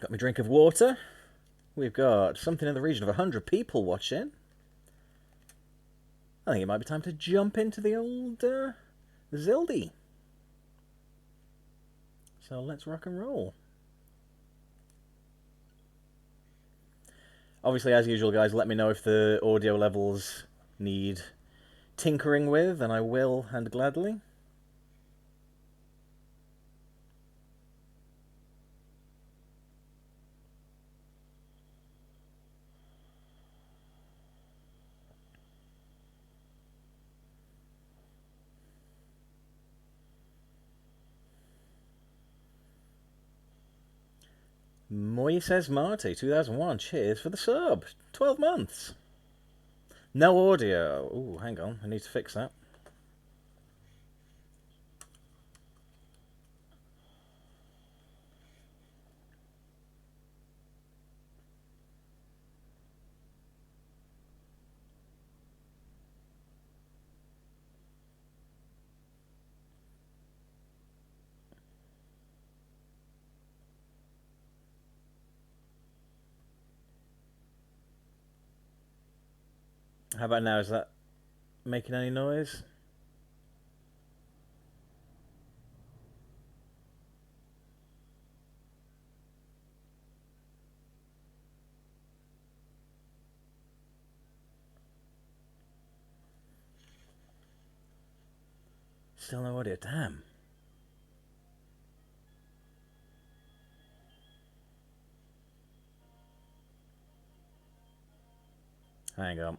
Got my drink of water. We've got something in the region of 100 people watching. I think it might be time to jump into the old Zelda. So let's rock and roll. Obviously, as usual, guys, let me know if the audio levels need tinkering with, and I will, and gladly. Moises Marty, 2001. Cheers for the sub. 12 months. No audio. Ooh, hang on. I need to fix that. How about now? Is that making any noise? Still no audio. Damn. Hang on.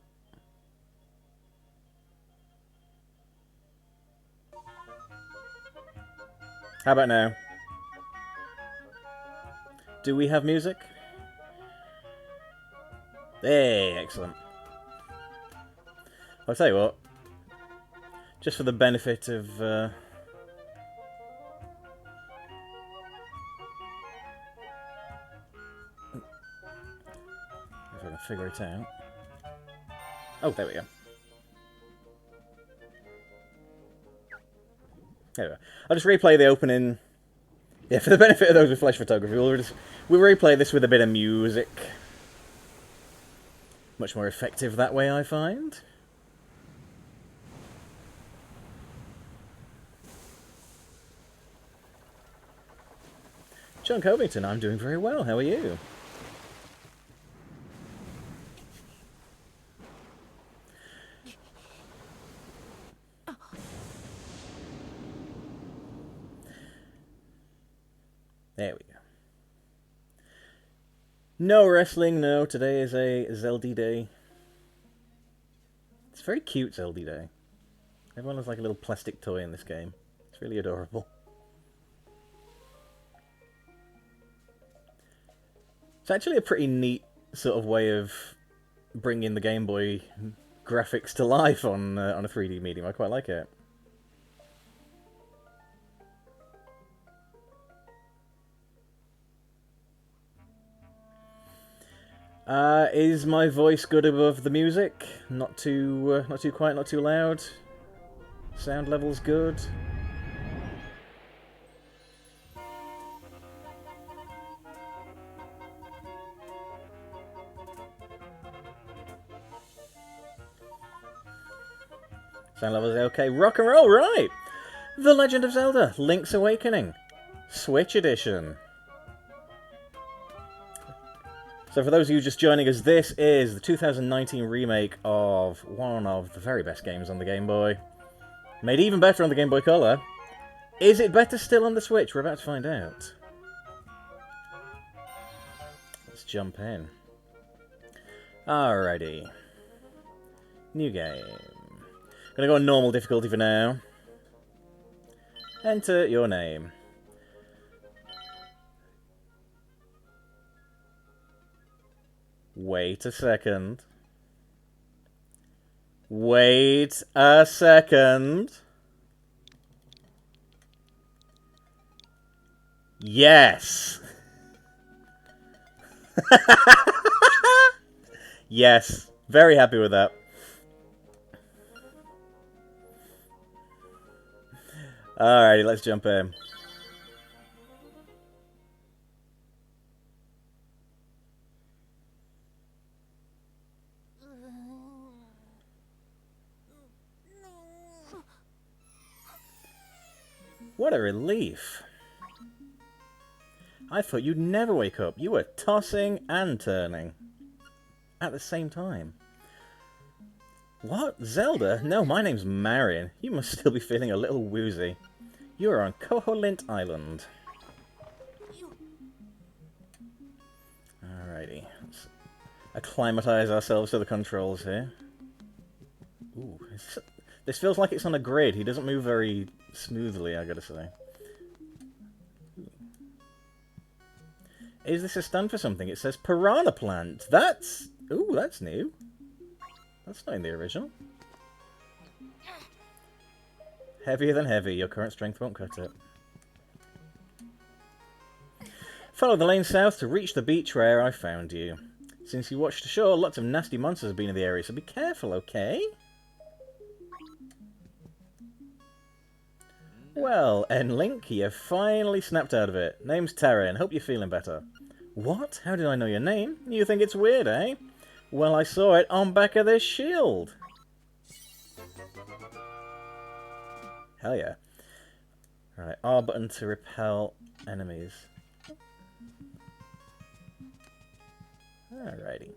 How about now? Do we have music? Hey, excellent. I'll tell you what. Just for the benefit of... if I can figure it out. Oh, there we go. There we go. I'll just replay the opening. Yeah, for the benefit of those with flash photography, we'll replay this with a bit of music. Much more effective that way, I find. John Covington, I'm doing very well. How are you? There we go. No wrestling, no. Today is a Zelda day. It's very cute, Zelda day. Everyone has like a little plastic toy in this game. It's really adorable. It's actually a pretty neat sort of way of bringing the Game Boy graphics to life on a 3D medium. I quite like it. Is my voice good above the music? Not too quiet, not too loud. Sound levels good. Sound levels okay. Rock and roll, right? The Legend of Zelda: Link's Awakening, Switch Edition. So for those of you just joining us, this is the 2019 remake of one of the very best games on the Game Boy. Made even better on the Game Boy Color. Is it better still on the Switch? We're about to find out. Let's jump in. Alrighty. New game. Gonna go on normal difficulty for now. Enter your name. Wait a second. Wait a second. Yes. Yes. Very happy with that. Alrighty, let's jump in. What a relief. I thought you'd never wake up. You were tossing and turning at the same time. What? Zelda? No, my name's Marion. You must still be feeling a little woozy. You are on Koholint Island. Alrighty. Let's acclimatise ourselves to the controls here. Ooh, this feels like it's on a grid. He doesn't move very smoothly, I gotta say. Is this a stand for something? It says piranha plant. That's... Ooh, that's new. That's not in the original. Heavier than heavy. Your current strength won't cut it. Follow the lane south to reach the beach where I found you. Since you watched ashore, lots of nasty monsters have been in the area, so be careful, okay? Well, N-Link, you finally snapped out of it. Name's Taryn. Hope you're feeling better. What? How did I know your name? You think it's weird, eh? Well, I saw it on back of this shield. Hell yeah. Right, R button to repel enemies. Alrighty.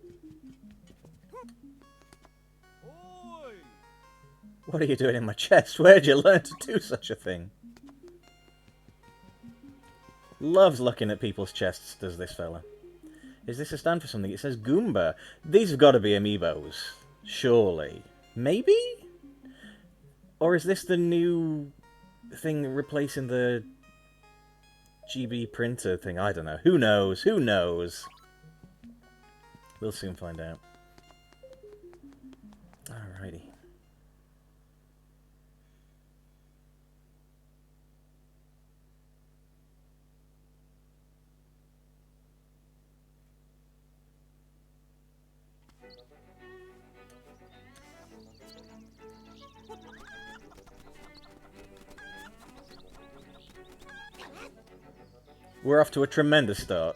What are you doing in my chest? Where'd you learn to do such a thing? Loves looking at people's chests, does this fella. Is this a stand for something? It says Goomba. These have got to be amiibos. Surely. Maybe? Or is this the new thing replacing the GB printer thing? I don't know. Who knows? Who knows? We'll soon find out. Alrighty. We're off to a tremendous start.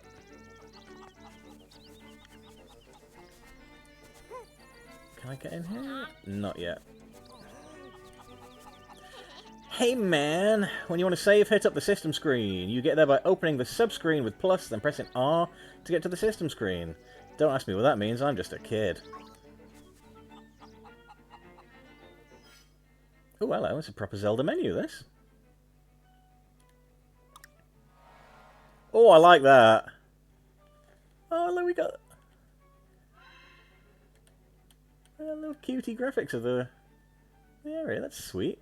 Can I get in here? Not yet. Hey man! When you want to save, hit up the system screen. You get there by opening the subscreen with plus, then pressing R to get to the system screen. Don't ask me what that means, I'm just a kid. Oh, hello, it's a proper Zelda menu, this. Oh, I like that. Oh, look, we got a little cutie graphics of the area. That's sweet.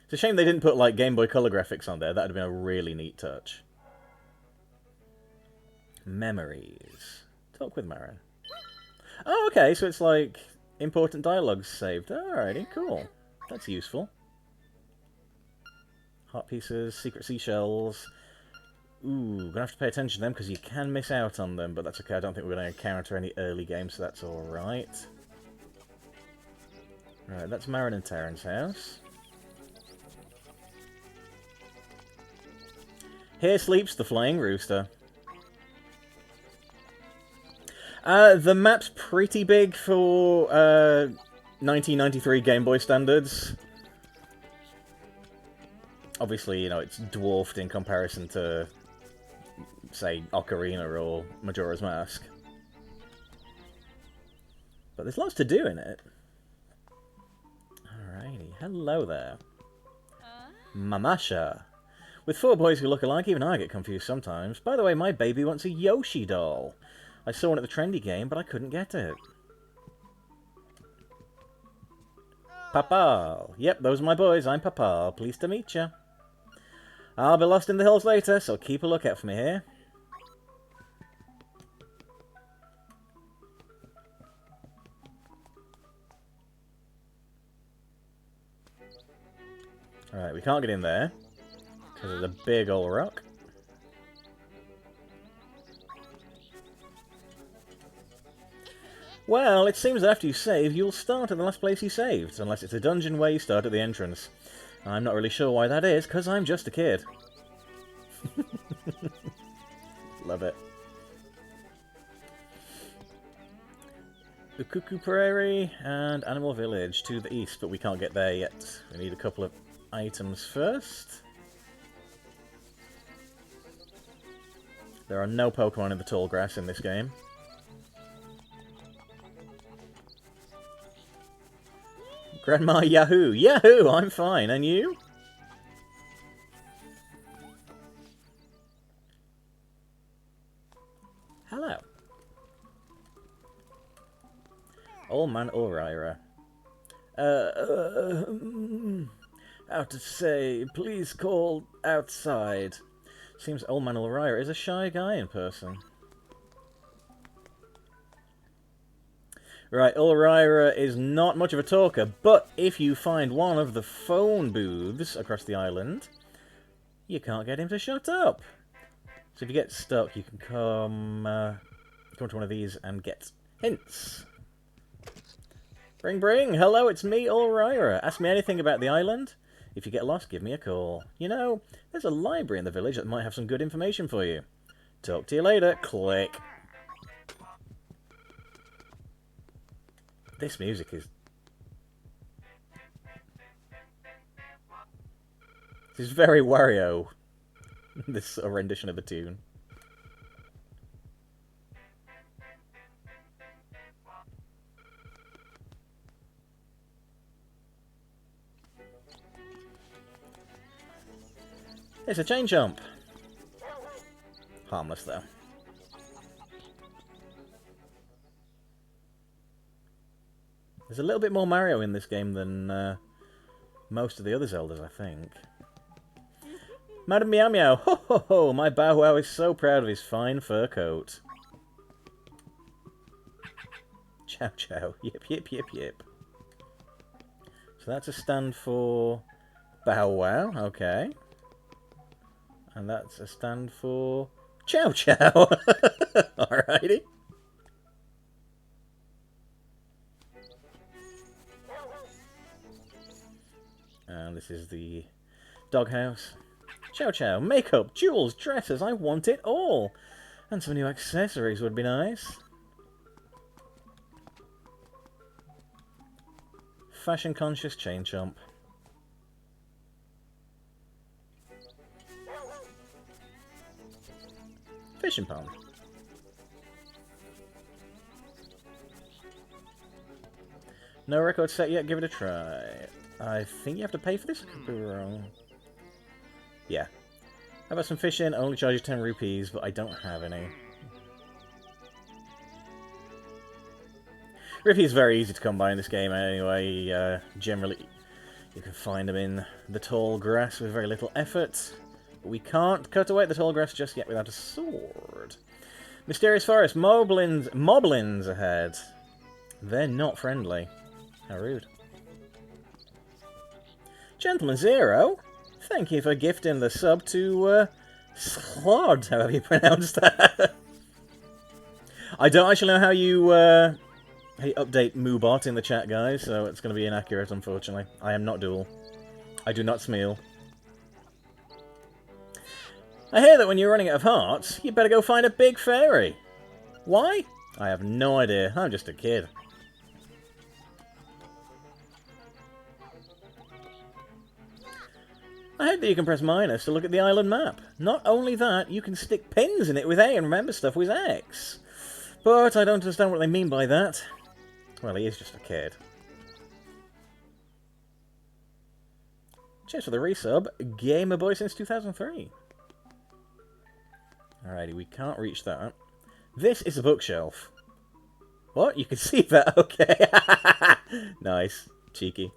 It's a shame they didn't put, like, Game Boy Color graphics on there. That would have been a really neat touch. Memories. Talk with Marin. Oh, okay, so it's like important dialogues saved. Alrighty, cool. That's useful. Heart pieces, secret seashells. Ooh, gonna have to pay attention to them because you can miss out on them, but that's okay. I don't think we're gonna encounter any early games, so that's alright. Right, that's Marin and Taryn's house. Here sleeps the flying rooster. The map's pretty big for 1993 Game Boy standards. Obviously, you know, it's dwarfed in comparison to, say, Ocarina or Majora's Mask. But there's lots to do in it. Alrighty, hello there. Mamasha. With 4 boys who look alike, even I get confused sometimes. By the way, my baby wants a Yoshi doll. I saw one at the trendy game, but I couldn't get it. Papa. Yep, those are my boys. I'm Papa. Pleased to meet you. I'll be lost in the hills later, so keep a lookout for me here. Alright, we can't get in there, because there's a big old rock. Well, it seems that after you save, you'll start at the last place you saved, unless it's a dungeon where you start at the entrance. I'm not really sure why that is, because I'm just a kid. Love it. Ukuku Prairie and Animal Village to the east, but we can't get there yet. We need a couple of items first. There are no Pokemon in the tall grass in this game. Grandma Yahoo! Yahoo! I'm fine, and you? Hello. Old Man Ulrira. How to say, please call outside. Seems Old Man Ulrira is a shy guy in person. Right, Ulrira is not much of a talker, but if you find one of the phone booths across the island, you can't get him to shut up. So if you get stuck, you can come to one of these and get hints. Bring, bring! Hello, it's me, Ulrira. Ask me anything about the island. If you get lost, give me a call. You know, there's a library in the village that might have some good information for you. Talk to you later. Click. This music is... This is very Wario. This sort of rendition of the tune. It's a chain jump. Harmless, though. There's a little bit more Mario in this game than most of the other Zeldas, I think. Madam Meow Meow! Ho ho ho! My Bow Wow is so proud of his fine fur coat. Chow chow. Yip yip yip yip. So that's a stand for Bow Wow, okay. And that's a stand for Chow Chow. Alrighty. And this is the doghouse. Chow Chow, makeup, jewels, dresses, I want it all. And some new accessories would be nice. Fashion conscious chain chomp. Fishing pond. No record set yet, give it a try. I think you have to pay for this? I could be wrong. Yeah. How about some fishing? Only charge you 10 rupees, but I don't have any. Rupees is very easy to come by in this game anyway. Generally, you can find them in the tall grass with very little effort. But we can't cut away the tall grass just yet without a sword. Mysterious forest. Moblins ahead. They're not friendly. How rude. Gentleman Zero, thank you for gifting the sub to Slod, however you pronounce that. I don't actually know how you update Moobot in the chat, guys, so it's going to be inaccurate, unfortunately. I am not dual. I do not smeal. I hear that when you're running out of hearts, you better go find a big fairy. Why? I have no idea. I'm just a kid. I hope that you can press minus to look at the island map. Not only that, you can stick pins in it with A and remember stuff with X. But I don't understand what they mean by that. Well, he is just a kid. Cheers for the resub. Gamer Boy since 2003. Alrighty, we can't reach that. This is a bookshelf. What? You can see that? Okay. Nice. Cheeky.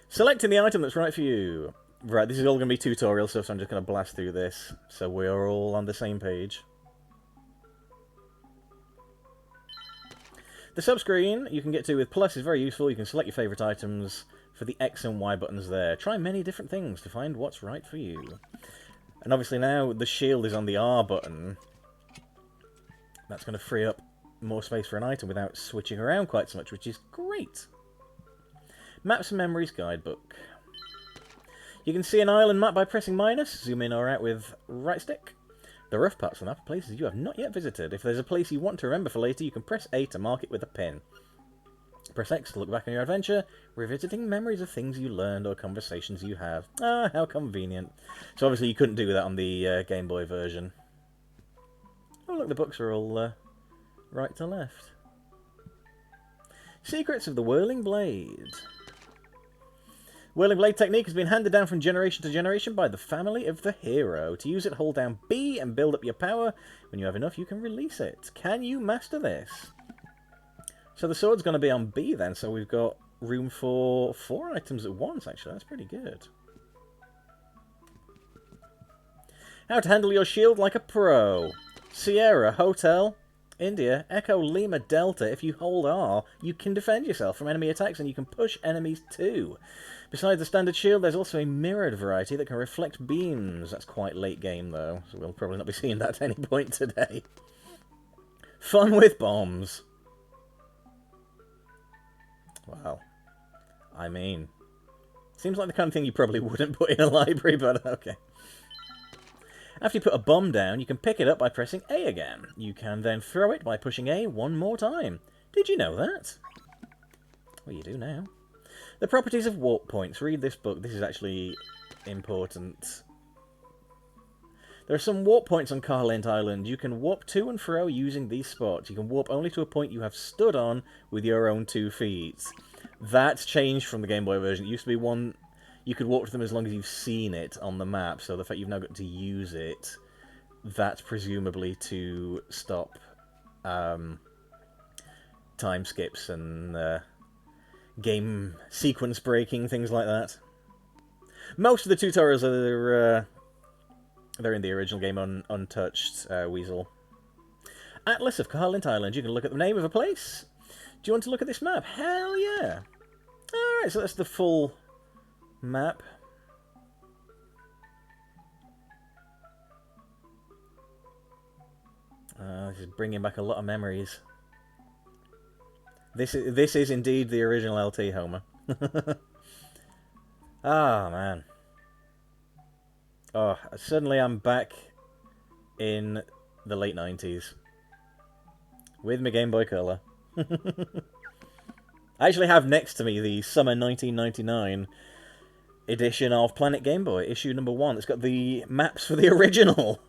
Selecting the item that's right for you. Right, this is all going to be tutorial stuff, so I'm just going to blast through this, so we're all on the same page. The sub-screen you can get to with plus is very useful. You can select your favourite items for the X and Y buttons there. Try many different things to find what's right for you. And obviously now the shield is on the R button. That's going to free up more space for an item without switching around quite so much, which is great. Maps and Memories Guidebook. You can see an island map by pressing minus, zoom in or out with right stick. The rough parts of the map are places you have not yet visited. If there's a place you want to remember for later, you can press A to mark it with a pin. Press X to look back on your adventure, revisiting memories of things you learned or conversations you have. Ah, how convenient. So obviously you couldn't do that on the Game Boy version. Oh look, the books are all right to left. Secrets of the Whirling Blade. Whirling Blade technique has been handed down from generation to generation by the family of the hero. To use it, hold down B and build up your power. When you have enough, you can release it. Can you master this? So the sword's going to be on B then, so we've got room for 4 items at once, actually. That's pretty good. How to handle your shield like a pro. Sierra, Hotel, India, Echo, Lima, Delta. If you hold R, you can defend yourself from enemy attacks and you can push enemies too. Besides the standard shield, there's also a mirrored variety that can reflect beams. That's quite late game, though, so we'll probably not be seeing that at any point today. Fun with bombs. Wow. I mean, seems like the kind of thing you probably wouldn't put in a library, but okay. After you put a bomb down, you can pick it up by pressing A again. You can then throw it by pushing A one more time. Did you know that? Well, you do now. The properties of warp points. Read this book. This is actually important. There are some warp points on Koholint Island. You can warp to and fro using these spots. You can warp only to a point you have stood on with your own 2 feet. That's changed from the Game Boy version. It used to be one... You could walk to them as long as you've seen it on the map, so the fact you've now got to use it, that's presumably to stop time skips and game sequence breaking, things like that. Most of the tutorials are they're in the original game untouched, Weasel. Atlas of Koholint Island. You can look at the name of a place. Do you want to look at this map? Hell yeah! Alright, so that's the full... map. This is bringing back a lot of memories. This is indeed the original LT Homer. Ah, man. Oh, suddenly I'm back in the late 90s. With my Game Boy Color. I actually have next to me the summer 1999 edition of Planet Game Boy, issue number 1. It's got the maps for the original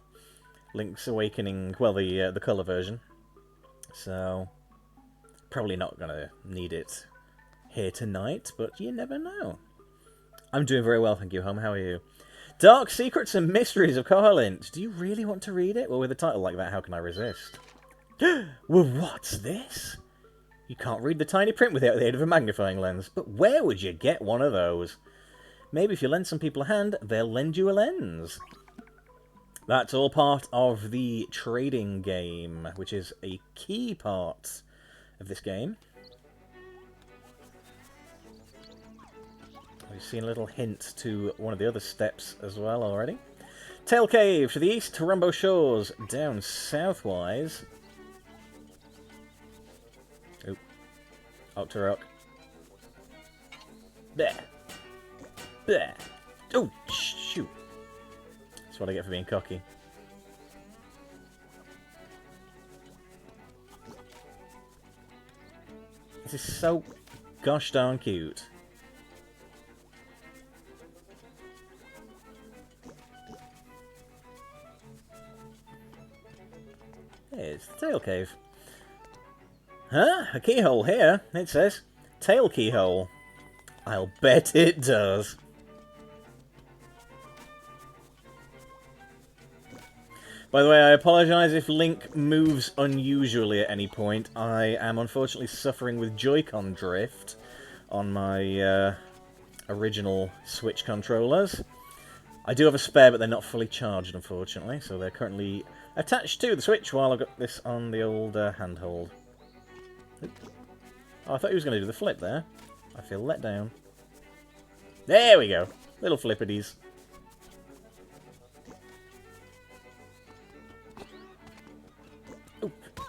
Link's Awakening, well, the colour version. So, probably not going to need it here tonight, but you never know. I'm doing very well, thank you, Home. How are you? Dark Secrets and Mysteries of Koholint. Do you really want to read it? Well, with a title like that, how can I resist? Well, what's this? You can't read the tiny print without the aid of a magnifying lens, but where would you get one of those? Maybe if you lend some people a hand, they'll lend you a lens. That's all part of the trading game, which is a key part of this game. We've seen a little hint to one of the other steps as well already. Tail Cave to the east, Rumbo Shores down southwise. Oop. Octorok. There. There. Oh, shoot. That's what I get for being cocky. This is so gosh darn cute. It's the Tail Cave. Huh? A keyhole here. It says tail keyhole. I'll bet it does. By the way, I apologise if Link moves unusually at any point. I am unfortunately suffering with Joy-Con drift on my original Switch controllers. I do have a spare, but they're not fully charged, unfortunately, so they're currently attached to the Switch while I've got this on the old handhold. Oh, I thought he was going to do the flip there. I feel let down. There we go. Little flippities. Oop.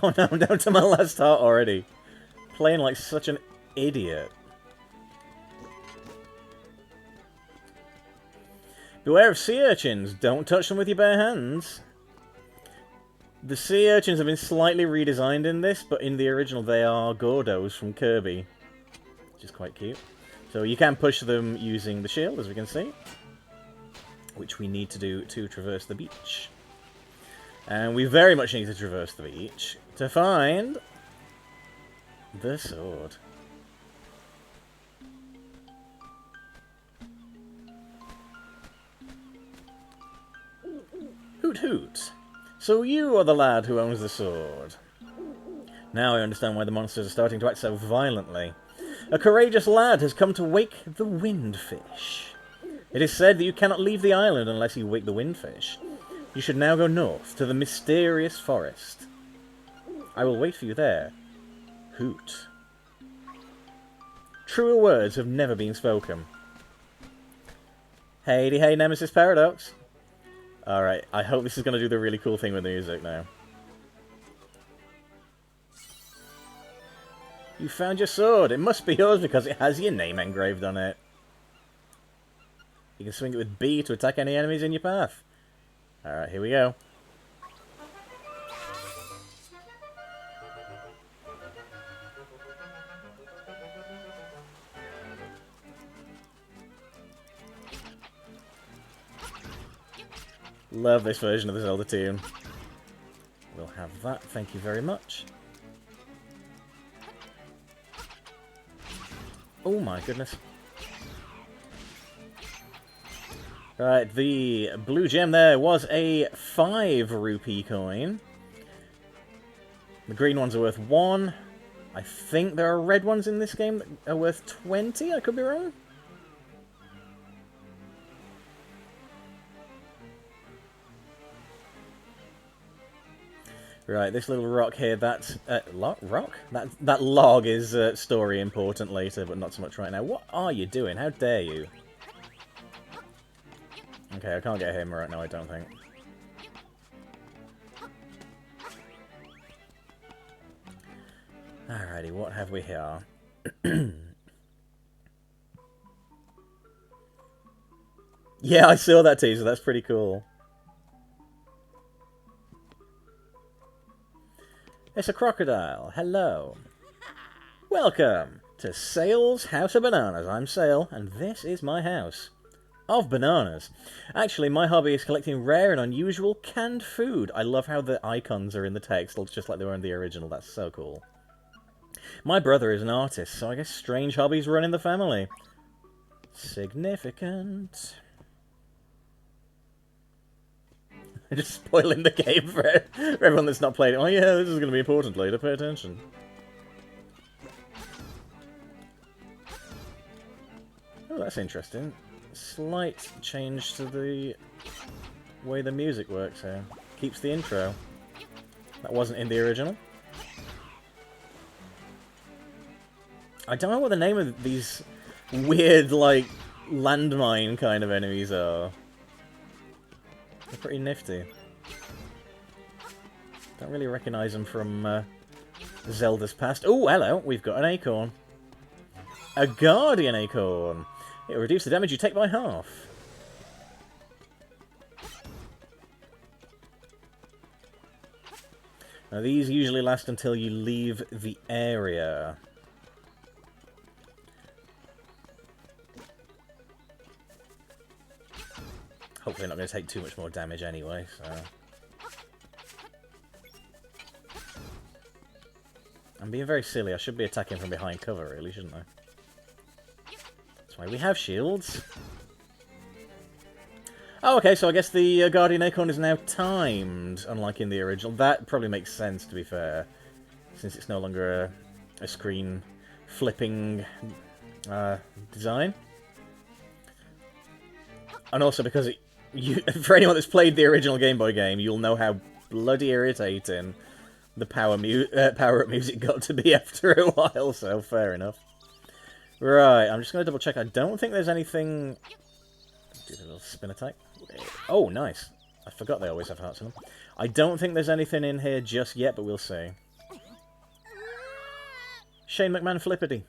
Oh no, I'm down to my last heart already. Playing like such an idiot. Beware of sea urchins. Don't touch them with your bare hands. The sea urchins have been slightly redesigned in this, but in the original they are Gordos from Kirby, which is quite cute. So you can push them using the shield, as we can see, which we need to do to traverse the beach. And we very much need to traverse the beach to find the sword. Hoot hoot. So you are the lad who owns the sword. Now I understand why the monsters are starting to act so violently. A courageous lad has come to wake the windfish. It is said that you cannot leave the island unless you wake the windfish. You should now go north to the mysterious forest. I will wait for you there. Hoot. Truer words have never been spoken. Hey, hey, Nemesis Paradox. Alright, I hope this is going to do the really cool thing with the music now. You found your sword. It must be yours because it has your name engraved on it. You can swing it with B to attack any enemies in your path. Alright, here we go. Love this version of the Zelda tune. We'll have that, thank you very much. Oh my goodness. Right, the blue gem there was a 5 rupee coin. The green ones are worth 1. I think there are red ones in this game that are worth 20, I could be wrong. Right, this little rock here, that's... rock? That log is story important later, but not so much right now. What are you doing? How dare you? Okay, I can't get him right now, I don't think. Alrighty, what have we here? Yeah, I saw that teaser, that's pretty cool. It's a crocodile. Hello. Welcome to Sale's House of Bananas. I'm Sale, and this is my house of bananas. Actually, my hobby is collecting rare and unusual canned food. I love how the icons are in the text, just like they were in the original. That's so cool. My brother is an artist, so I guess strange hobbies run in the family. Significant. Just spoiling the game for everyone that's not played it. Oh yeah, this is going to be important later, pay attention. Oh, that's interesting. Slight change to the way the music works here. Keeps the intro. That wasn't in the original. I don't know what the name of these weird, like, landmine kind of enemies are. They're pretty nifty. Don't really recognise them from Zelda's past. Oh, hello! We've got an acorn. A Guardian Acorn! It will reduce the damage you take by half. Now, these usually last until you leave the area. Hopefully not going to take too much more damage anyway, so... I'm being very silly. I should be attacking from behind cover, really, shouldn't I? That's why we have shields. Oh, okay, so I guess the Guardian Acorn is now timed, unlike in the original. That probably makes sense, to be fair, since it's no longer a screen flipping design. And also because for anyone that's played the original Game Boy game, you'll know how bloody irritating the power-up music got to be after a while, so fair enough. Right, I'm just going to double check. I don't think there's anything... Do a little spin attack. Oh, nice. I forgot they always have hearts in them. I don't think there's anything in here just yet, but we'll see. Shane McMahon Flippity.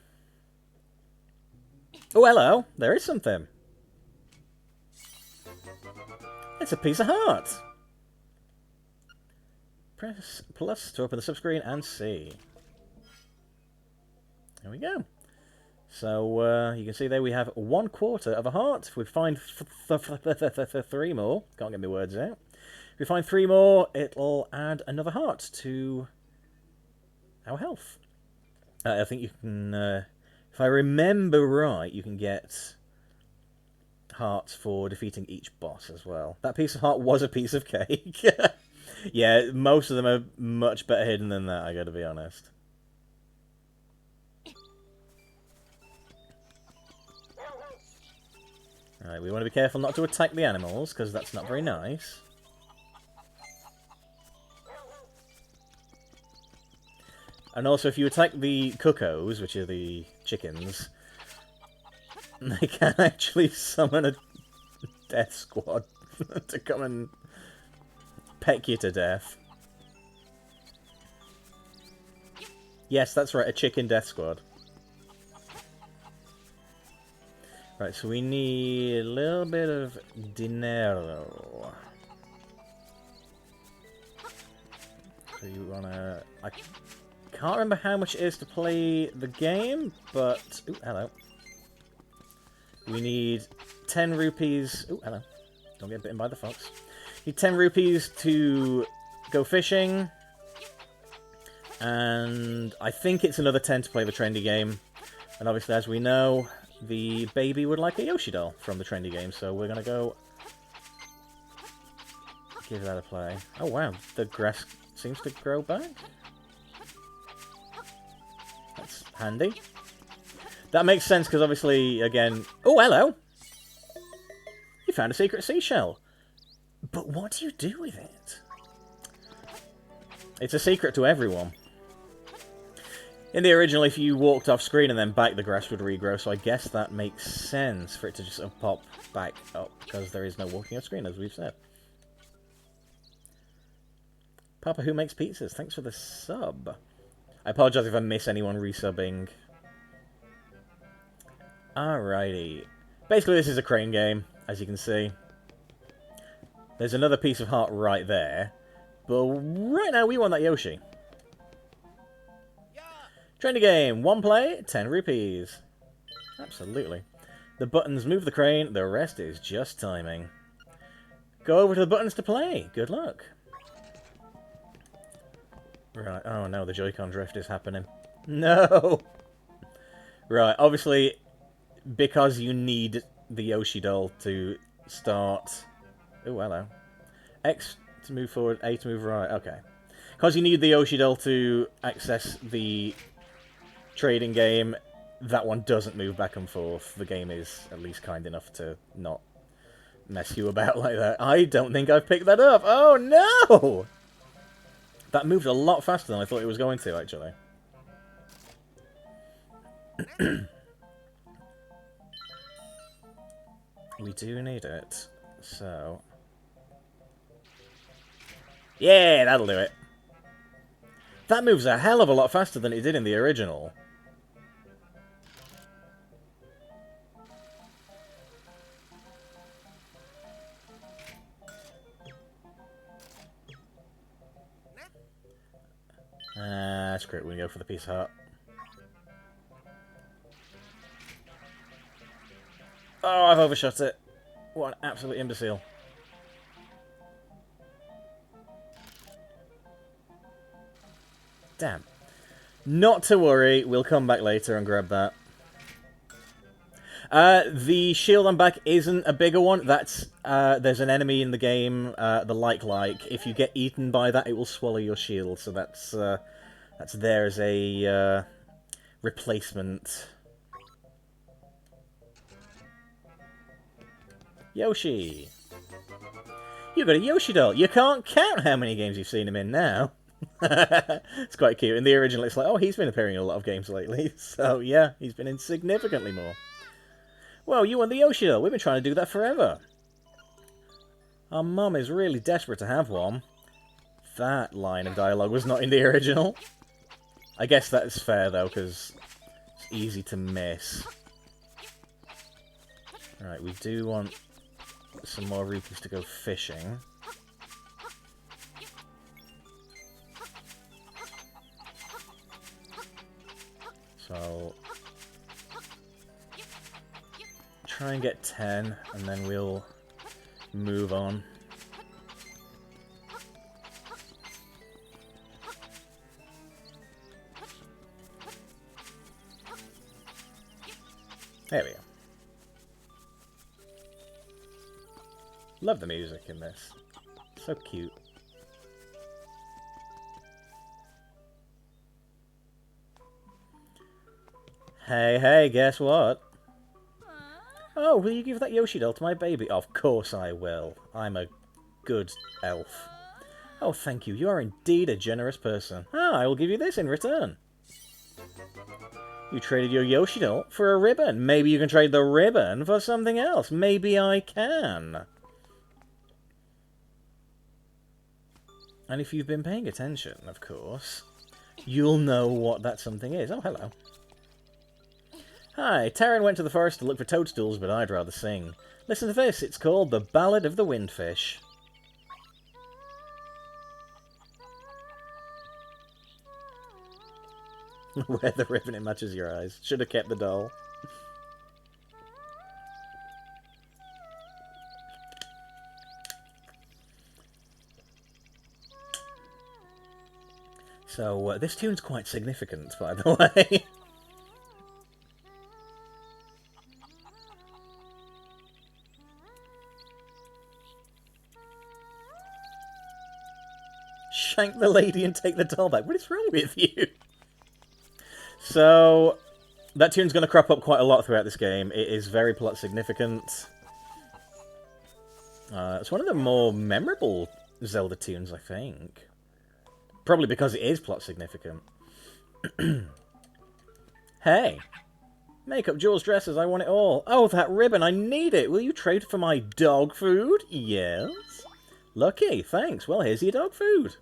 Oh, hello. There is something. It's a piece of heart. press plus to open the subscreen and see. There we go. So you can see there we have 1/4 of a heart. If we find 3 more, can't get my words out. If we find 3 more, it'll add another heart to our health. I think you can, if I remember right, you can get hearts for defeating each boss as well. That piece of heart was a piece of cake. Yeah, most of them are much better hidden than that, I gotta be honest. Right, we want to be careful not to attack the animals, because that's not very nice. And also, if you attack the cuckoos, which are the chickens, they can actually summon a death squad to come and peck you to death. Yes, that's right, a chicken death squad. Right, so we need a little bit of dinero. So you wanna... I can't remember how much it is to play the game, but... Ooh, hello. We need 10 rupees... Ooh, hello. Don't get bitten by the fox. Need 10 rupees to go fishing. And I think it's another 10 to play the trendy game. And obviously, as we know, the baby would like a Yoshi doll from the trendy game, so we're going to go give that a play. Oh wow, the grass seems to grow back. That's handy. That makes sense, because obviously, again... Oh, hello! You found a secret seashell. But what do you do with it? It's a secret to everyone. In the original, if you walked off screen and then back, the grass would regrow, so I guess that makes sense for it to just sort of pop back up, because there is no walking off screen, as we've said. Papa Who Makes Pizzas, thanks for the sub. I apologise if I miss anyone resubbing. Alrighty. Basically, this is a crane game, as you can see. There's another piece of heart right there, but right now we want that Yoshi. Trendy game, 1 play, 10 rupees. Absolutely. The buttons move the crane, the rest is just timing. Go over to the buttons to play. Good luck. Right, oh no, the Joy-Con drift is happening. No! Right, obviously, because you need the Yoshi doll to start... Oh, hello. X to move forward, A to move right, okay. Because you need the Yoshi doll to access the trading game, that one doesn't move back and forth. The game is at least kind enough to not mess you about like that. I don't think I've picked that up. Oh no! That moved a lot faster than I thought it was going to, actually. We do need it. So... Yeah, that'll do it. That moves a hell of a lot faster than it did in the original. Screw it, we're gonna go for the piece of heart. Oh, I've overshot it. What an absolute imbecile. Damn. Not to worry, we'll come back later and grab that. The shield on back isn't a bigger one. That's there's an enemy in the game, the like. If you get eaten by that, it will swallow your shield. So that's there as a replacement. Yoshi. You got a Yoshi doll. You can't count how many games you've seen him in now. It's quite cute. In the original, it's like, oh, he's been appearing in a lot of games lately. So, yeah, he's been in significantly more. Well, you want the Yoshi doll. We've been trying to do that forever. Our mum is really desperate to have one. That line of dialogue was not in the original. I guess that's fair, though, because it's easy to miss. Right, we do want some more rupees to go fishing. So try and get 10, and then we'll move on. There we go. Love the music in this. So cute. Hey, guess what? Oh, will you give that Yoshi doll to my baby? Of course I will. I'm a good elf. Oh, thank you. You are indeed a generous person. Ah, I will give you this in return. You traded your Yoshi doll for a ribbon. Maybe you can trade the ribbon for something else. Maybe I can. And if you've been paying attention, of course, you'll know what that something is. Oh, hello. Hi, Taryn went to the forest to look for toadstools, but I'd rather sing. Listen to this. It's called The Ballad of the Windfish. Wear the ribbon, it matches your eyes. Should have kept the doll. So, this tune's quite significant, by the way. Shank the lady and take the doll back. What is wrong with you? So, that tune's going to crop up quite a lot throughout this game. It is very plot significant. It's one of the more memorable Zelda tunes, I think. Probably because it is plot significant. Hey! Makeup, jewels, dresses, I want it all. Oh, that ribbon, I need it! Will you trade for my dog food? Yes. Lucky, thanks. Well, here's your dog food.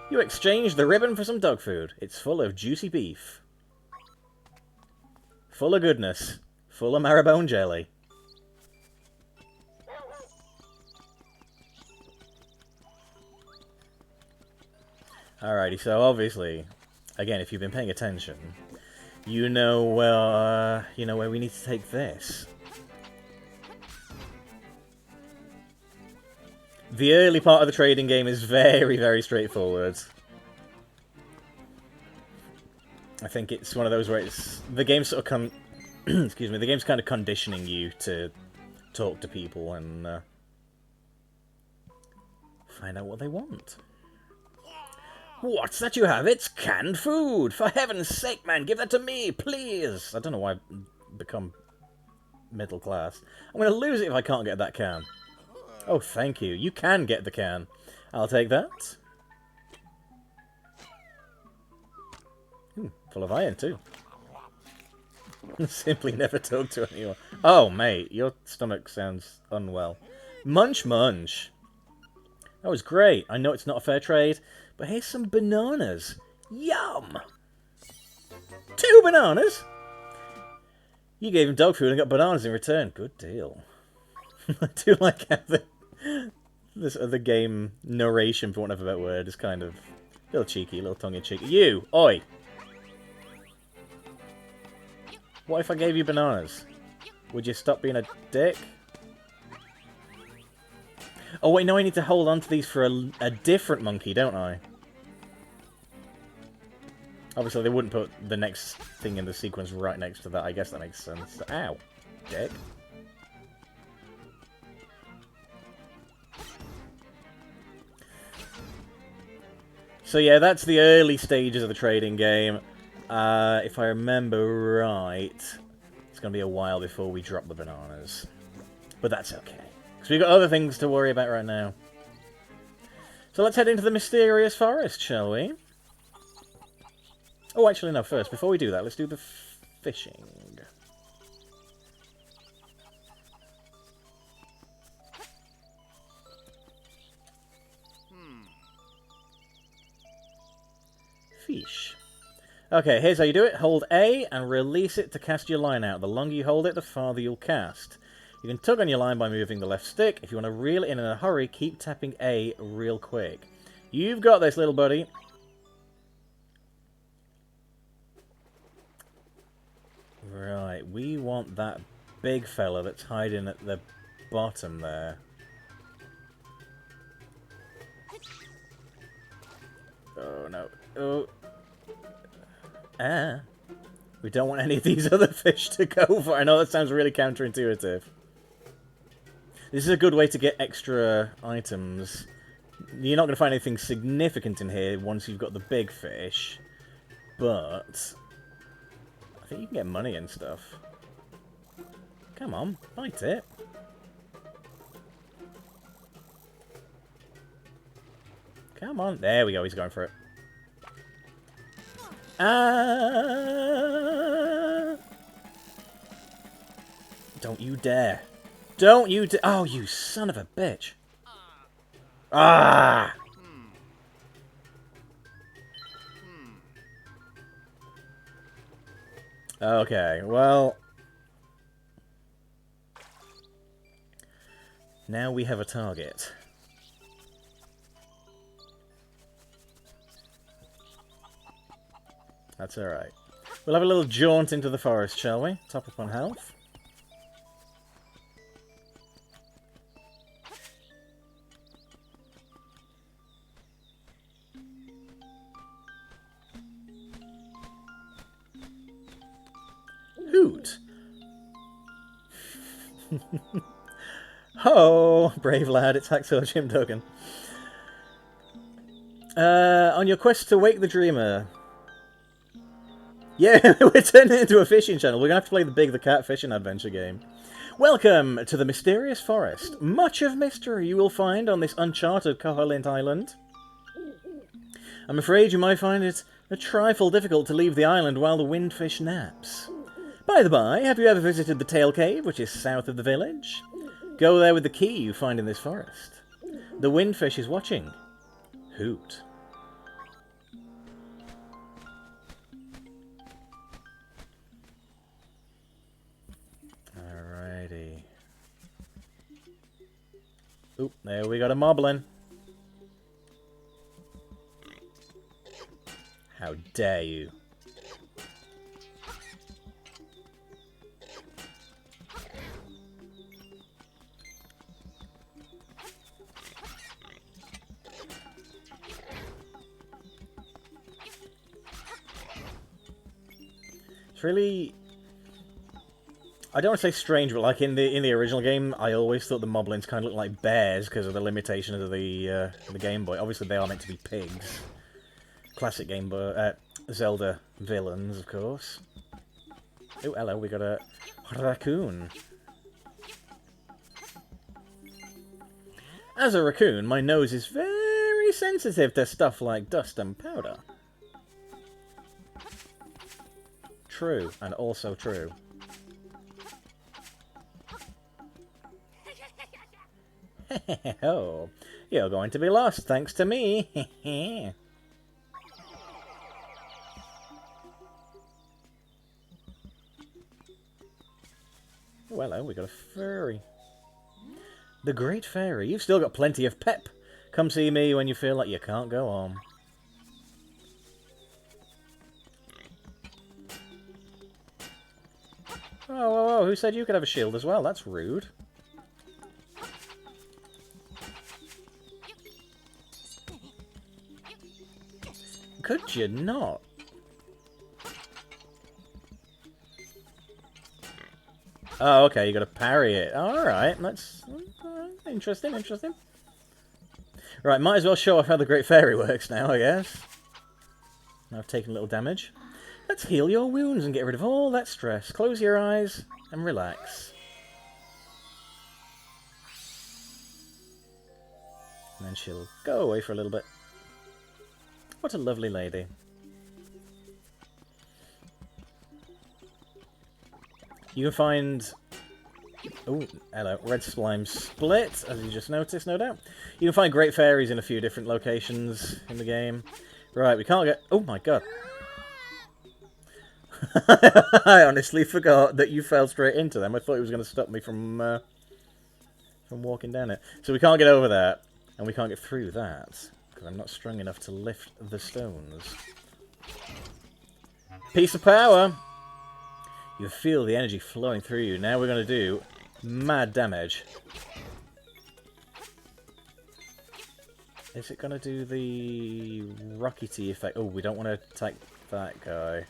You exchanged the ribbon for some dog food. It's full of juicy beef. Full of goodness. Full of marrowbone jelly. Alrighty, so obviously, again, if you've been paying attention, you know where we need to take this. The early part of the trading game is very, very straightforward. I think it's one of those where it's the game's sort of excuse me, the game's kind of conditioning you to talk to people and find out what they want. What's that you have? It's canned food! For heaven's sake, man, give that to me, please! I don't know why I've become middle class. I'm going to lose it if I can't get that can. Oh, thank you. You can get the can. I'll take that. Full of iron, too. Simply never talk to anyone. Oh, mate, your stomach sounds unwell. Munch, munch. That was great. I know it's not a fair trade, but here's some bananas. Yum! 2 bananas? You gave him dog food and got bananas in return. Good deal. I do like how this other game narration, for want of a better word, is kind of a little cheeky, a little tongue-in-cheek. You! Oi! What if I gave you bananas? Would you stop being a dick? Oh wait, no, I need to hold on to these for a different monkey, don't I? Obviously, they wouldn't put the next thing in the sequence right next to that. I guess that makes sense. Ow. Dick. So yeah, that's the early stages of the trading game. If I remember right, it's going to be a while before we drop the bananas. But that's okay. Because we've got other things to worry about right now. So let's head into the mysterious forest, shall we? Oh, actually, no, first, before we do that, let's do the fishing. Fish. Okay, here's how you do it. Hold A and release it to cast your line out. The longer you hold it, the farther you'll cast. You can tug on your line by moving the left stick. If you want to reel it in a hurry, keep tapping A real quick. You've got this, little buddy. Right, we want that big fella that's hiding at the bottom there. Oh, no. Oh. Ah. We don't want any of these other fish to go for. I know that sounds really counterintuitive. This is a good way to get extra items. You're not going to find anything significant in here once you've got the big fish. But I think you can get money and stuff. Come on, bite it. Come on. There we go, he's going for it. Ah! Don't you dare. Don't you dare. Oh, you son of a bitch. Ah! Okay, well... Now we have a target. That's alright. We'll have a little jaunt into the forest, shall we? Top up on health. Hoot! Ho! Brave lad, it's Hacksaw Jim Duggan. On your quest to wake the dreamer... Yeah, we're turning it into a fishing channel. We're going to have to play the Big the Cat fishing adventure game. Welcome to the mysterious forest. Much of mystery you will find on this uncharted Koholint Island. I'm afraid you might find it a trifle difficult to leave the island while the windfish naps. By the by, have you ever visited the Tail Cave, which is south of the village? Go there with the key you find in this forest. The windfish is watching. Hoot. Alrighty. Oop, there we got a moblin. How dare you? It's really... I don't want to say strange, but like in the original game, I always thought the moblins kind of looked like bears because of the limitations of the Game Boy. Obviously, they are meant to be pigs. Classic Game Boy, Zelda villains, of course. Oh, hello, we got a raccoon. As a raccoon, my nose is very sensitive to stuff like dust and powder. True, and also true. Oh, you're going to be lost thanks to me. Well, oh, we got a fairy. The Great Fairy. You've still got plenty of pep. Come see me when you feel like you can't go on. Oh, whoa, whoa, who said you could have a shield as well? That's rude. Could you not? Oh, okay, you got to parry it. Alright, that's interesting, interesting. Right, might as well show off how the Great Fairy works now, I guess. Now I've taken a little damage. Let's heal your wounds and get rid of all that stress. Close your eyes and relax. And then she'll go away for a little bit. What a lovely lady. You can find... Oh, hello. Red slime split, as you just noticed, no doubt. You can find great fairies in a few different locations in the game. Right, we can't get... Oh my god. I honestly forgot that you fell straight into them. I thought it was going to stop me from walking down it. So we can't get over that, and we can't get through that, because I'm not strong enough to lift the stones. Piece of power! You feel the energy flowing through you. Now we're going to do mad damage. Is it going to do the rockety effect? Oh, we don't want to attack that guy.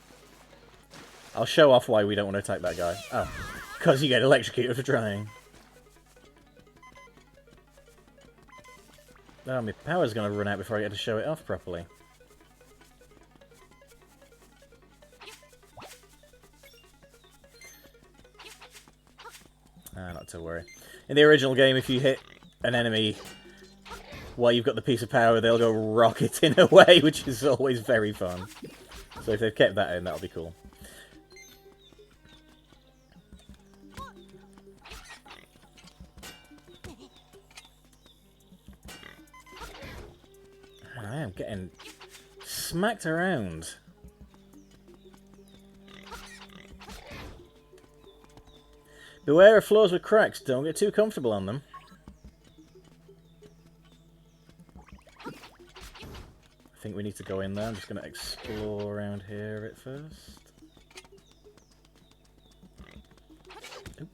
I'll show off why we don't want to attack that guy. Oh, because you get electrocuted for trying. Oh, my power's going to run out before I get to show it off properly. Ah, not to worry. In the original game, if you hit an enemy while you've got the piece of power, they'll go rocketing away, which is always very fun. So if they've kept that in, that'll be cool. I am getting smacked around. Beware of floors with cracks. Don't get too comfortable on them. I think we need to go in there. I'm just going to explore around here at first. Oop.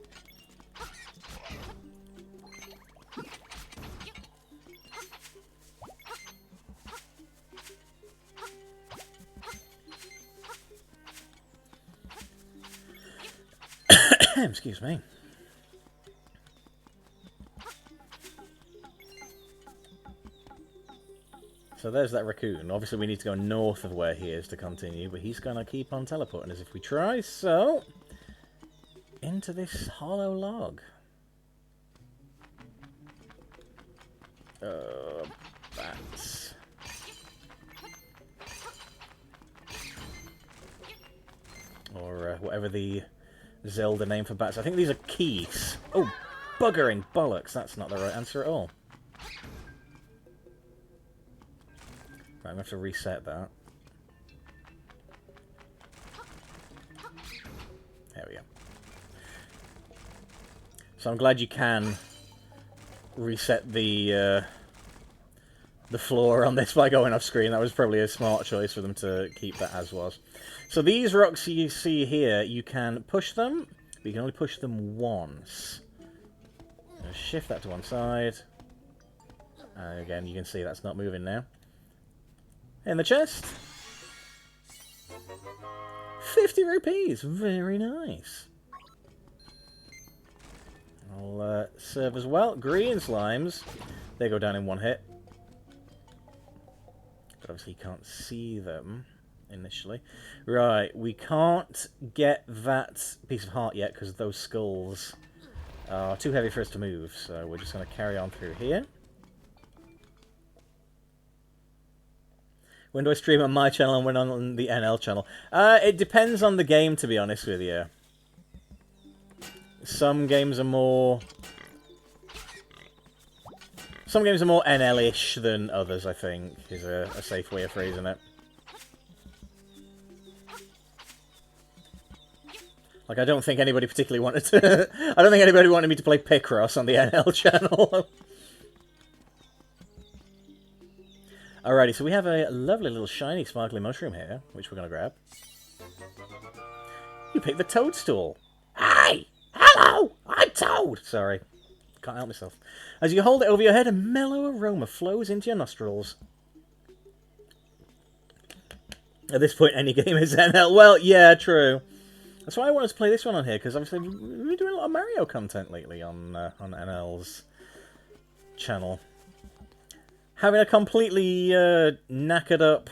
Excuse me. So there's that raccoon. Obviously we need to go north of where he is to continue, but he's going to keep on teleporting us if we try, so... into this hollow log. Bats. Or whatever the Zelda name for bats. I think these are keys. Oh, buggering bollocks. That's not the right answer at all. Right, I'm going to have to reset that. There we go. So I'm glad you can reset the floor on this by going off screen. That was probably a smart choice for them to keep that as was. So these rocks you see here, you can push them, but you can only push them once. Shift that to one side. And again, you can see that's not moving now. In the chest. 50 rupees. Very nice. I'll serve as well. Green slimes. They go down in one hit. But obviously you can't see them initially. Right, we can't get that piece of heart yet because those skulls are too heavy for us to move. So we're just going to carry on through here. When do I stream on my channel and when on the NL channel? It depends on the game, to be honest with you. Some games are more NL-ish than others, I think, is a safe way of phrasing it. Like, I don't think anybody particularly wanted to... I don't think anybody wanted me to play Picross on the NL channel. Alrighty, so we have a lovely little shiny sparkly mushroom here, which we're going to grab. You picked the toadstool. Hi! Hello! I'm Toad! Sorry. Can't help myself. As you hold it over your head, a mellow aroma flows into your nostrils. At this point, any game is NL. Well, yeah, true. That's why I wanted to play this one on here, because obviously we've been doing a lot of Mario content lately on NL's channel. Having a completely knackered up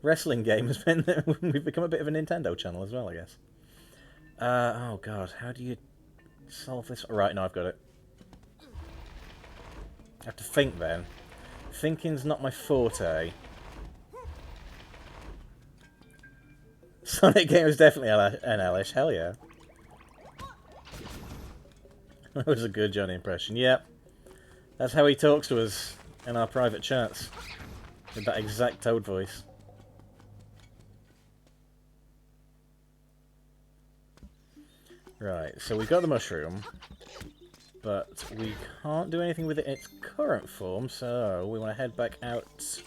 wrestling game has been... We've become a bit of a Nintendo channel as well, I guess. Oh god, how do you solve this? Right, no, I've got it. I have to think then. Thinking's not my forte. Sonic game is definitely NL-ish, hell yeah. That was a good Johnny impression, yep. That's how he talks to us in our private chats. With that exact Toad voice. Right, so we've got the mushroom. But we can't do anything with it in its current form, so we want to head back out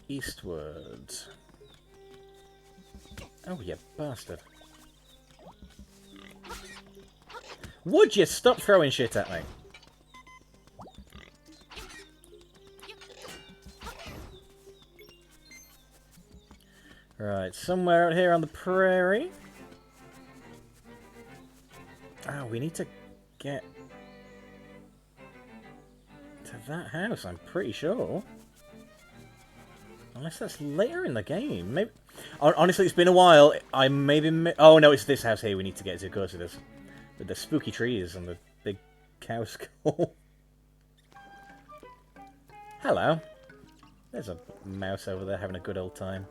eastward. Oh, you bastard. Would you stop throwing shit at me? Right, somewhere out here on the prairie. Oh, we need to get to that house, I'm pretty sure. Unless that's later in the game. Maybe. Honestly, it's been a while. I maybe... Oh, no, it's this house here we need to get to. Of course it is. With the spooky trees and the big cow skull. Hello. There's a mouse over there having a good old time.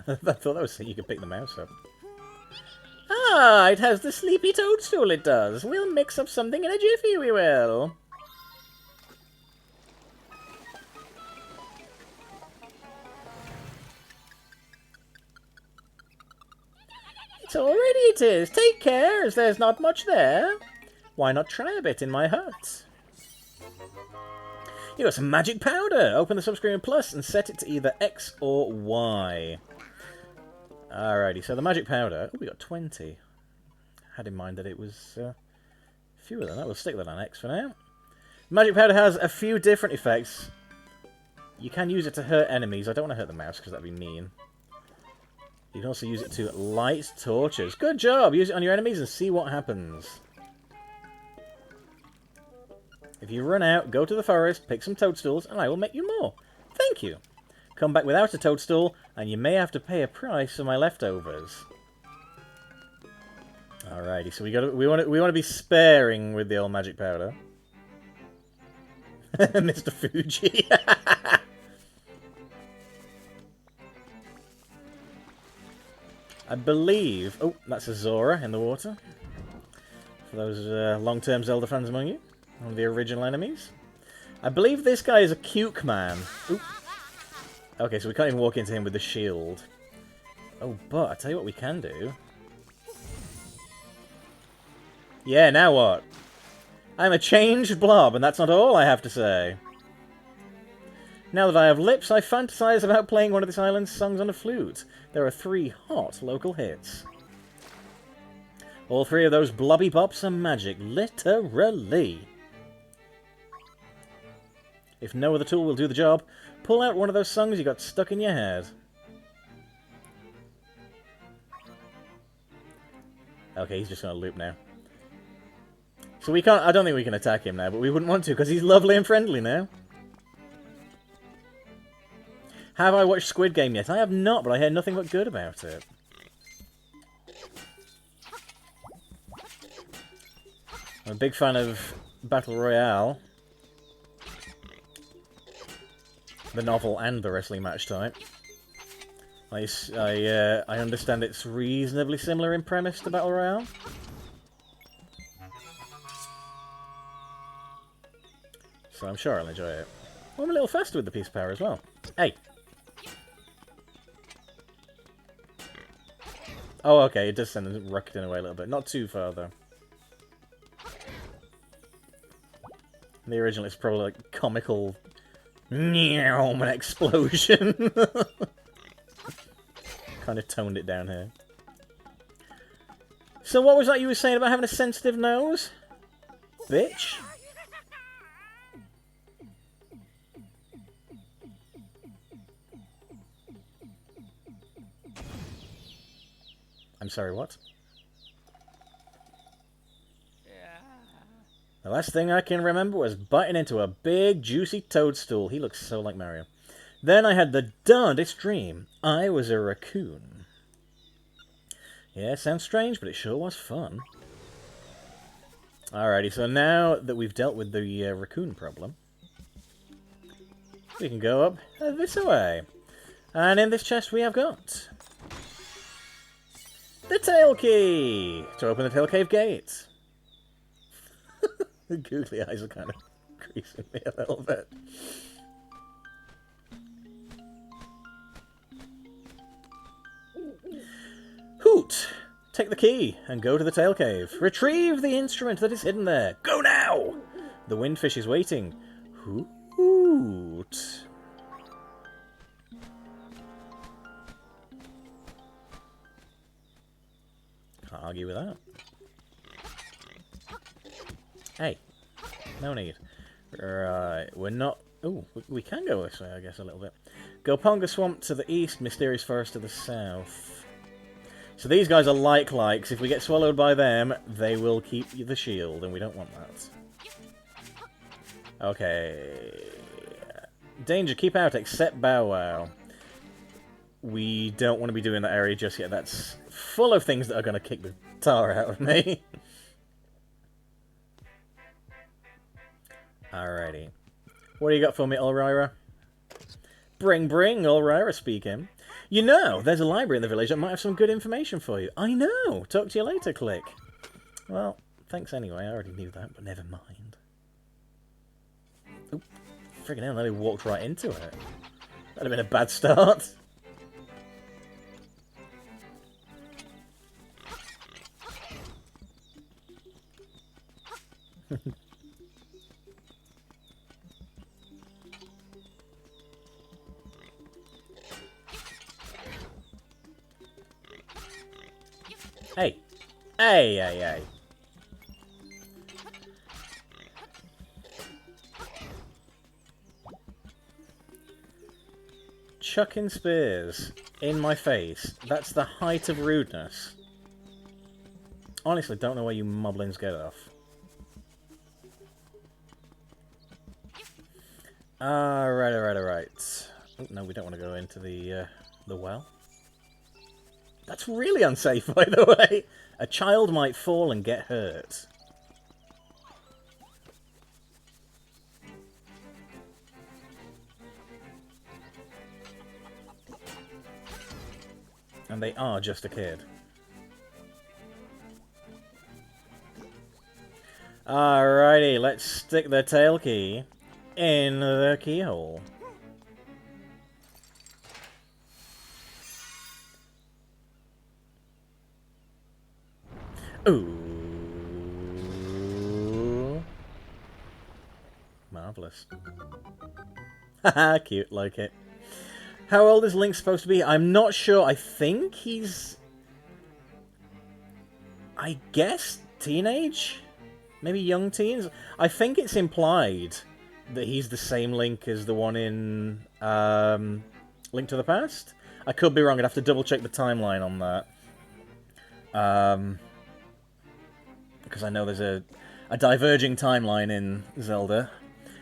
I thought that was so you could pick the mouse up. Ah, it has the sleepy toadstool, it does. We'll mix up something in a jiffy, we will. It's all ready, it is. Take care, as there's not much there. Why not try a bit in my hut? You got some magic powder. Open the subscreen plus and set it to either X or Y. Alrighty, so the magic powder... Oh, we got 20. Had in mind that it was fewer than that. We'll stick that on X for now. Magic powder has a few different effects. You can use it to hurt enemies. I don't want to hurt the mouse because that'd be mean. You can also use it to light torches. Good job! Use it on your enemies and see what happens. If you run out, go to the forest, pick some toadstools, and I will make you more. Thank you. Come back without a toadstool, and you may have to pay a price for my leftovers. Alrighty, so we want to be sparing with the old magic powder. Mr. Fuji. I believe... Oh, that's a Zora in the water. For those long-term Zelda fans among you. One of the original enemies. I believe this guy is a Cuke man. Oop. Okay, so we can't even walk into him with the shield. Oh, but I tell you what we can do. Yeah, now what? I'm a changed blob, and that's not all I have to say. Now that I have lips, I fantasize about playing one of this island's songs on a flute. There are 3 hot local hits. All 3 of those blobby pops are magic, literally. If no other tool will do the job, pull out one of those songs you got stuck in your head. Okay, he's just going to loop now. So we can't... I don't think we can attack him now, but we wouldn't want to, because he's lovely and friendly now. Have I watched Squid Game yet? I have not, but I hear nothing but good about it. I'm a big fan of Battle Royale. The novel and the wrestling match type. I understand it's reasonably similar in premise to Battle Royale. So I'm sure I'll enjoy it. Well, I'm a little faster with the piece of power as well. Hey! Oh, okay, it does send the rocket away a little bit. Not too far, though. In the original, it's probably like comical... an explosion. Kind of toned it down here. So what was that you were saying about having a sensitive nose? Bitch? I'm sorry, what? The last thing I can remember was biting into a big, juicy toadstool. He looks so like Mario. Then I had the darndest dream. I was a raccoon. Yeah, it sounds strange, but it sure was fun. Alrighty, so now that we've dealt with the raccoon problem, we can go up this way. And in this chest we have got... the tail key! To open the tail cave gate. The googly eyes are kind of creasing me a little bit. Hoot! Take the key and go to the tail cave. Retrieve the instrument that is hidden there. Go now! The windfish is waiting. Hoot! Can't argue with that. Hey, no need. Right, we're not... Ooh, we can go this way, I guess, a little bit. Goponga Swamp to the east, Mysterious Forest to the south. So these guys are like-likes. If we get swallowed by them, they will keep the shield, and we don't want that. Okay. Danger, keep out, except Bow Wow. We don't want to be doing that area just yet. That's full of things that are going to kick the tar out of me. Alrighty. What do you got for me, Ulrira? Bring, Ulrira speaking. You know, there's a library in the village that might have some good information for you. I know! Talk to you later, Click. Well, thanks anyway. I already knew that, but never mind. Oop. Friggin' hell, they walked right into it. That'd have been a bad start. Hey! Hey! Chucking spears in my face. That's the height of rudeness. Honestly, don't know where you moblins get off. Right. Oh, no, we don't want to go into the well. That's really unsafe, by the way. A child might fall and get hurt. And they are just a kid. Alrighty, let's stick the tail key in the keyhole. Ooh. Marvellous. Haha, cute, like it. How old is Link supposed to be? I'm not sure. I think he's... I guess teenage? Maybe young teens? I think it's implied that he's the same Link as the one in Link to the Past. I could be wrong. I'd have to double check the timeline on that. Because I know there's a diverging timeline in Zelda.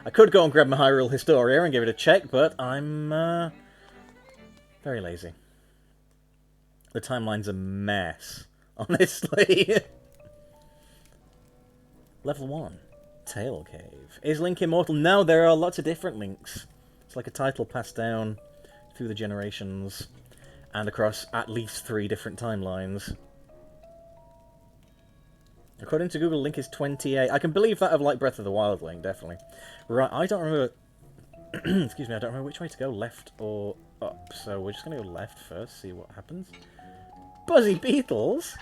I could go and grab my Hyrule Historia and give it a check, but I'm very lazy. The timeline's a mess, honestly. Level 1. Tail Cave. Is Link immortal? No, there are lots of different Links. It's like a title passed down through the generations and across at least 3 different timelines. According to Google, Link is 28. I can believe that of, like, Breath of the Wild Link, definitely. Right, I don't remember... Excuse me, I don't remember which way to go, left or up. So we're just going to go left first, see what happens. Buzzy Beetles?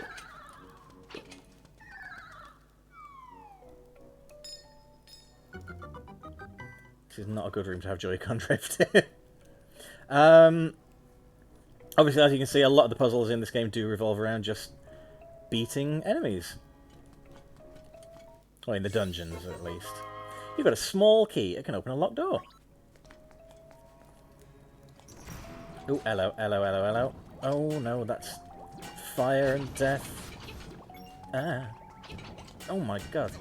This is not a good room to have Joy-Con drift in. Obviously, as you can see, a lot of the puzzles in this game do revolve around just beating enemies. Or in the dungeons, at least. You've got a small key. It can open a locked door. Oh, hello. Oh, no, that's fire and death. Ah. Oh, my God.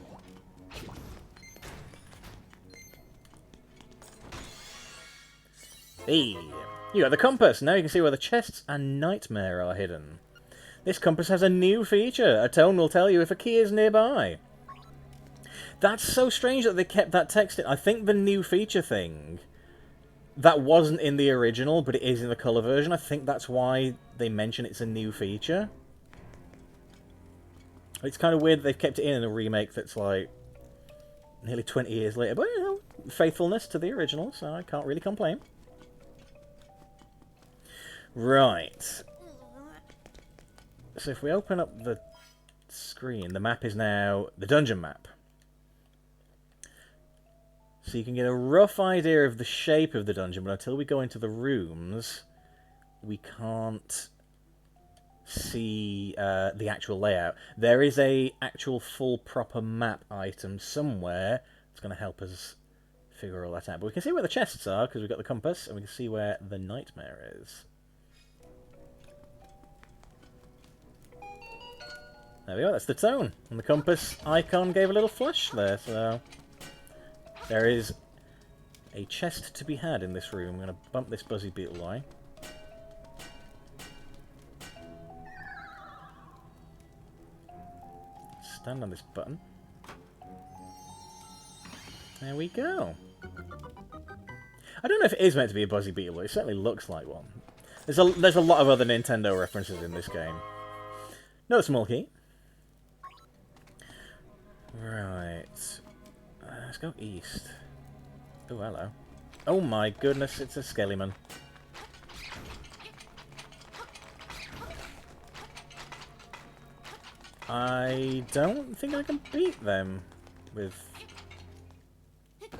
Hey, you got the compass. Now you can see where the chests and Nightmare are hidden. This compass has a new feature. A tone will tell you if a key is nearby. That's so strange that they kept that text in. I think the new feature thing, that wasn't in the original, but it is in the colour version. I think that's why they mention it's a new feature. It's kind of weird that they've kept it in a remake that's like nearly 20 years later. But, you know, faithfulness to the original, so I can't really complain. Right. So if we open up the screen, the map is now the dungeon map. So you can get a rough idea of the shape of the dungeon, but until we go into the rooms, we can't see the actual layout. There is a actual full proper map item somewhere that's going to help us figure all that out. But we can see where the chests are because we've got the compass, and we can see where the nightmare is. There we go, that's the tone. And the compass icon gave a little flash there, so... There is a chest to be had in this room. I'm going to bump this Buzzy Beetle away. Stand on this button. There we go. I don't know if it is meant to be a Buzzy Beetle, but it certainly looks like one. There's a lot of other Nintendo references in this game. Another small key. Right. Let's go east. Oh, hello. Oh my goodness, it's a Skellyman. I don't think I can beat them with...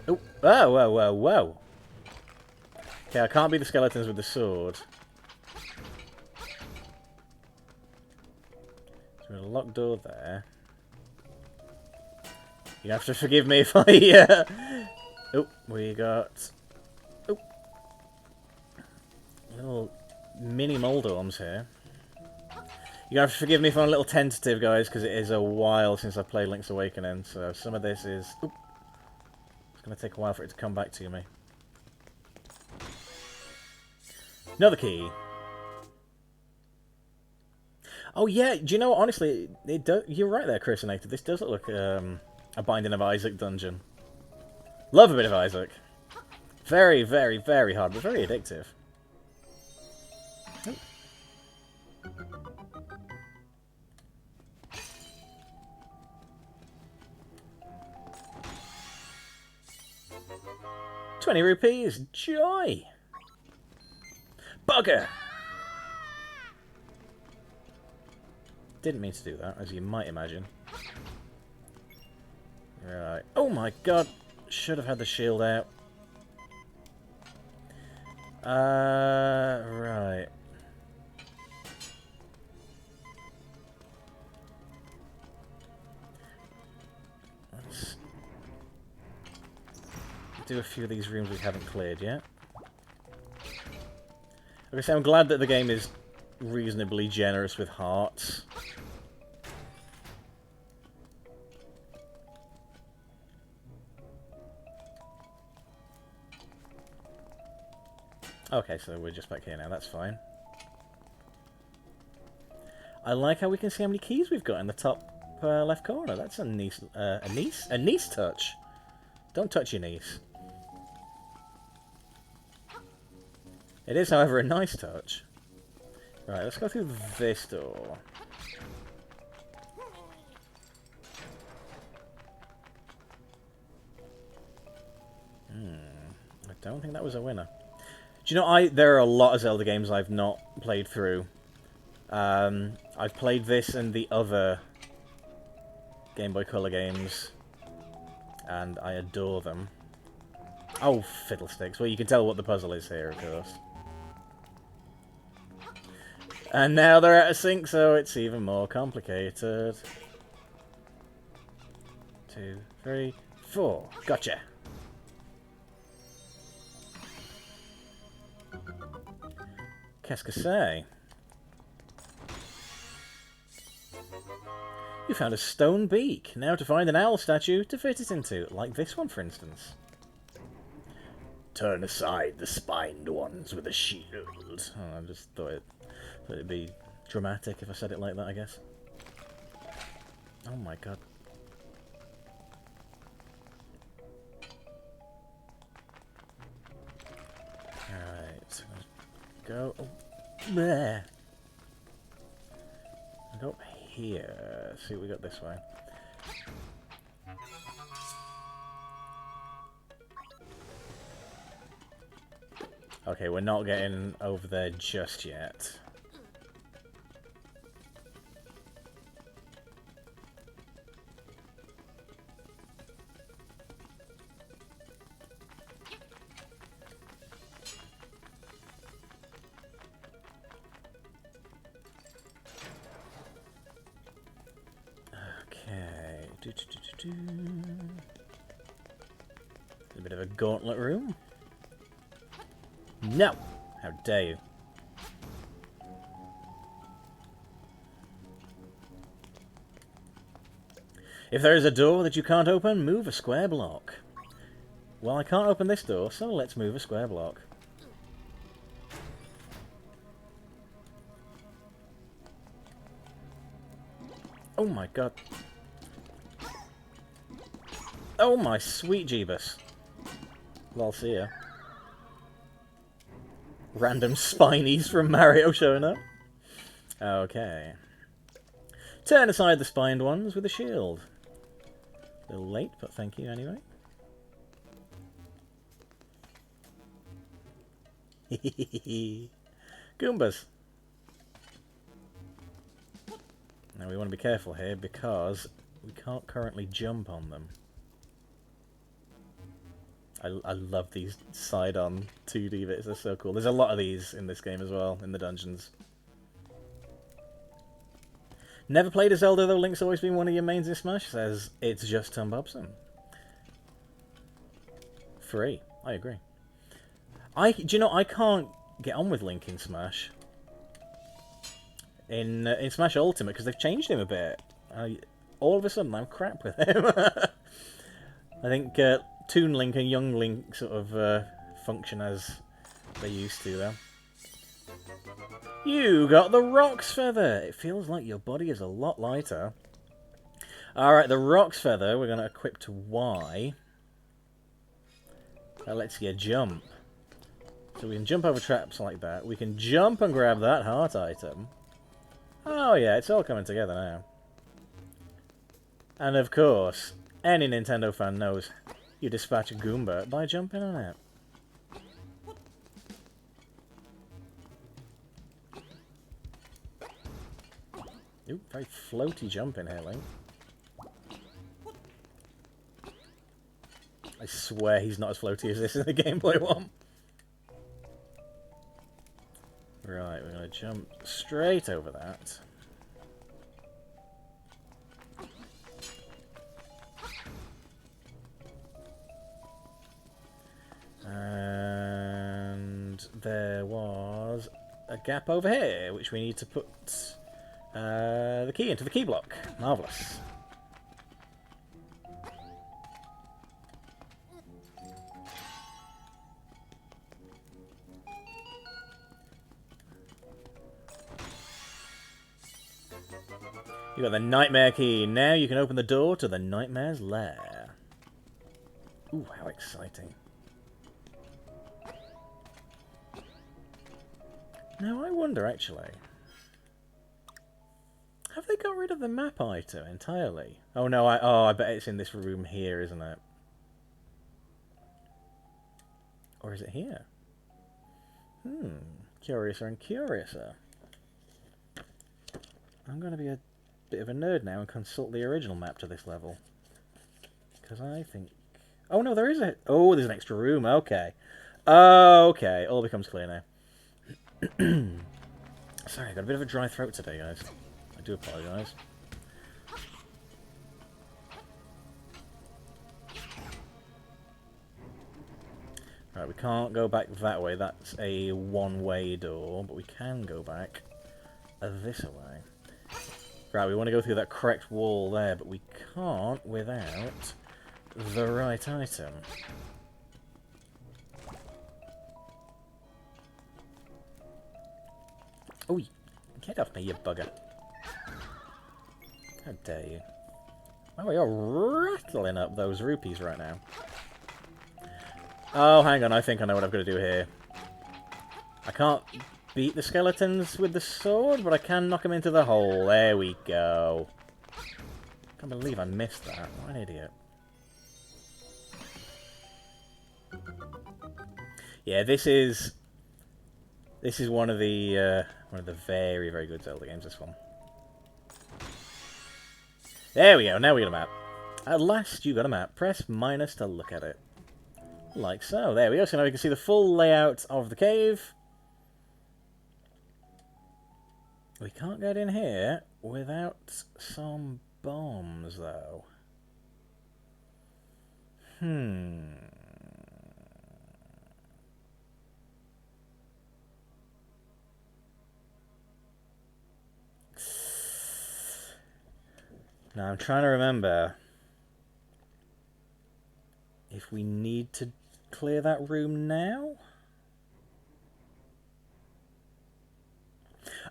Oh, whoa, whoa, whoa, whoa. Okay, I can't beat the skeletons with the sword. So there's a locked door there. You have to forgive me if I... Oh, we got... Oh. Little mini Moldorms here. You have to forgive me if I'm a little tentative, guys, because it is a while since I played Link's Awakening, so some of this is... Oop, it's going to take a while for it to come back to me. Another key. Oh yeah, do you know what, honestly, you're right there, Chrisinator. This does look like a Binding of Isaac dungeon. Love a bit of Isaac. Very, very, very hard, but very addictive. Oh. 20 rupees, joy! Bugger! Didn't mean to do that, as you might imagine. Right. Oh my god! Should have had the shield out. Right. Let's do a few of these rooms we haven't cleared yet. Okay, so I'm glad that the game is reasonably generous with hearts. Okay, so we're just back here now, that's fine. I like how we can see how many keys we've got in the top left corner. That's a niece, a niece touch. Don't touch your niece. It is, however, a nice touch. Right, let's go through this door. I don't think that was a winner. Do you know, there are a lot of Zelda games I've not played through. I've played this and the other Game Boy Color games, and I adore them. Oh, fiddlesticks. Well, you can tell what the puzzle is here, of course. And now they're out of sync, so it's even more complicated. 2, 3, 4. Gotcha. Qu'est-ce que c'est? You found a stone beak. Now to find an owl statue to fit it into, like this one, for instance. Turn aside the spined ones with a shield. Oh, I just thought it'd be dramatic if I said it like that, I guess. Oh my god. Alright, go. Oh, there. Go up here. See what we got this way. Okay, we're not getting over there just yet. A bit of a gauntlet room. No! How dare you? If there is a door that you can't open, move a square block. Well, I can't open this door, so let's move a square block. Oh my god. Oh my sweet Jeebus. Lol, see ya. Random spinies from Mario showing up. Okay. Turn aside the spined ones with a shield. A little late, but thank you anyway. Goombas. Now we want to be careful here because we can't currently jump on them. I love these side-on 2D bits, they're so cool. There's a lot of these in this game as well, in the dungeons. Never played a Zelda, though Link's always been one of your mains in Smash, says it's just Tom Bobson. Free, I agree. Do you know, I can't get on with Link in Smash. In Smash Ultimate, because they've changed him a bit. All of a sudden, I'm crap with him. I think Toon Link and Young Link sort of function as they used to, though. You got the Rock's Feather! It feels like your body is a lot lighter. Alright, the Rock's Feather we're going to equip to Y. That lets you jump. So we can jump over traps like that. We can jump and grab that heart item. Oh yeah, it's all coming together now. And of course, any Nintendo fan knows you dispatch a Goomba by jumping on it. Ooh, very floaty jumping here, Link. I swear he's not as floaty as this in the Game Boy one. Right, we're going to jump straight over that. And there was a gap over here, which we need to put the key into the key block. Marvellous. You got the Nightmare Key. Now you can open the door to the Nightmare's lair. Ooh, how exciting. Now I wonder, actually, have they got rid of the map item entirely? Oh no, I bet it's in this room here, isn't it? Or is it here? Curiouser and curiouser. I'm going to be a bit of a nerd now and consult the original map to this level. Because I think... Oh no, there is a... Oh, there's an extra room, okay. Okay, all becomes clear now. Sorry, I got a bit of a dry throat today, guys. I do apologise. Right, we can't go back that way. That's a one-way door, but we can go back this way. Right, we want to go through that correct wall there, but we can't without the right item. Oh, get off me, you bugger. How dare you. Oh, you're rattling up those rupees right now. Oh, hang on, I think I know what I've got to do here. I can't beat the skeletons with the sword, but I can knock them into the hole. There we go. Can't believe I missed that. What an idiot. Yeah, this is one of the very, very good Zelda games, this one. There we go, now we got a map. At last you got a map. Press minus to look at it. Like so. There we go, so now we can see the full layout of the cave. We can't get in here without some bombs, though. Now, I'm trying to remember if we need to clear that room now.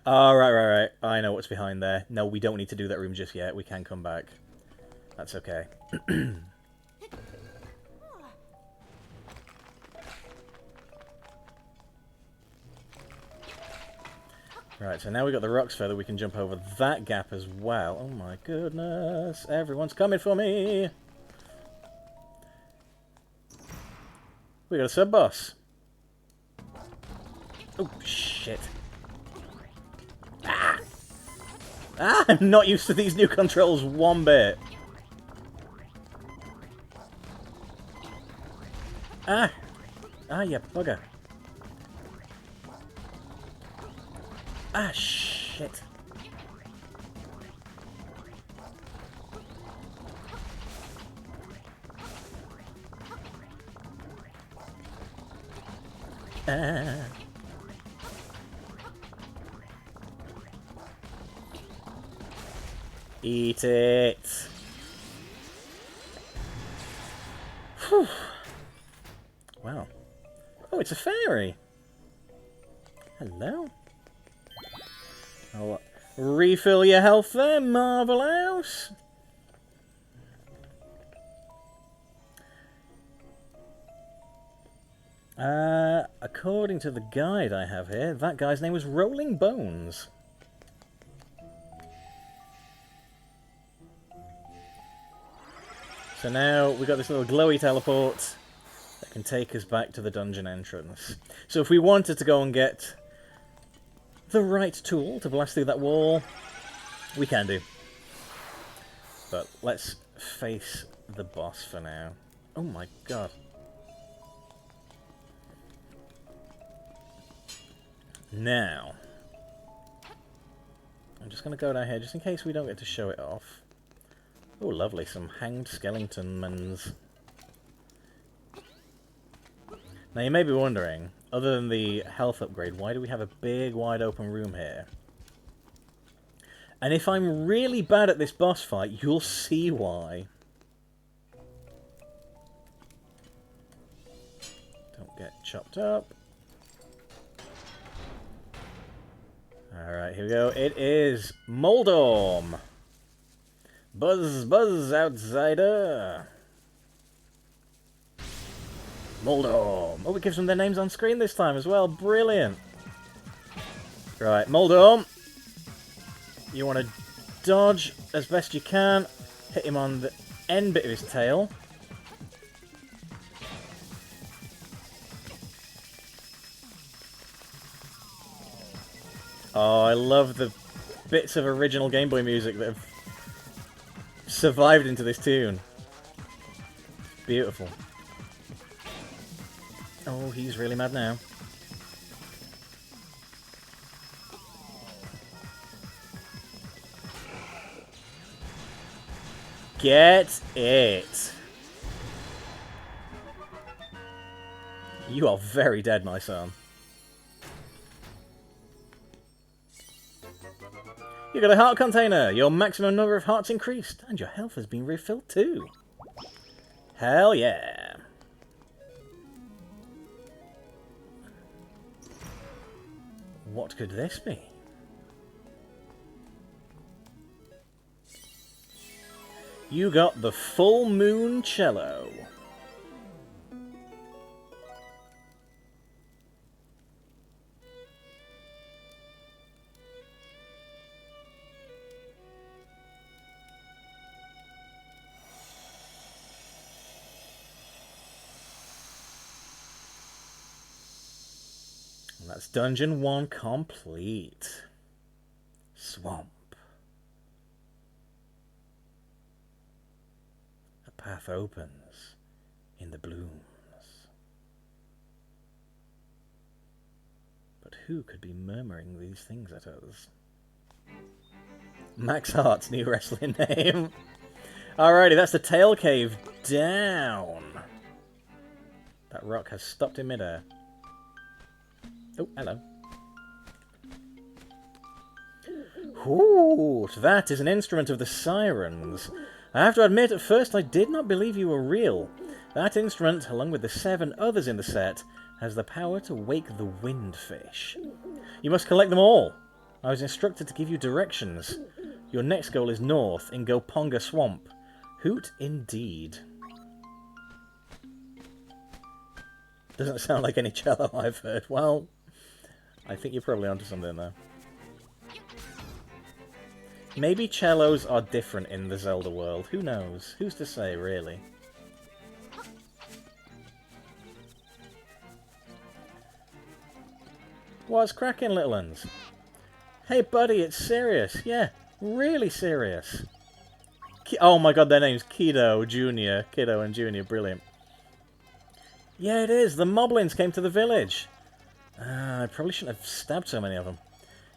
Oh, right. I know what's behind there. No, we don't need to do that room just yet. We can come back. That's okay. Right, so now we've got the Rock's Feather, we can jump over that gap as well. Oh my goodness, everyone's coming for me! We got a sub-boss. Oh, shit. Ah! Ah, I'm not used to these new controls one bit. Ah! Ah, you bugger. Ah, shit. Ah. Eat it. Whew. Wow. Oh, it's a fairy. Hello. I'll refill your health there, Marvel House. According to the guide I have here, that guy's name was Rolling Bones. So now we've got this little glowy teleport that can take us back to the dungeon entrance. So if we wanted to go and get the right tool to blast through that wall, we can do. But let's face the boss for now. Oh my god. Now, I'm just going to go down here just in case we don't get to show it off. Oh, lovely, some hanged skeleton-mans. Now, you may be wondering, other than the health upgrade, why do we have a big, wide-open room here? And if I'm really bad at this boss fight, you'll see why. Don't get chopped up. Alright, here we go. It is Moldorm. Buzz, buzz, outsider. Moldorm. Oh, it gives them their names on screen this time as well. Brilliant. Right, Moldorm. You want to dodge as best you can. Hit him on the end bit of his tail. Oh, I love the bits of original Game Boy music that have survived into this tune. It's beautiful. Oh, he's really mad now. Get it! You are very dead, my son. You got a heart container! Your maximum number of hearts increased, and your health has been refilled too. Hell yeah! What could this be? You got the Full Moon Cello. And that's Dungeon 1 complete. Swamp. A path opens in the blooms. But who could be murmuring these things at us? Max Hart's new wrestling name. Alrighty, that's the Tail Cave down. That rock has stopped in midair. Oh, hello. Ooh, that is an instrument of the sirens. I have to admit, at first I did not believe you were real. That instrument, along with the 7 others in the set, has the power to wake the windfish. You must collect them all. I was instructed to give you directions. Your next goal is north, in Goponga Swamp. Hoot indeed. Doesn't sound like any cello I've heard. Well, I think you're probably onto something there. Maybe cellos are different in the Zelda world. Who knows? Who's to say, really? What's cracking, little uns? Hey, buddy, it's serious. Yeah, really serious. Oh my god, their name's Kido Jr. Kiddo and Jr. Brilliant. Yeah, it is. The moblins came to the village. I probably shouldn't have stabbed so many of them.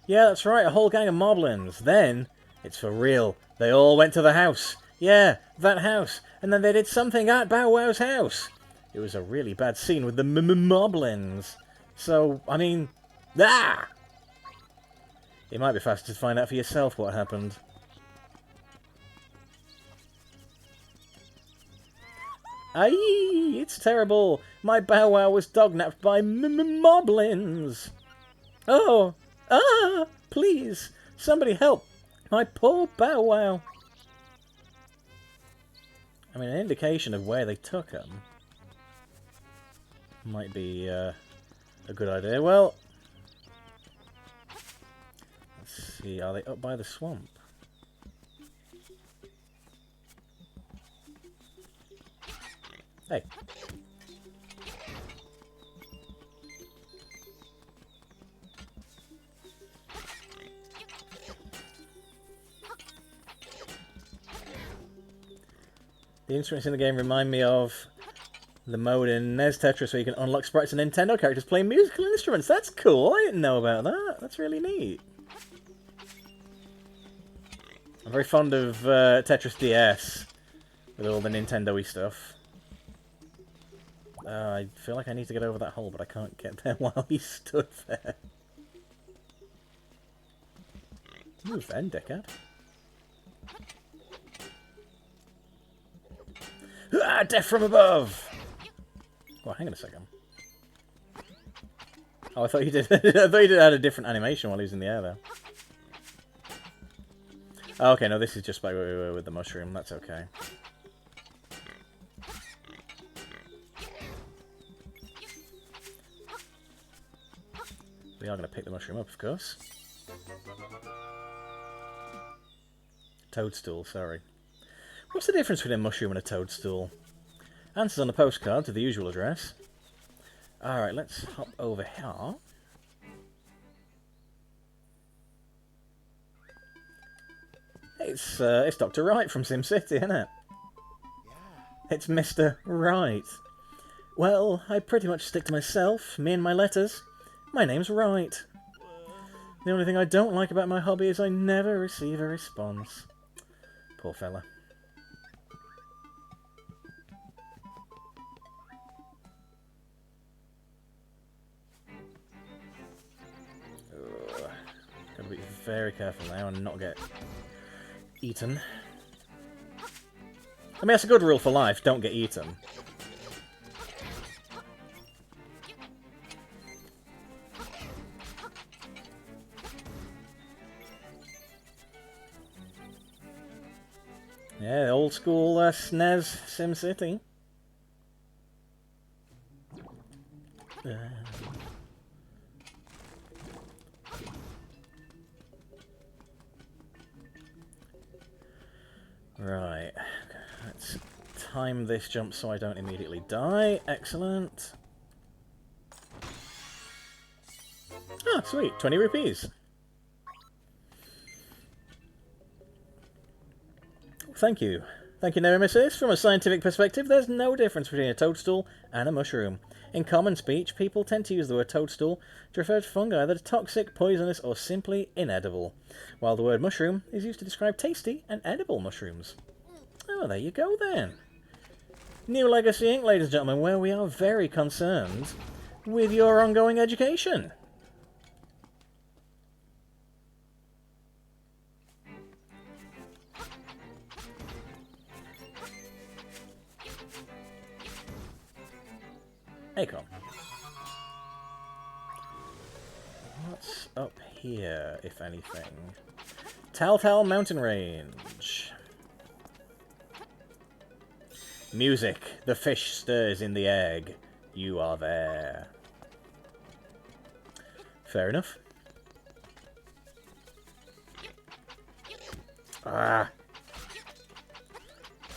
Yeah, that's right. A whole gang of moblins. Then... it's for real. They all went to the house. Yeah, that house. And then they did something at Bow Wow's house. It was a really bad scene with the moblins. So, I mean... ah! It might be faster to find out for yourself what happened. Aye, it's terrible. My Bow Wow was dognapped by moblins. Oh, please, somebody help. My poor Bow Wow. I mean, an indication of where they took him might be a good idea. Well, let's see. Are they up by the swamp? Hey. The instruments in the game remind me of the mode in NES Tetris where you can unlock sprites and Nintendo characters playing musical instruments. That's cool. I didn't know about that. That's really neat. I'm very fond of Tetris DS with all the Nintendo-y stuff. I feel like I need to get over that hole, but I can't get there while he stood there. Move then, dickhead. Ah, death from above! Oh, hang on a second. Oh, I thought you did. I thought you did add a different animation while he was in the air, though. Oh, okay, no, this is just by with the mushroom. That's okay. We are going to pick the mushroom up, of course. Toadstool, sorry. What's the difference between a mushroom and a toadstool? Answers on the postcard to the usual address. Alright, let's hop over here. It's Dr. Wright from SimCity, isn't it? Yeah. It's Mr. Wright. Well, I pretty much stick to myself, me and my letters. My name's Wright. The only thing I don't like about my hobby is I never receive a response. Poor fella. Gotta be very careful now and not get eaten. I mean, that's a good rule for life, don't get eaten. Yeah, old school SNES SimCity. Right, let's time this jump so I don't immediately die. Excellent. Ah, sweet, 20 rupees. Thank you. Thank you, Nemesis. From a scientific perspective, there's no difference between a toadstool and a mushroom. In common speech, people tend to use the word toadstool to refer to fungi that are toxic, poisonous, or simply inedible, while the word mushroom is used to describe tasty and edible mushrooms. Oh, there you go then. New Legacy Inc., ladies and gentlemen, where we are very concerned with your ongoing education. Acorn. What's up here, if anything? Telltale Mountain Range. Music. The fish stirs in the egg. You are there. Fair enough. Ah.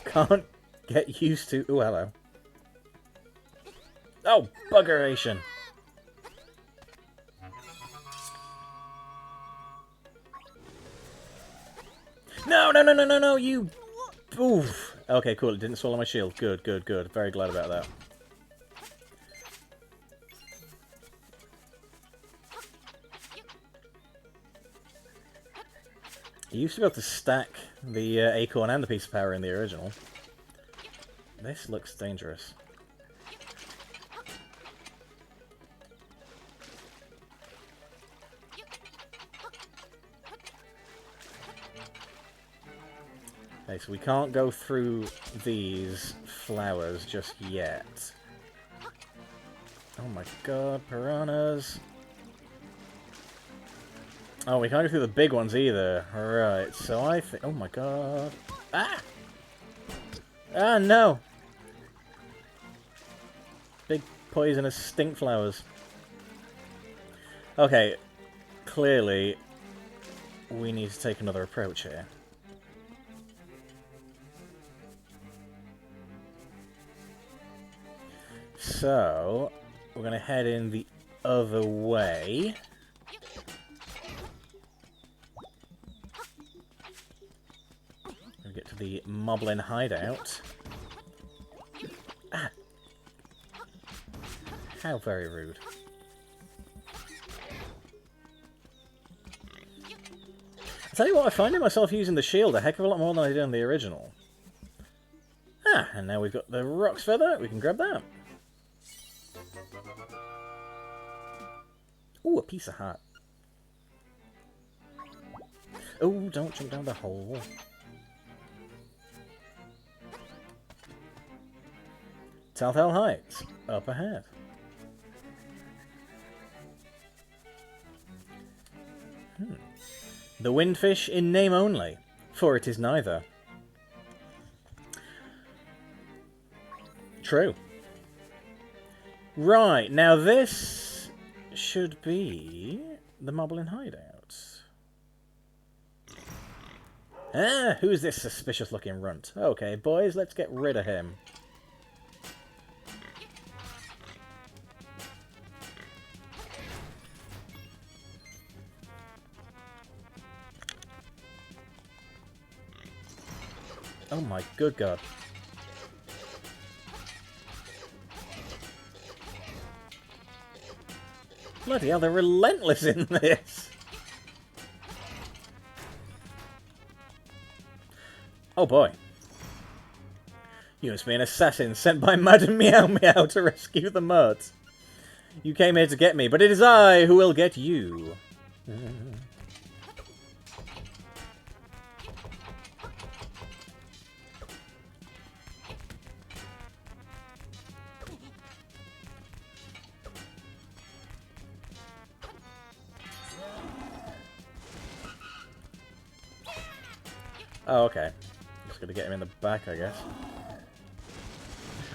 Can't get used to... Ooh, hello. Oh, buggeration. No, no, no, no, no, no, you... Oof. Okay, cool, it didn't swallow my shield. Good, good, good. Very glad about that. You used to be able to stack the acorn and the piece of power in the original. This looks dangerous. Okay, so we can't go through these flowers just yet. Oh my god, piranhas. Oh, we can't go through the big ones either. Right, so I think... Oh my god. Ah! Ah, no! Big poisonous stink flowers. Okay, clearly we need to take another approach here. So, we're going to head in the other way. We get to the Moblin hideout. Ah! How very rude. I'll tell you what, I find myself using the shield a heck of a lot more than I did in the original. Ah, and now we've got the Rock's Feather. We can grab that. Ooh, a piece of heart. Oh, don't jump down the hole. Telltale Heights, up ahead. The windfish in name only, for it is neither. True. Right, now this should be the Moblin hideout. Ah, who's this suspicious looking runt? Okay, boys, let's get rid of him. Oh my good god. Bloody hell, they're relentless in this! Oh boy. You must be an assassin sent by Madam Meow Meow to rescue the mud. You came here to get me, but it is I who will get you. Oh, okay. Just gonna get him in the back, I guess.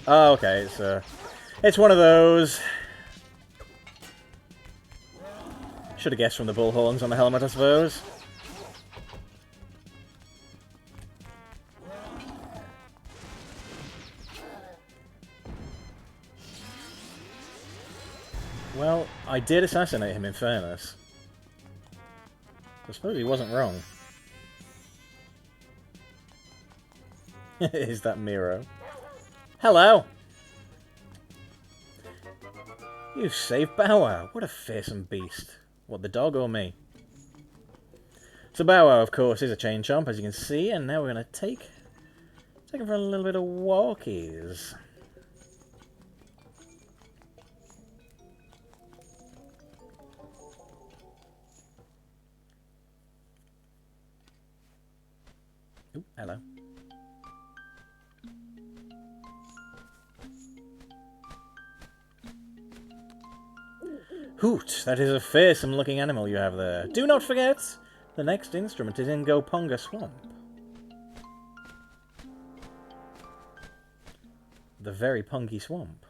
Oh, okay. It's one of those. Should have guessed from the bull horns on the helmet, I suppose. Well, I did assassinate him, in fairness. I suppose he wasn't wrong. Is that Miro? Hello! You've saved Bow Wow. What a fearsome beast. What, the dog or me? So Bow Wow, of course, is a chain chomp, as you can see, and now we're going to take him for a little bit of walkies. Ooh, hello. Hoot, that is a fearsome-looking animal you have there. Do not forget, the next instrument is in Goponga Swamp. The very punky swamp.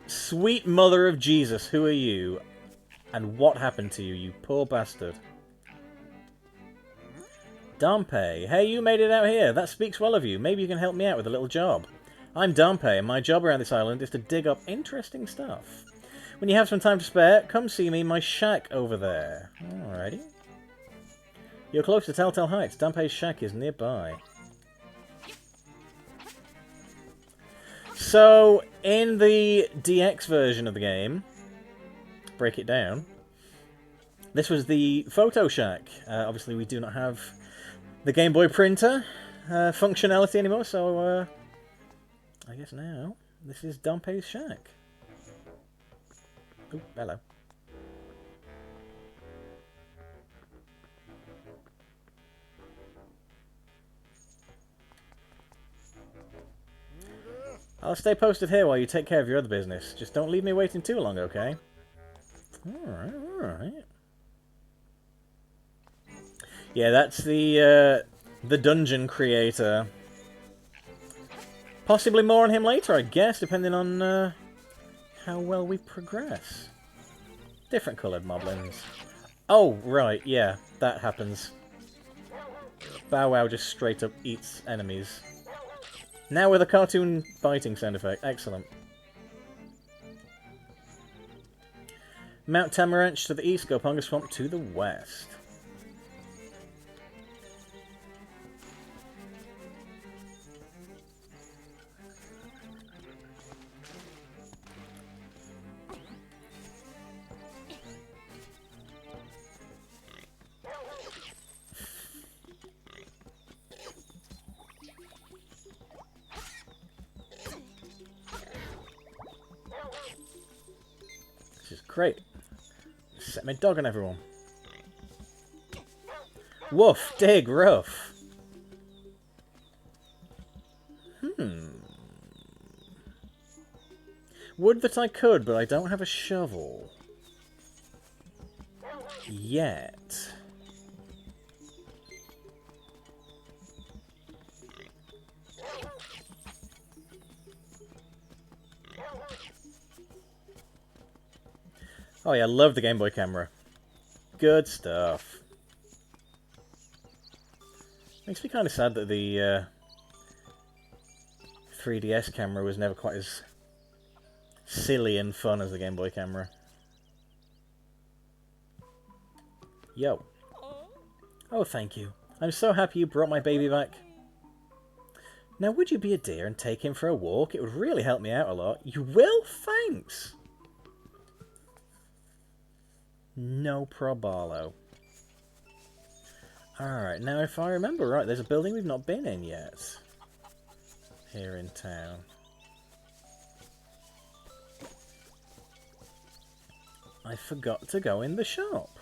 Sweet mother of Jesus, who are you? And what happened to you, you poor bastard? Dampe, hey, you made it out here. That speaks well of you. Maybe you can help me out with a little job. I'm Dampe, and my job around this island is to dig up interesting stuff. When you have some time to spare, come see me in my shack over there. Alrighty. You're close to Telltale Heights. Dampe's shack is nearby. So, in the DX version of the game, break it down, this was the photo shack. Obviously, we do not have the Game Boy printer functionality anymore, so I guess now this is Dampe's shack. Oh, hello. I'll stay posted here while you take care of your other business. Just don't leave me waiting too long, okay? Alright, alright. Yeah, that's the dungeon creator. Possibly more on him later, I guess, depending on how well we progress. Different coloured moblins. Oh, right, yeah, that happens. Bow Wow just straight up eats enemies. Now with a cartoon biting sound effect. Excellent. Mount Tamaranch to the east, Goponga Swamp to the west. This is great. Set my dog on everyone. Woof, dig, rough. Would that I could, but I don't have a shovel. Yet. Oh yeah, I love the Game Boy camera. Good stuff. Makes me kind of sad that the 3DS camera was never quite as silly and fun as the Game Boy camera. Yo. Oh, thank you. I'm so happy you brought my baby back. Now, would you be a dear and take him for a walk? It would really help me out a lot. You will? Thanks. No probalo. Alright, now if I remember right, there's a building we've not been in yet. Here in town. I forgot to go in the shop.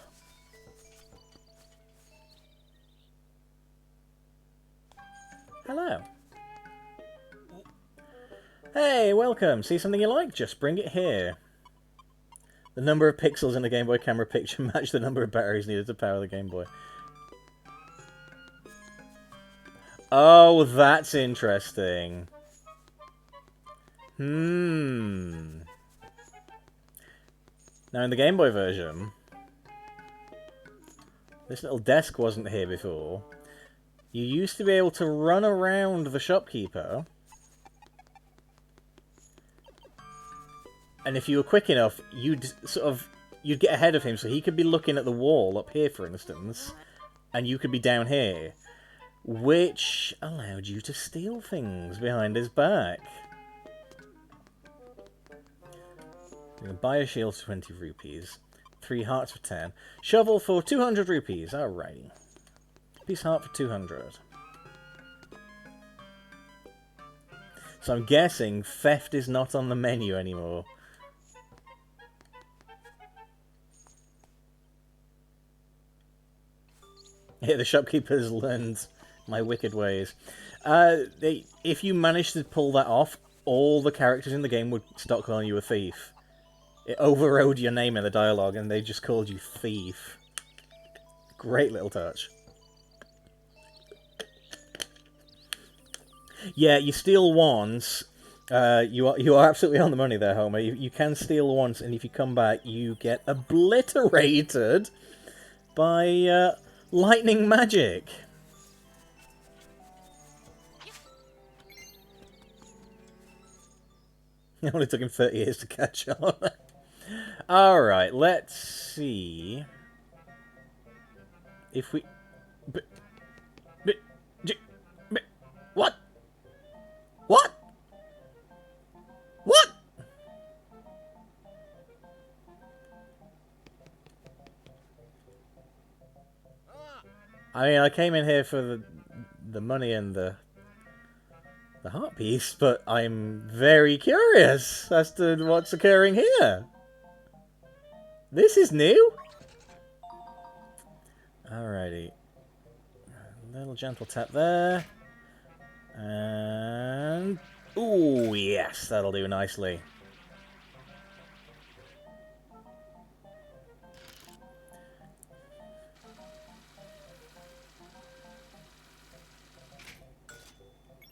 Hello. Hey, welcome. See something you like? Just bring it here. The number of pixels in the Game Boy camera picture match the number of batteries needed to power the Game Boy. Oh, that's interesting. Now, in the Game Boy version, this little desk wasn't here before. You used to be able to run around the shopkeeper, and if you were quick enough, you'd get ahead of him, so he could be looking at the wall up here, for instance, and you could be down here, which allowed you to steal things behind his back. You can buy a shield for 20 rupees, 3 hearts for 10, shovel for 200 rupees, alrighty. Piece heart for 200. So I'm guessing theft is not on the menu anymore. Yeah, the shopkeepers learned my wicked ways. If you managed to pull that off, all the characters in the game would start calling you a thief. It overrode your name in the dialogue, and they just called you Thief. Great little touch. Yeah, you steal once. You are absolutely on the money there, Homer. You can steal once, and if you come back, you get obliterated by lightning magic. It only took him 30 years to catch on. Alright, let's see if we... What? What? What? I mean, I came in here for the money and the heart piece, but I'm very curious as to what's occurring here. This is new. Alrighty. A little gentle tap there. And... ooh, yes, that'll do nicely.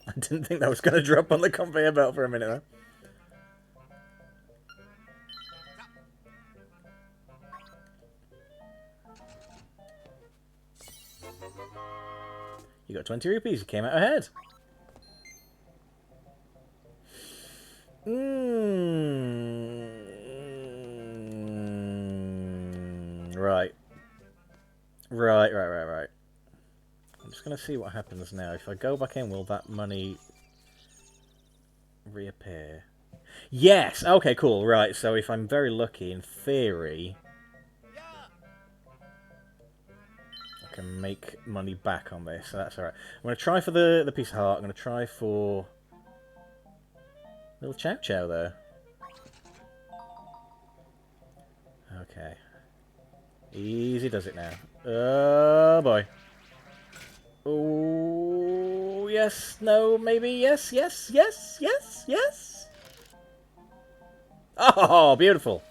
I didn't think that was going to drop on the conveyor belt for a minute, though. You got 20 rupees, you came out ahead. Right. Right. I'm just going to see what happens now. If I go back in, will that money reappear? Yes! Okay, cool. Right, so if I'm very lucky, in theory, I can make money back on this, so that's alright. I'm going to try for the piece of heart. I'm going to try for little Chow Chow there. Okay. Easy does it now. Oh, boy. Oh, yes, no, maybe, yes. Oh, beautiful.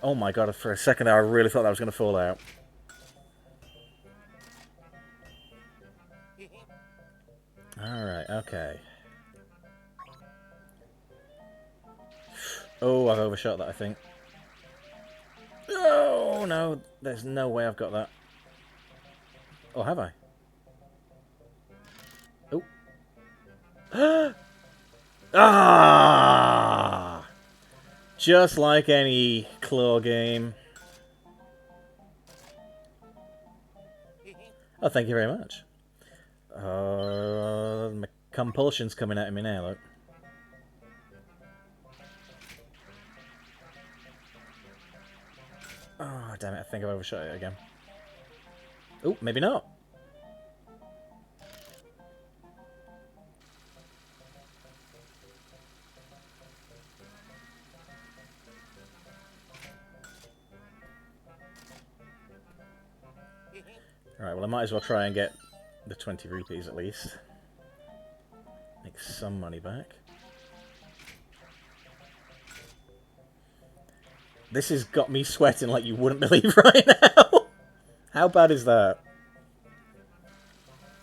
Oh my god, for a second there I really thought that was going to fall out. Alright, okay. Oh, I've overshot that, I think. Oh, no, there's no way I've got that. Oh, have I? Oh. Ah! Just like any claw game. Oh, thank you very much. My compulsion's coming at me now, look. Oh, damn it, I think I've overshot it again. Oh, maybe not. Alright, well I might as well try and get the 20 rupees at least. Make some money back. This has got me sweating like you wouldn't believe right now. How bad is that?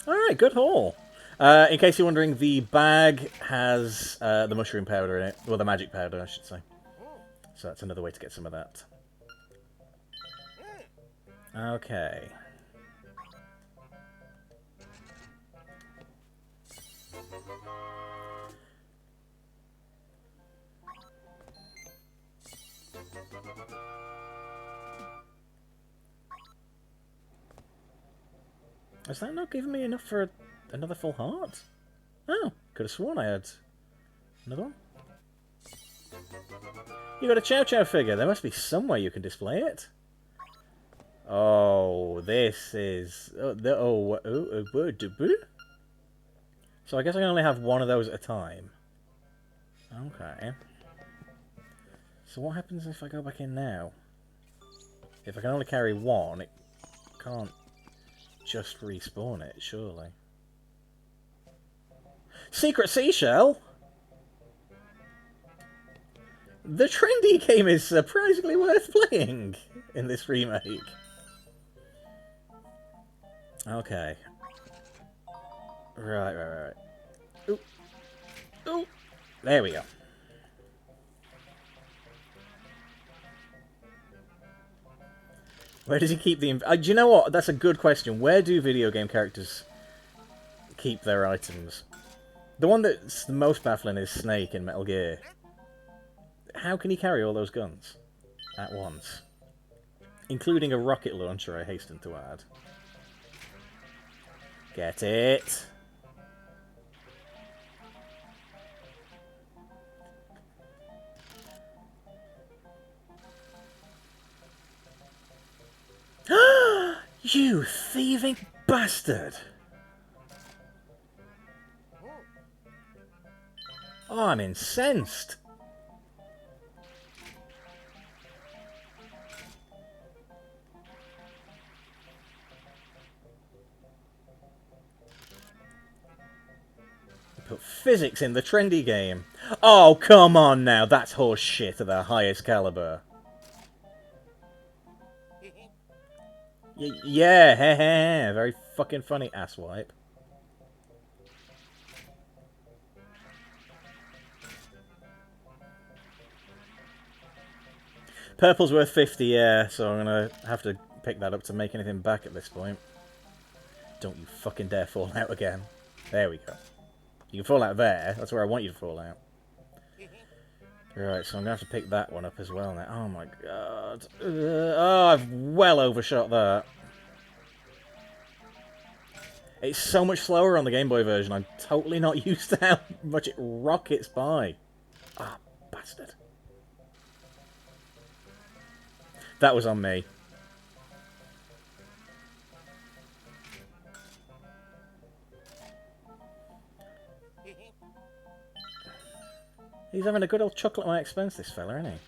Alright, good haul. In case you're wondering, the bag has the mushroom powder in it. Well, the magic powder, I should say. So that's another way to get some of that. Okay. Has that not given me enough for another full heart? Oh, could have sworn I had another one. You got a Chow Chow figure. There must be some way you can display it. Oh, this is... So I guess I can only have one of those at a time. Okay. So what happens if I go back in now? If I can only carry one, Can't just respawn it, surely. Secret Seashell? The trendy game is surprisingly worth playing in this remake. Okay. Right. Ooh. Ooh. There we go. Where does he keep the... do you know what? That's a good question. Where do video game characters keep their items? The one that's the most baffling is Snake in Metal Gear. How can he carry all those guns at once? Including a rocket launcher, I hasten to add. Get it? You thieving bastard! Oh, I'm incensed! Put physics in the trendy game. Oh, come on now, that's horse shit at the highest caliber. Yeah, heh, very fucking funny, asswipe. Purple's worth 50, yeah, so I'm gonna have to pick that up to make anything back at this point. Don't you fucking dare fall out again. There we go. You can fall out there, that's where I want you to fall out. Right, so I'm gonna have to pick that one up as well now. Oh my god. Oh, I've well overshot that. It's so much slower on the Game Boy version. I'm totally not used to how much it rockets by. Ah, bastard. That was on me. He's having a good old chuckle at my expense, this fella, isn't he?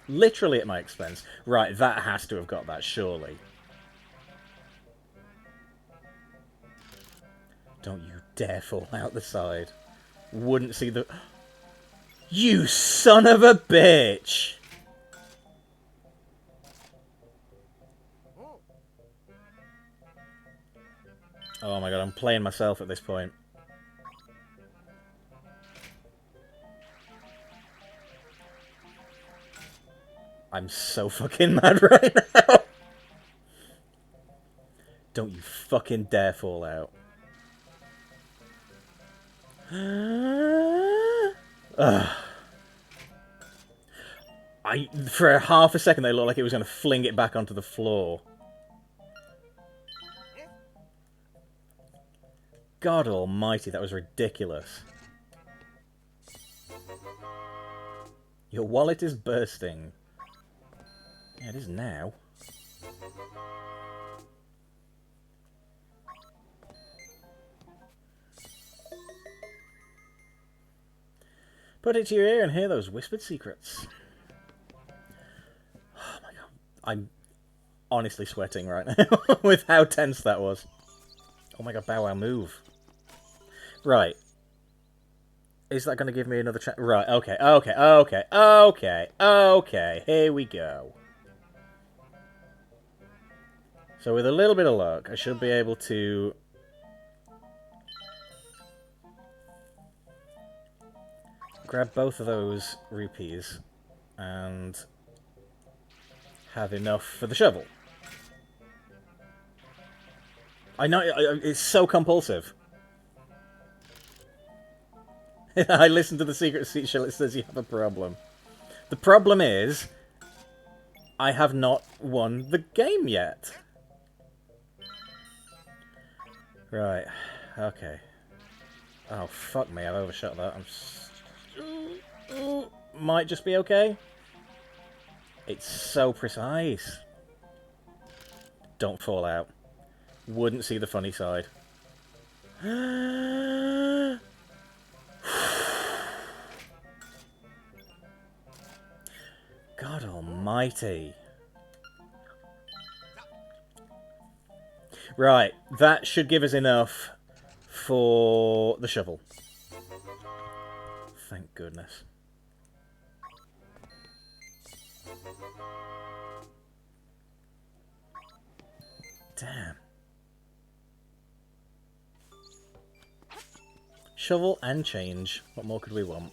Literally at my expense. Right, that has to have got that, surely. Don't you dare fall out the side. Wouldn't see the... You son of a bitch! Oh my god, I'm playing myself at this point. I'm so fucking mad right now. Don't you fucking dare fall out. For half a second, they looked like it was going to fling it back onto the floor. God almighty, that was ridiculous. Your wallet is bursting. Yeah, it is now. Put it to your ear and hear those whispered secrets. Oh my god. I'm honestly sweating right now with how tense that was. Oh my god, Bow Wow, move. Right. Is that going to give me another chance? Right, okay. Here we go. So with a little bit of luck, I should be able to... grab both of those rupees and have enough for the shovel. I know, it's so compulsive. I listened to the Secret Seashell, it says you have a problem. The problem is, I have not won the game yet. Right, okay. Oh, fuck me, I've overshot that. Might just be okay. It's so precise. Don't fall out. Wouldn't see the funny side. God almighty. Right, that should give us enough for the shovel. Thank goodness. Damn. Shovel and change. What more could we want?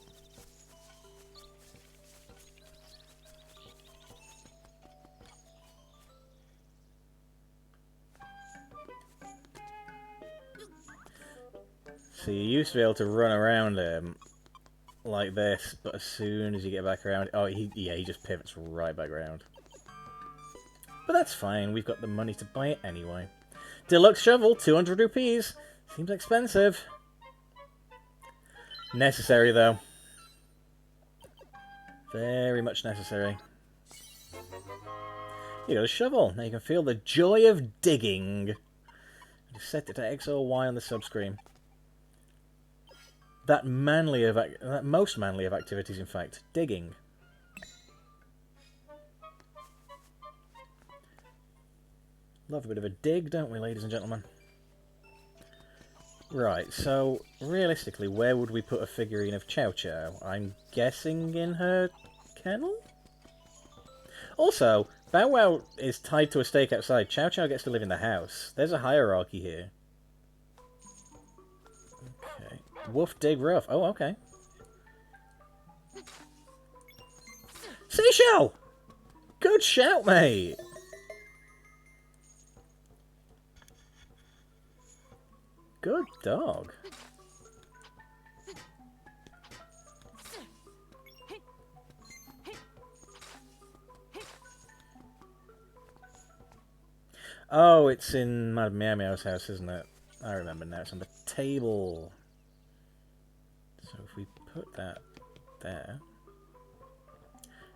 So you used to be able to run around him like this, but as soon as you get back around... Oh, he just pivots right back around. But that's fine, we've got the money to buy it anyway. Deluxe shovel, 200 rupees. Seems expensive. Necessary, though. Very much necessary. You got a shovel. Now you can feel the joy of digging. Just set it to X or Y on the subscreen. That most manly of activities, in fact, digging. Love a bit of a dig, don't we, ladies and gentlemen? Right, so, realistically, where would we put a figurine of Chow Chow? I'm guessing in her kennel? Also, Bow Wow is tied to a stake outside. Chow Chow gets to live in the house. There's a hierarchy here. Okay. Woof, dig, rough. Oh, okay. Seashell! Good shout, mate! Good dog. Oh, it's in Madame Meow Meow's house, isn't it? I remember now. It's on the table. So if we put that there...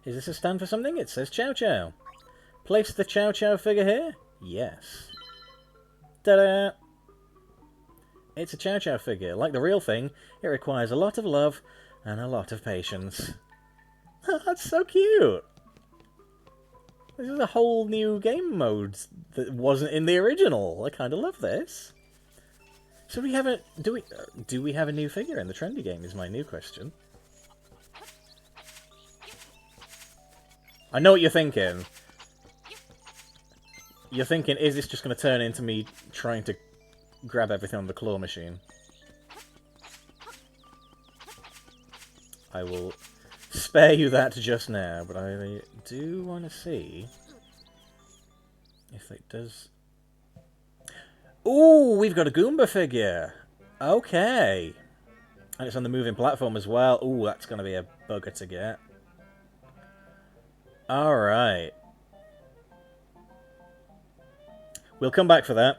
Is this a stand for something? It says Chow Chow. Place the Chow Chow figure here? Yes. Ta-da! It's a Chow Chow figure. Like the real thing, it requires a lot of love and a lot of patience. That's so cute! This is a whole new game mode that wasn't in the original. I kind of love this. So we have a... Do we have a new figure in the trendy game is my new question. I know what you're thinking. You're thinking, is this just going to turn into me trying to grab everything on the claw machine? I will spare you that just now, but I do want to see if it does... Ooh, we've got a Goomba figure! Okay! And it's on the moving platform as well. Ooh, that's going to be a bugger to get. Alright. We'll come back for that.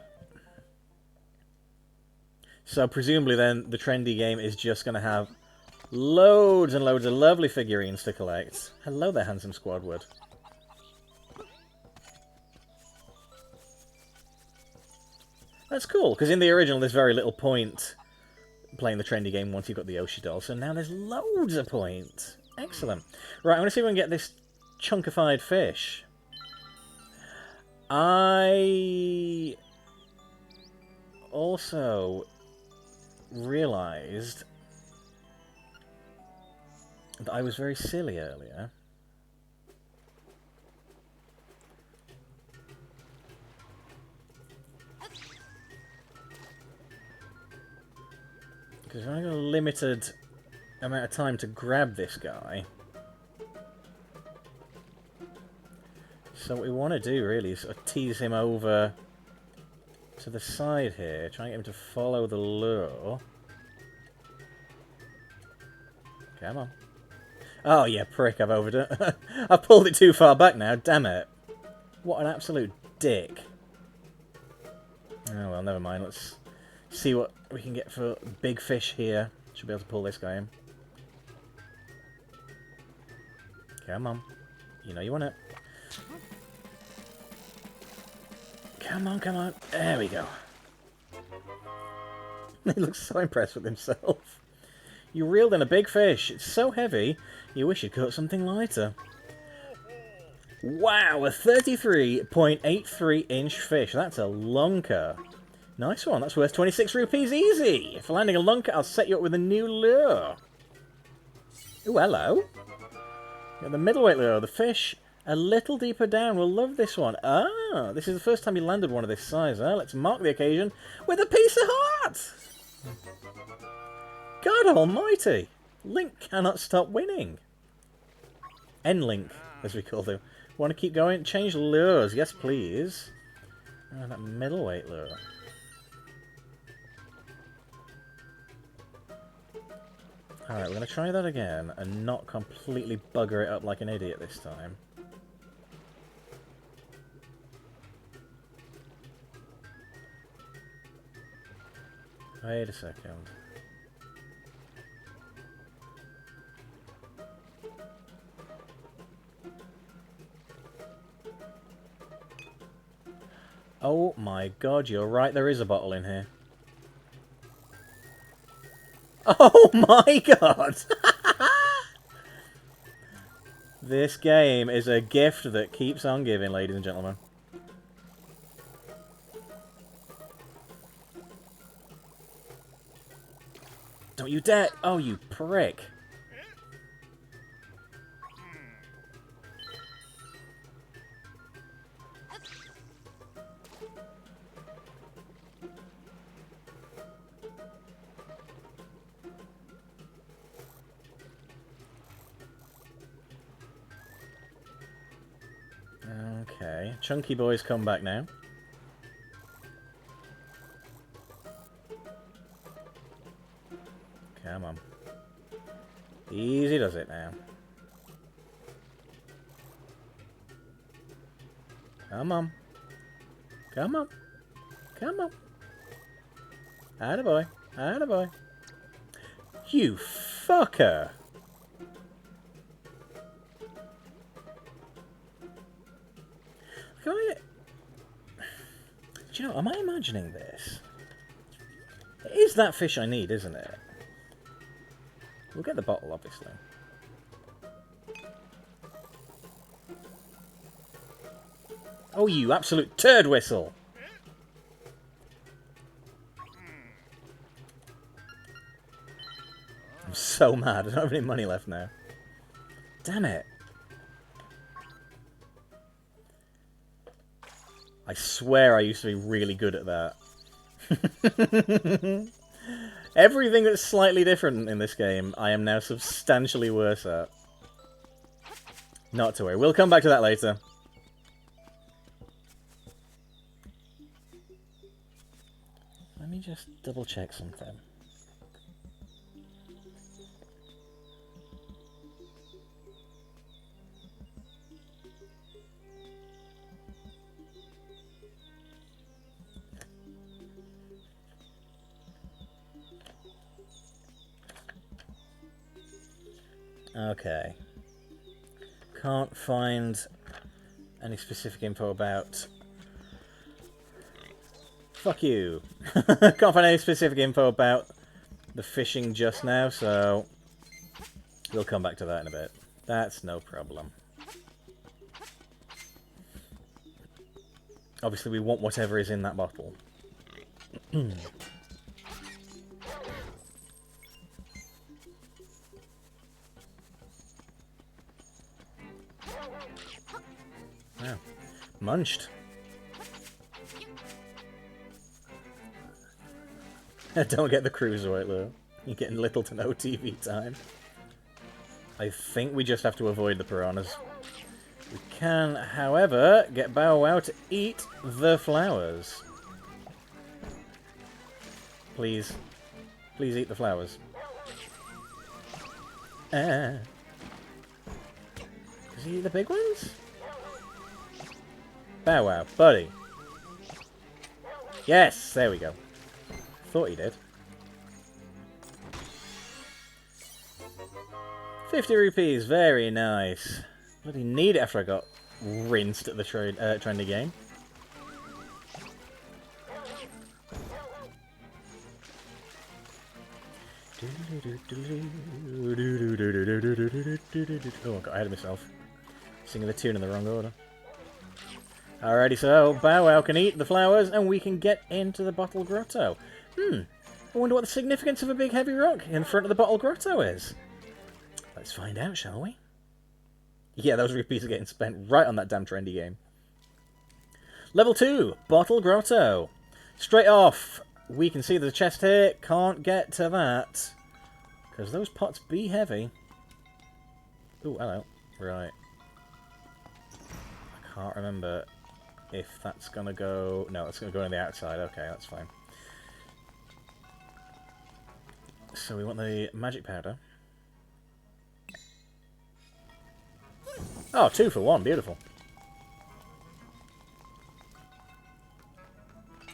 So presumably then, the trendy game is just going to have loads and loads of lovely figurines to collect. Hello there, handsome Squadward. That's cool, because in the original there's very little point playing the trendy game once you've got the Yoshi doll, so now there's loads of point. Excellent. Right, I'm going to see if we can get this chunkified fish. I also realised that I was very silly earlier. Because I've only got a limited amount of time to grab this guy. So what we want to do, really, is sort of tease him over to the side here. Try and get him to follow the lure. Come on. Oh, yeah, prick, I've overdone it. I've pulled it too far back now, damn it. What an absolute dick. Oh, well, never mind. Let's see what we can get for big fish here. Should be able to pull this guy in. Come on. You know you want it. Come on, come on. There we go. He looks so impressed with himself. You reeled in a big fish. It's so heavy, you wish you'd caught something lighter. Wow, a 33.83-inch fish. That's a lunker. Nice one. That's worth 26 rupees easy. For landing a lunker, I'll set you up with a new lure. Ooh, hello. Got the middleweight lure. The fish a little deeper down. We'll love this one. Ah, this is the first time you landed one of this size. Huh? Let's mark the occasion with a piece of heart. God almighty. Link cannot stop winning. N-Link, as we call them. Want to keep going? Change lures. Yes, please. Oh, that middleweight lure. Alright, we're going to try that again and not completely bugger it up like an idiot this time. Wait a second. Oh my god, you're right, there is a bottle in here. Oh my god! This game is a gift that keeps on giving, ladies and gentlemen. Don't you dare! Oh, you prick! Okay, Chunky Boy's come back now. Come on. Easy does it now. Come on. Come on. Come on. Attaboy. Attaboy. You fucker! Do you know, am I imagining this? It is that fish I need, isn't it? We'll get the bottle, obviously. Oh, you absolute turd whistle! I'm so mad. I don't have any money left now. Damn it. I swear I used to be really good at that. Everything that's slightly different in this game, I am now substantially worse at. Not to worry. We'll come back to that later. Let me just double check something. Okay. Can't find any specific info about... Fuck you. Can't find any specific info about the fishing just now, so... We'll come back to that in a bit. That's no problem. Obviously we want whatever is in that bottle. Wow. Munched. Don't get the cruiserweight, though. You're getting little to no TV time. I think we just have to avoid the piranhas. We can, however, get Bow Wow to eat the flowers. Please. Please eat the flowers. Does he eat the big ones? Bow Wow, buddy. Yes, there we go. Thought he did. 50 rupees, very nice. Bloody need it after I got rinsed at the trendy game. Oh, I got ahead of myself. Singing the tune in the wrong order. Alrighty, so Bow Wow can eat the flowers, and we can get into the Bottle Grotto. I wonder what the significance of a big heavy rock in front of the Bottle Grotto is. Let's find out, shall we? Yeah, those rupees are getting spent right on that damn trendy game. Level 2, Bottle Grotto. Straight off, we can see there's a chest here. Can't get to that, because those pots be heavy. Ooh, hello. Right. I can't remember if that's going to go... No, it's going to go on the outside. Okay, that's fine. So we want the magic powder. Oh, 2 for 1. Beautiful.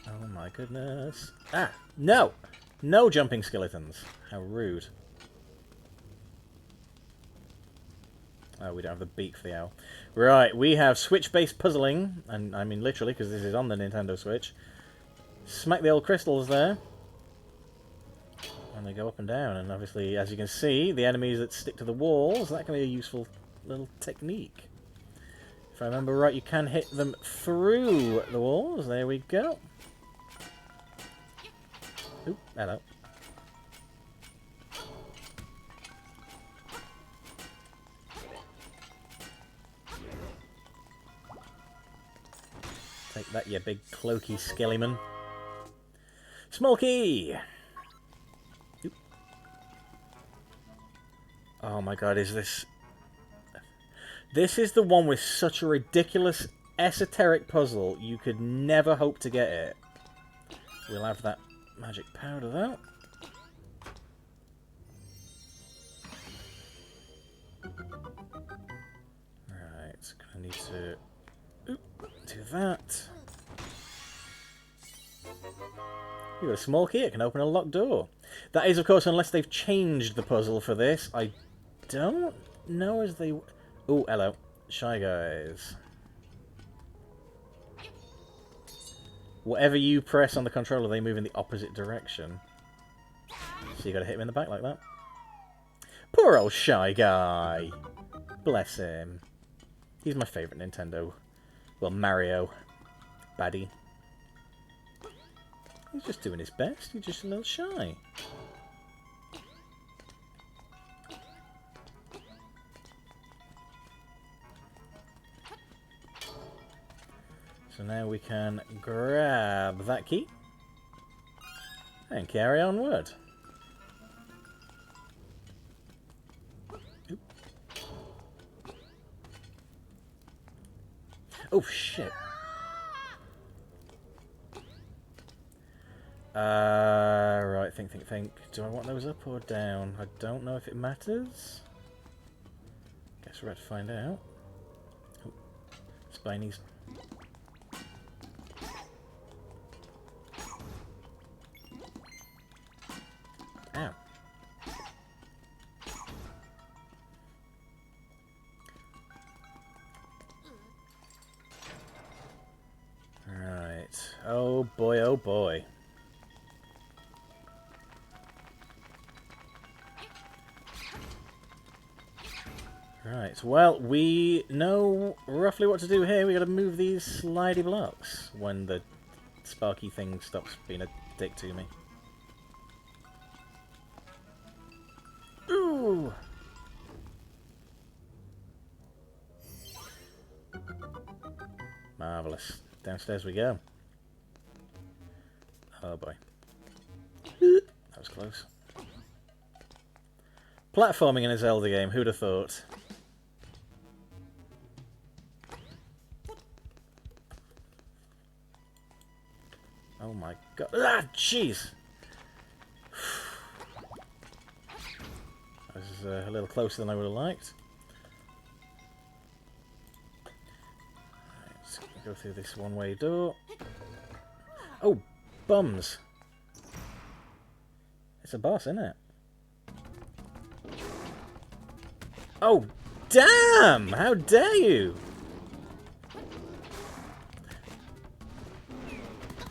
Oh my goodness. Ah, no! No jumping skeletons. How rude. Oh, we don't have the beak for the owl. Right, we have Switch-based puzzling, and I mean literally, because this is on the Nintendo Switch. Smack the old crystals there. And they go up and down, and obviously, as you can see, the enemies that stick to the walls, that can be a useful little technique. If I remember right, you can hit them through the walls. There we go. Oop, hello. Take that, you big cloaky skellyman. Small key! Oop. Oh my god, is this... This is the one with such a ridiculous, esoteric puzzle, you could never hope to get it. We'll have that magic powder, though. Right, gonna need to do that. You've got a small key, it can open a locked door. That is, of course, unless they've changed the puzzle for this. I don't know as they... Oh, hello. Shy Guys. Whatever you press on the controller, they move in the opposite direction. So you gotta hit him in the back like that. Poor old Shy Guy. Bless him. He's my favourite Nintendo. Well, Mario. Baddie. He's just doing his best. He's just a little shy. So now we can grab that key and carry onward. Oop. Oh shit. Right, think. Do I want those up or down? I don't know if it matters. Guess we're about to find out. Oh, Spinies. Ow. Right. Oh boy, oh boy. Right, well, we know roughly what to do here. We got to move these slidey blocks when the sparky thing stops being a dick to me. Ooh! Marvellous. Downstairs we go. Oh boy. That was close. Platforming in a Zelda game, who'd have thought? Oh my god. Ah, jeez! This is a little closer than I would have liked. Right, let's go through this one-way door. Oh, bums! It's a boss, isn't it? Oh, damn! How dare you!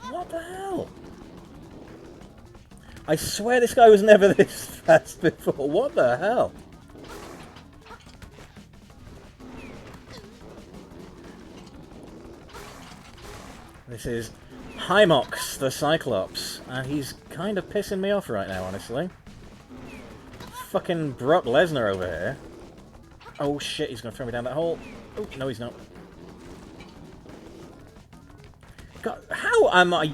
What the hell? I swear this guy was never this fast before. What the hell? This is Hymox the Cyclops, and he's kind of pissing me off right now, honestly. Fucking Brock Lesnar over here. Oh shit, he's gonna throw me down that hole. Oh, no he's not. God, how am I...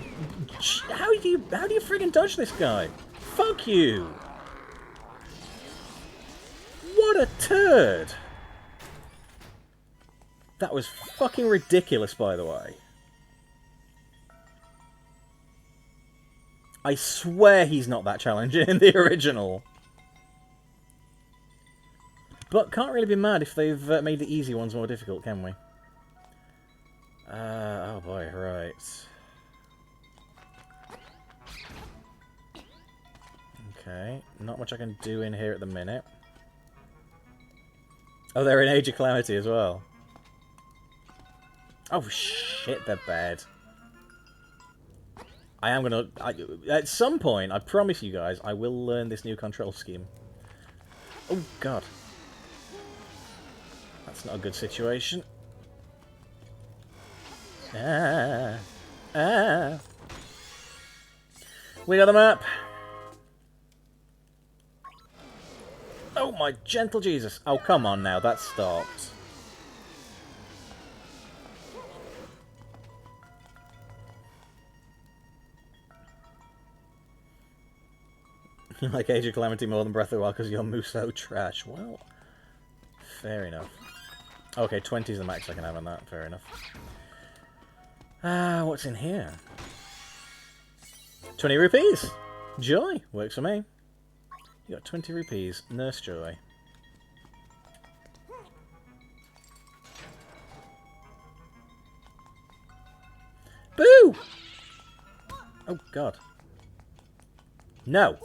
How do you friggin' dodge this guy? Fuck you! What a turd! That was fucking ridiculous, by the way. I swear he's not that challenging in the original. But can't really be mad if they've made the easy ones more difficult, can we? Oh boy, right. Okay, not much I can do in here at the minute. Oh, they're in Age of Calamity as well. Oh shit, they're bad. I am gonna... at some point, I promise you guys, I will learn this new control scheme. Oh god. That's not a good situation. Ah. Ah. We got the map. Oh my gentle Jesus. Oh, come on now, that stopped. You like Age of Calamity more than Breath of the Wild because your move's so trash. Well, fair enough. Okay, 20 is the max I can have on that. Fair enough. What's in here? 20 rupees! Joy! Works for me. You got 20 rupees. Nurse Joy. Boo! Oh, God. No!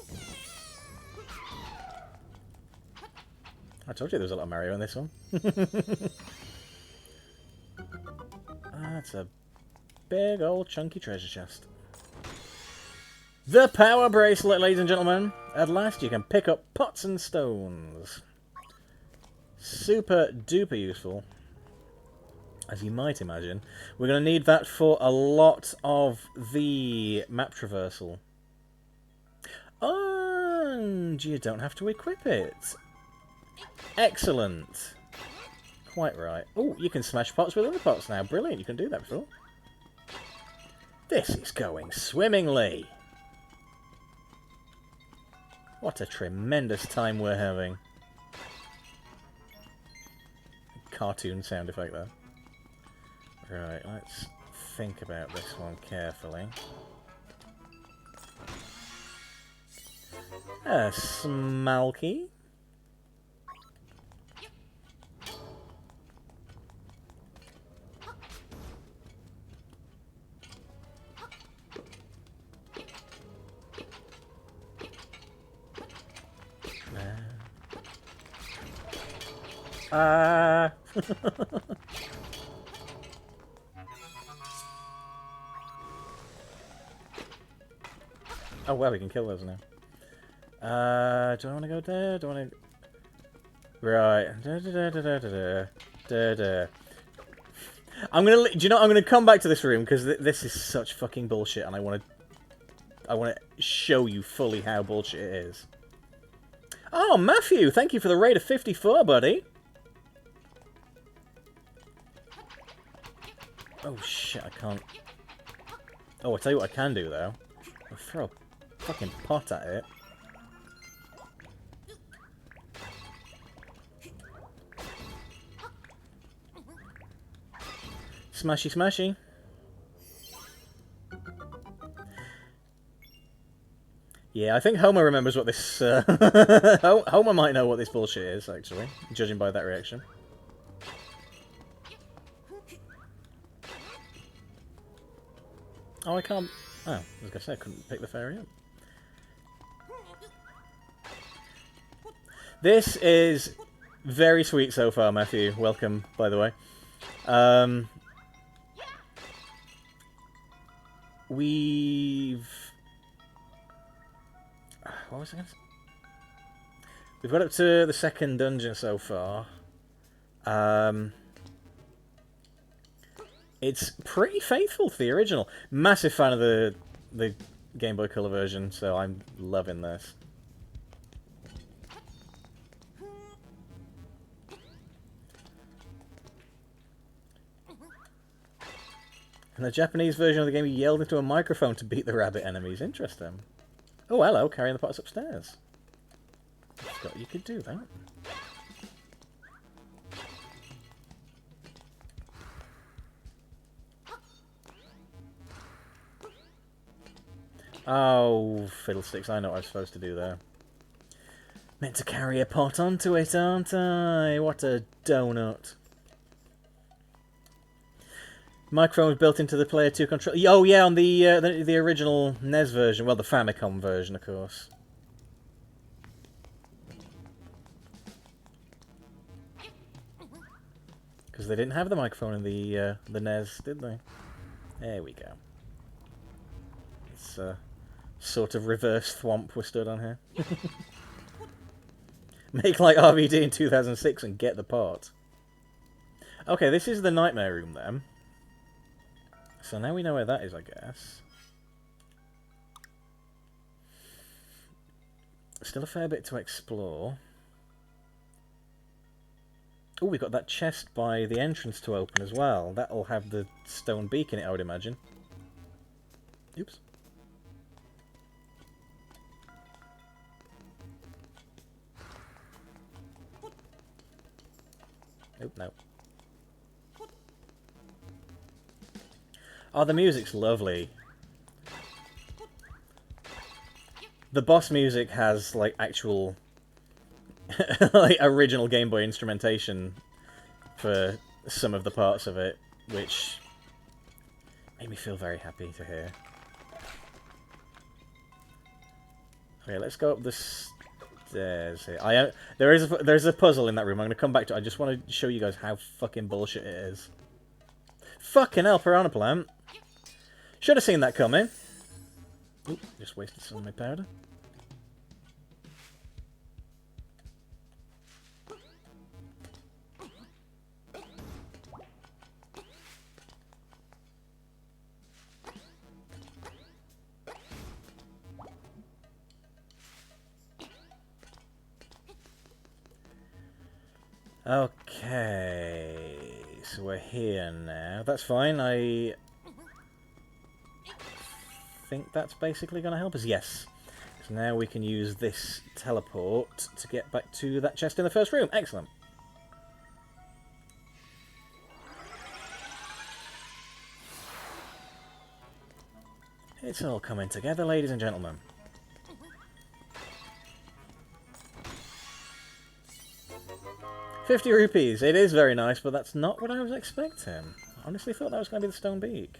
I told you there was a lot of Mario in this one. That's a big old chunky treasure chest. The Power Bracelet, ladies and gentlemen. At last you can pick up pots and stones. Super duper useful. As you might imagine. We're going to need that for a lot of the map traversal. And you don't have to equip it. Excellent. Quite right. Oh, you can smash pots with other pots now. Brilliant, you can do that before. This is going swimmingly. What a tremendous time we're having. Cartoon sound effect there. Right, let's think about this one carefully. Smalky. Oh well, we can kill those now. Do I want to go there? Do I want to... Right. I'm gonna... Do you know? I'm gonna come back to this room because this is such fucking bullshit, and I want to show you fully how bullshit it is. Oh, Matthew! Thank you for the raid of 54, buddy. Oh shit! I can't. Oh, I'll tell you what I can do though. I'll throw a fucking pot at it. Smashy, smashy. Yeah, I think Homer remembers what this... Homer might know what this bullshit is, actually, judging by that reaction. Oh, I can't... Oh, I was going to say I couldn't pick the fairy up. This is very sweet so far, Matthew. Welcome, by the way. We've... What was I going to say? We've got up to the second dungeon so far. It's pretty faithful to the original. Massive fan of the Game Boy Color version, so I'm loving this. In the Japanese version of the game, you yelled into a microphone to beat the rabbit enemies. Interesting. Oh, hello, carrying the pots upstairs. I forgot you could do that. Oh, fiddlesticks, I know what I'm supposed to do there. Meant to carry a pot onto it, aren't I? What a donut. Microphone was built into the Player 2 control. Oh yeah, on the original NES version. Well, the Famicom version, of course. Because they didn't have the microphone in the NES, did they? There we go. It's a sort of reverse thwomp we stood on here. Make like RVD in 2006 and get the pot. Okay, this is the nightmare room then. So now we know where that is, I guess. Still a fair bit to explore. Oh, we've got that chest by the entrance to open as well. That'll have the stone beak in it, I would imagine. Oops. Oh, no. Oh, the music's lovely. The boss music has, like, actual... like, original Game Boy instrumentation for some of the parts of it, which made me feel very happy to hear. Okay, let's go up the stairs here. There's a puzzle in that room. I'm going to come back to it. I just want to show you guys how fucking bullshit it is. Fucking hell, piranha plant. Should have seen that coming. Oop, just wasted some of my powder. Okay, so we're here now. That's fine. I think that's basically going to help us. Yes. So now we can use this teleport to get back to that chest in the first room. Excellent. It's all coming together, ladies and gentlemen. ₹50. It is very nice, but that's not what I was expecting. I honestly thought that was going to be the stone beak.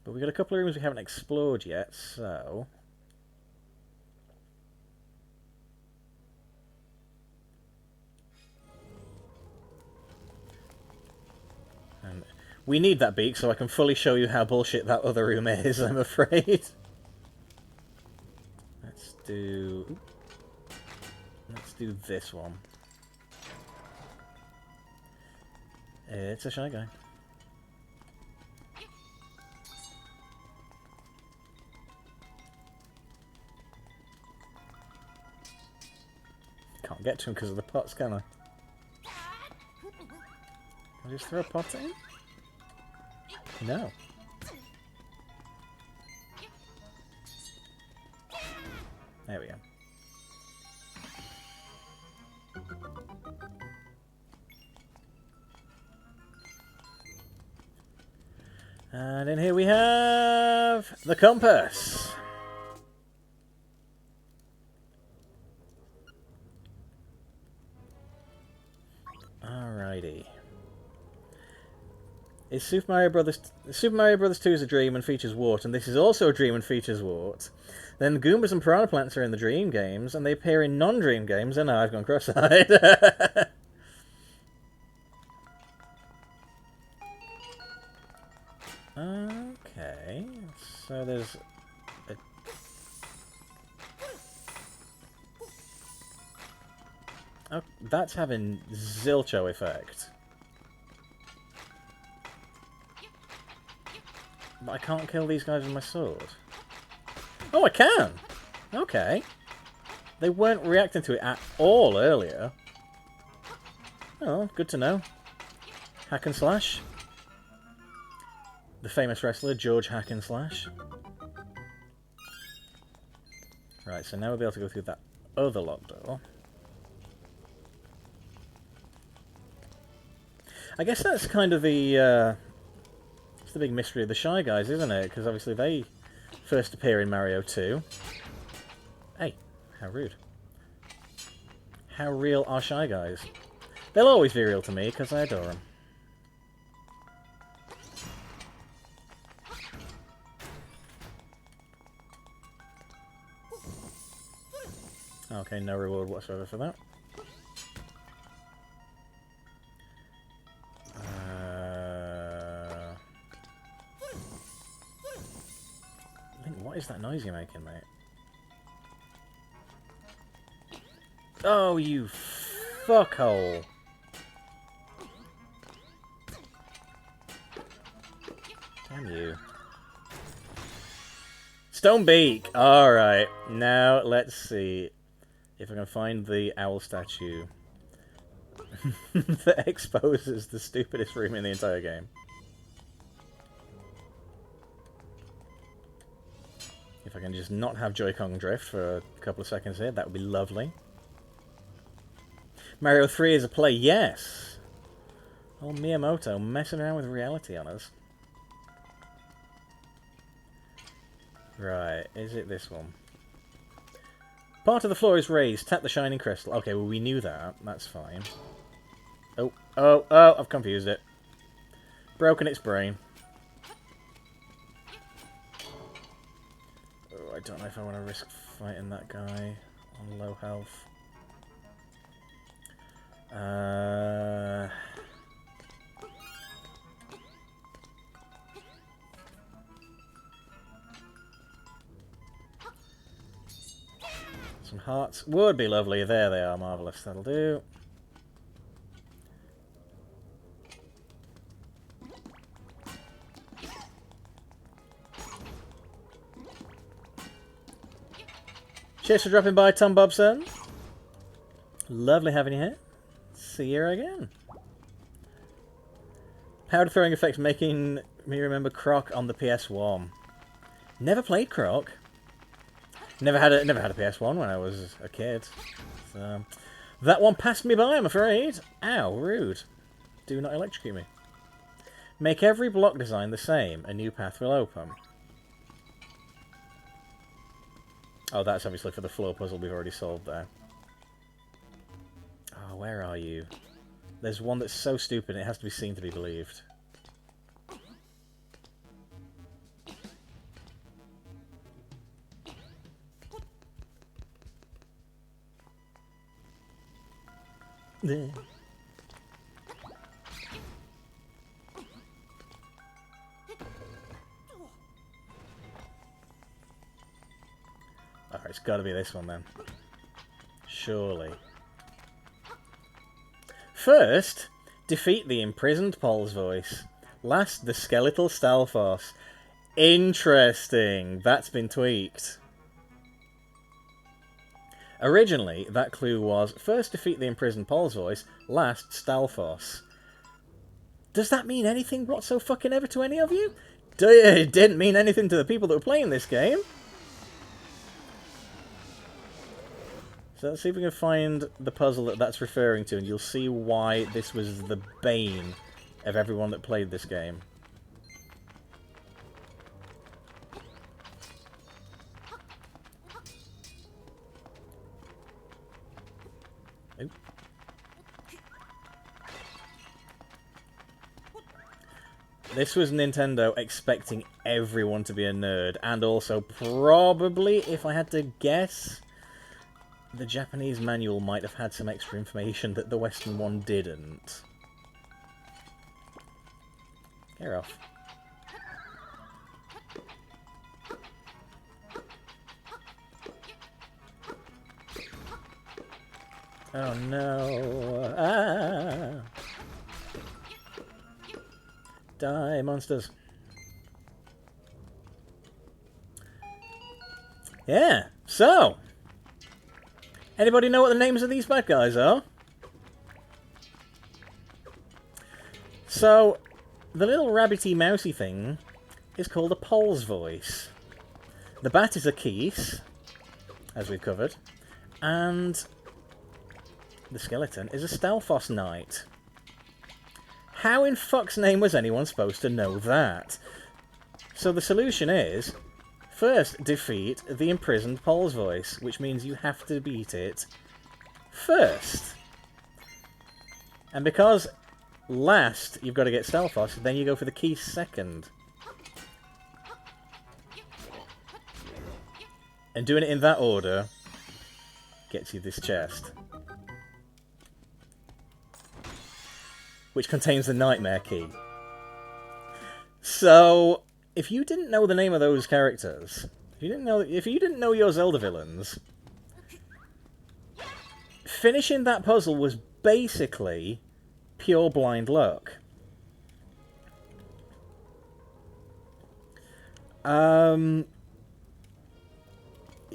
But we've got a couple of rooms we haven't explored yet, so... And we need that beak so I can fully show you how bullshit that other room is, I'm afraid. Let's do this one. It's a Shy Guy. Can't get to him because of the pots, can I? Can I just throw a pot at him? No. There we go. And in here we have the compass. Alrighty. Is Super Mario Brothers 2 is a dream and features wart, and this is also a dream and features wart. Then Goombas and Piranha Plants are in the dream games, and they appear in non-dream games, and now I've gone cross-eyed. Okay, so there's a... Oh, that's having zilcho effect. But I can't kill these guys with my sword. Oh, I can! Okay. They weren't reacting to it at all earlier. Oh, good to know. Hack and slash. The famous wrestler, George Hack and Slash. Right, so now we'll be able to go through that other locked door. I guess that's kind of the big mystery of the Shy Guys, isn't it? Because obviously they first appear in Mario 2. Hey, how rude. How real are Shy Guys? They'll always be real to me, because I adore them. Okay, no reward whatsoever for that. Link, what is that noise you're making, mate? Oh, you fuckhole! Damn you. Stonebeak! Alright, now let's see if I can find the owl statue that exposes the stupidest room in the entire game. If I can just not have Joy-Con drift for a couple of seconds here, that would be lovely. Mario 3 is a play, yes! Old Miyamoto messing around with reality on us. Right, is it this one? Part of the floor is raised. Tap the shining crystal. Okay, well we knew that. That's fine. Oh, I've confused it. Broken its brain. Oh, I don't know if I want to risk fighting that guy on low health. Some hearts would be lovely. There they are. Marvellous. That'll do. Cheers for dropping by, Tom Bobson. Lovely having you here. See you again. Powder throwing effects making me remember Croc on the PS1. Never played Croc. Never had a PS1 when I was a kid. So that one passed me by, I'm afraid. Ow, rude. Do not electrocute me. Make every block design the same. A new path will open. Oh, that's obviously for the floor puzzle we've already solved there. Oh, where are you? There's one that's so stupid it has to be seen to be believed. Alright, it's got to be this one then. Surely. First, defeat the imprisoned Pol's voice. Last, the skeletal Stalfos. Interesting. That's been tweaked. Originally, that clue was, first defeat the imprisoned Pol's voice, last Stalfos. Does that mean anything whatsoever to any of you? It didn't mean anything to the people that were playing this game. So let's see if we can find the puzzle that that's referring to, and you'll see why this was the bane of everyone that played this game. Oop. This was Nintendo expecting everyone to be a nerd, and also probably, if I had to guess, the Japanese manual might have had some extra information that the Western one didn't. Get off. Oh no. Ah. Die, monsters. Yeah, so. Anybody know what the names of these bad guys are? So, the little rabbity mousy thing is called a Pole's Voice. The bat is a Keese, as we've covered. And the skeleton is a Stelphos Knight. How in fuck's name was anyone supposed to know that? So the solution is, first defeat the imprisoned Pole's Voice, which means you have to beat it first. And because last you've got to get Stelphos, then you go for the Keese second. And doing it in that order gets you this chest, which contains the Nightmare Key. So, if you didn't know the name of those characters, if you didn't know your Zelda villains, finishing that puzzle was basically pure blind luck.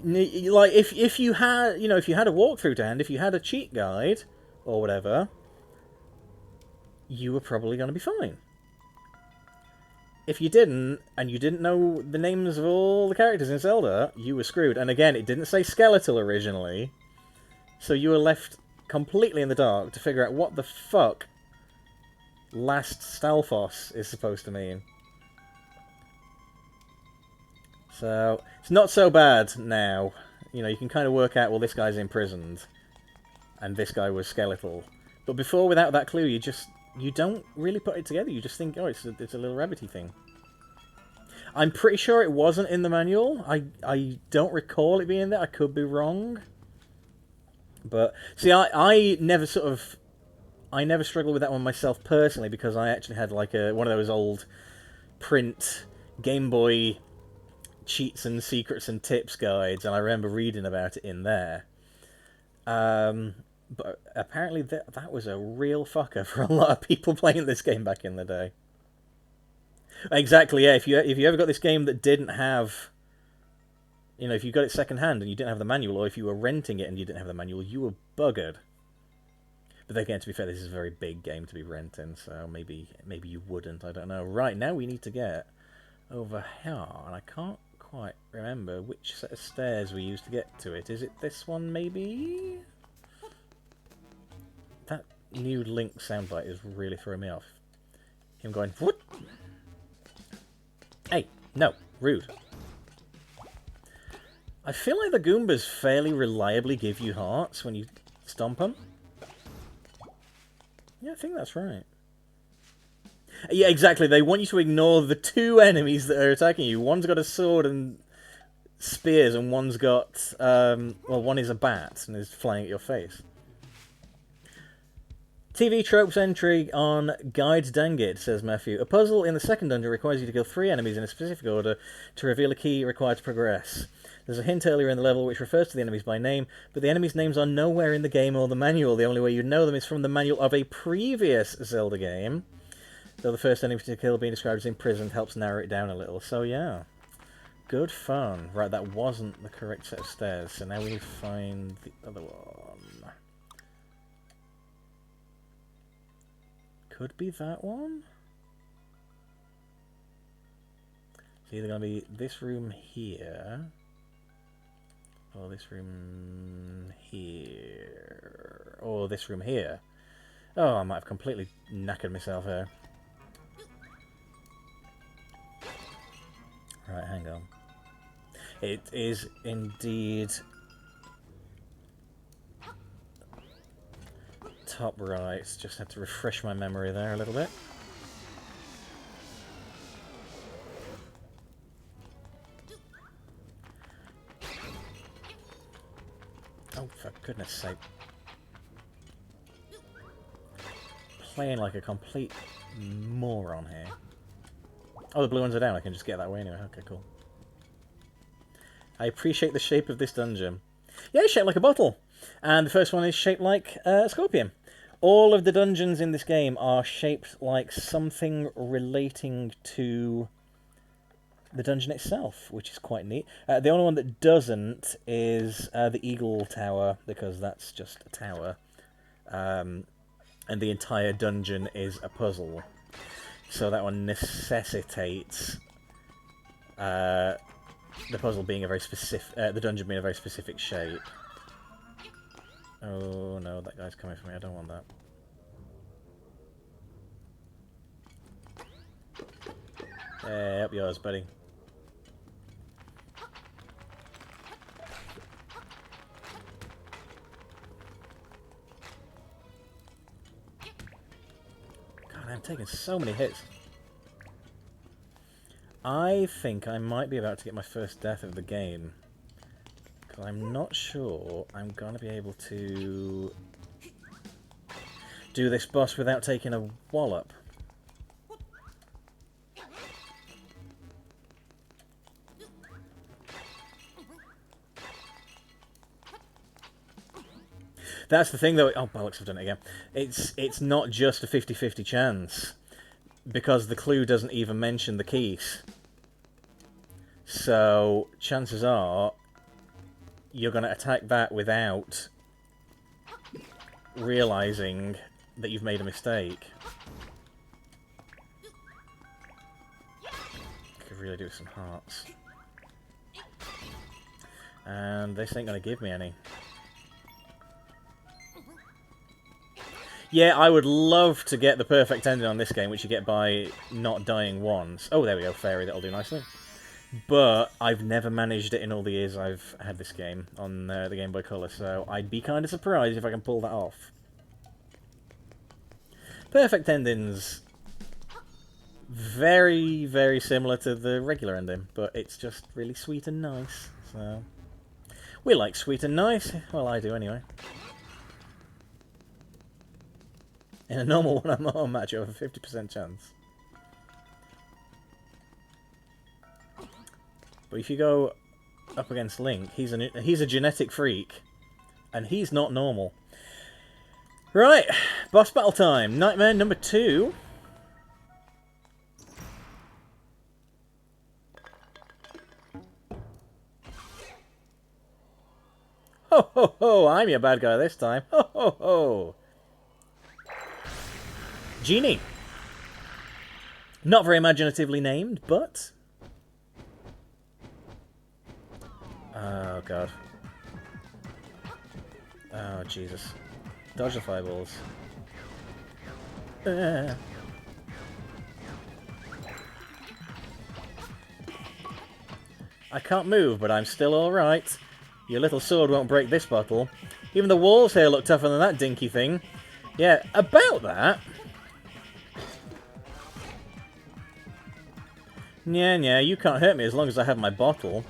Like if you had, if you had a walkthrough to hand, if you had a cheat guide or whatever, you were probably going to be fine. If you didn't, and you didn't know the names of all the characters in Zelda, you were screwed. And again, it didn't say skeletal originally, so you were left completely in the dark to figure out what the fuck last Stelphos is supposed to mean. So, it's not so bad now. You can kind of work out, well, this guy's imprisoned, and this guy was skeletal. But before, without that clue, you don't really put it together. You just think, oh, it's a little rabbity thing. I'm pretty sure it wasn't in the manual. I don't recall it being there. I could be wrong. But, see, I never struggled with that one myself personally, because I actually had like one of those old print Game Boy cheats and secrets and tips guides, and I remember reading about it in there. But apparently that was a real fucker for a lot of people playing this game back in the day. Exactly, yeah. If you ever got this game that didn't have, if you got it second hand and you didn't have the manual, or if you were renting it and you didn't have the manual, you were buggered. But then again, to be fair, this is a very big game to be renting, so maybe you wouldn't. I don't know. Right, now we need to get over here, and I can't quite remember which set of stairs we used to get to it. Is it this one, maybe? That new Link soundbite is really throwing me off. Him going, what? Hey, no, rude. I feel like the Goombas fairly reliably give you hearts when you stomp them. Yeah, I think that's right. Yeah, exactly. They want you to ignore the two enemies that are attacking you. One's got a sword and spears, and one's got, one is a bat and is flying at your face. TV tropes entry on Guide Dang It, says Matthew. A puzzle in the second dungeon requires you to kill 3 enemies in a specific order to reveal a key required to progress. There's a hint earlier in the level which refers to the enemies by name, but the enemies' names are nowhere in the game or the manual. The only way you'd know them is from the manual of a previous Zelda game. Though the first enemy to kill being described as imprisoned helps narrow it down a little. So yeah, good fun. Right, that wasn't the correct set of stairs, so now we need to find the other one. Could be that one? It's either going to be this room here, or this room here, or this room here. Oh, I might have completely knackered myself here. Right, hang on. It is indeed top right. Just had to refresh my memory there a little bit. Oh, for goodness sake. Playing like a complete moron here. Oh, the blue ones are down. I can just get that way anyway. Okay, cool. I appreciate the shape of this dungeon. Yeah, it's shaped like a bottle. And the first one is shaped like a scorpion. All of the dungeons in this game are shaped like something relating to the dungeon itself, which is quite neat. The only one that doesn't is the Eagle Tower, because that's just a tower. And the entire dungeon is a puzzle. So that one necessitates the puzzle being a very specific, the dungeon being a very specific shape. Oh no, that guy's coming for me. I don't want that. Hey, up yours, buddy. God, I'm taking so many hits. I think I might be about to get my first death of the game. Because I'm not sure I'm going to be able to do this boss without taking a wallop. That's the thing, though. Oh, bollocks, I've done it again. It's not just a 50-50 chance, because the clue doesn't even mention the keys. So, chances are, you're going to attack that without realising that you've made a mistake. Could really do with some hearts. And this ain't going to give me any. Yeah, I would love to get the perfect ending on this game, which you get by not dying once. Oh, there we go, fairy, that'll do nicely. But I've never managed it in all the years I've had this game on the Game Boy Color, so I'd be kind of surprised if I can pull that off. Perfect endings. Very, very similar to the regular ending, but it's just really sweet and nice. So we like sweet and nice. Well, I do anyway. In a normal one-on-one match, you have a 50% chance. But if you go up against Link, he's a genetic freak, and he's not normal. Right, boss battle time. Nightmare number 2. Ho ho ho! I'm your bad guy this time. Ho ho ho! Genie. Not very imaginatively named, but... Oh, God. Oh, Jesus. Dodge the fireballs. I can't move, but I'm still alright. Your little sword won't break this bottle. Even the walls here look tougher than that dinky thing. Yeah, about that... Yeah, you can't hurt me as long as I have my bottle.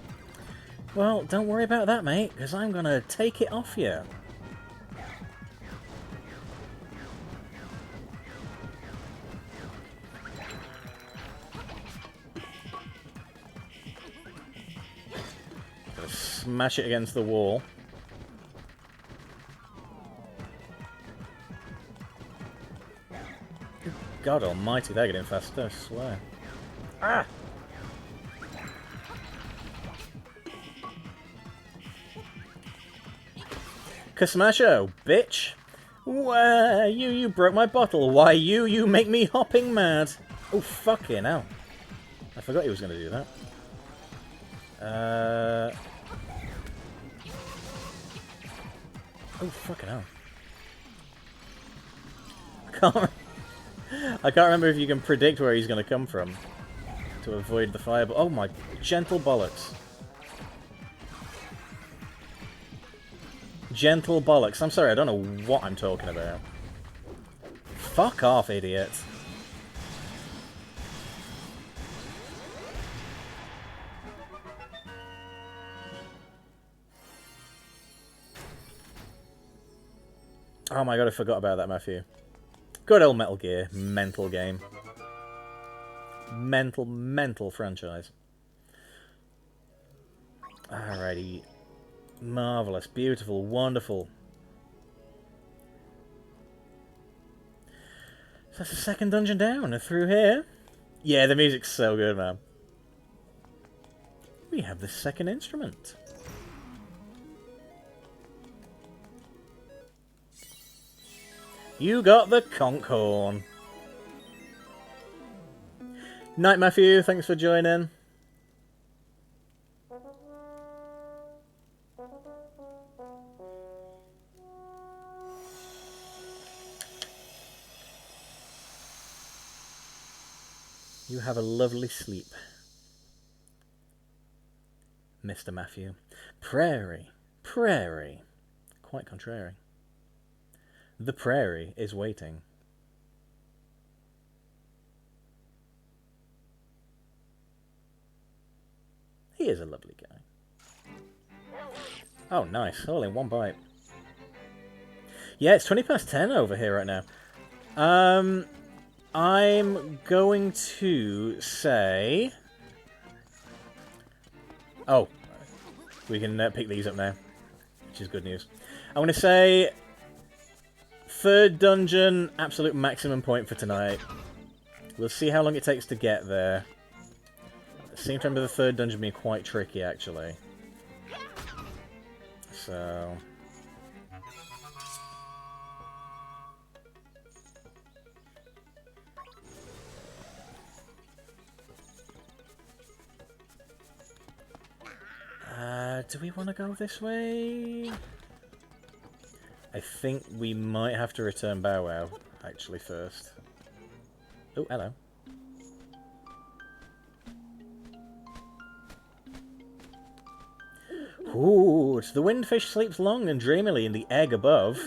Well, don't worry about that, mate, because I'm going to take it off you. Gonna smash it against the wall. God almighty, they're getting faster, I swear. Ah! Kasmasho, bitch! Why, you broke my bottle. Why, you make me hopping mad. Oh, fucking hell. I forgot he was going to do that. Oh, fucking hell. I can't remember if you can predict where he's going to come from to avoid the fireball. Oh my gentle bollocks. Gentle bollocks. I'm sorry, I don't know what I'm talking about. Fuck off, idiot. Oh my god, I forgot about that, Matthew. Good old Metal Gear. Mental game. Mental franchise. Alrighty. Marvellous, beautiful, wonderful. That's the second dungeon down and through here. Yeah, the music's so good, man. We have the second instrument. You got the conch horn. Night, Matthew. Thanks for joining. You have a lovely sleep, Mr. Matthew. Prairie. Prairie. Quite contrary. The prairie is waiting. He is a lovely guy. Oh, nice. All in one bite. Yeah, it's 20 past 10 over here right now. I'm going to say... Oh, we can pick these up now, which is good news. I'm going to say... Third dungeon, absolute maximum point for tonight. We'll see how long it takes to get there. I seem to remember the third dungeon being quite tricky, actually. So... do we want to go this way? I think we might have to return Bow Wow, actually, first. Oh, hello. Ooh, so the windfish sleeps long and dreamily in the egg above.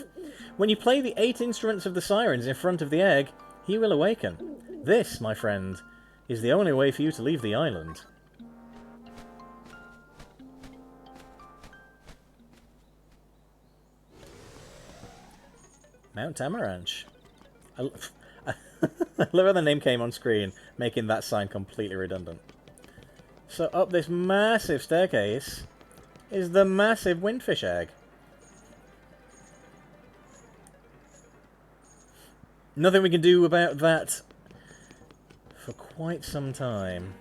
When you play the 8 instruments of the sirens in front of the egg, he will awaken. This, my friend, is the only way for you to leave the island. Mount Amaranch. I love how the name came on screen, making that sign completely redundant. So up this massive staircase is the massive windfish egg. Nothing we can do about that for quite some time.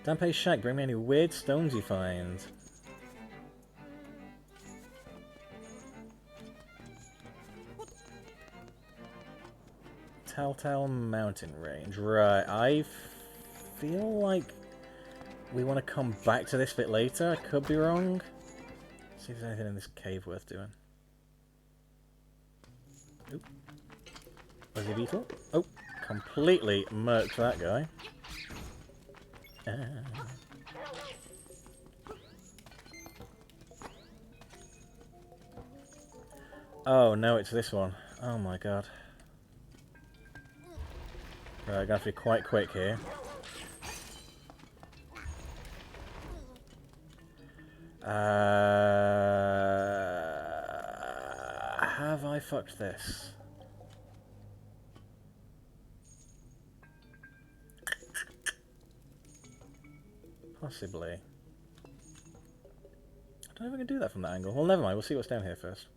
Dampe's shack, bring me any weird stones you find. Telltale Mountain Range. Right, I feel like we want to come back to this bit later. I could be wrong. See if there's anything in this cave worth doing. Oop. Fuzzy beetle. Oh, completely murked that guy. Oh no, it's this one. Oh my god. Right, I'm gonna have to be quite quick here. Have I fucked this? Possibly. I don't know if I can do that from that angle. Well, never mind. We'll see what's down here first.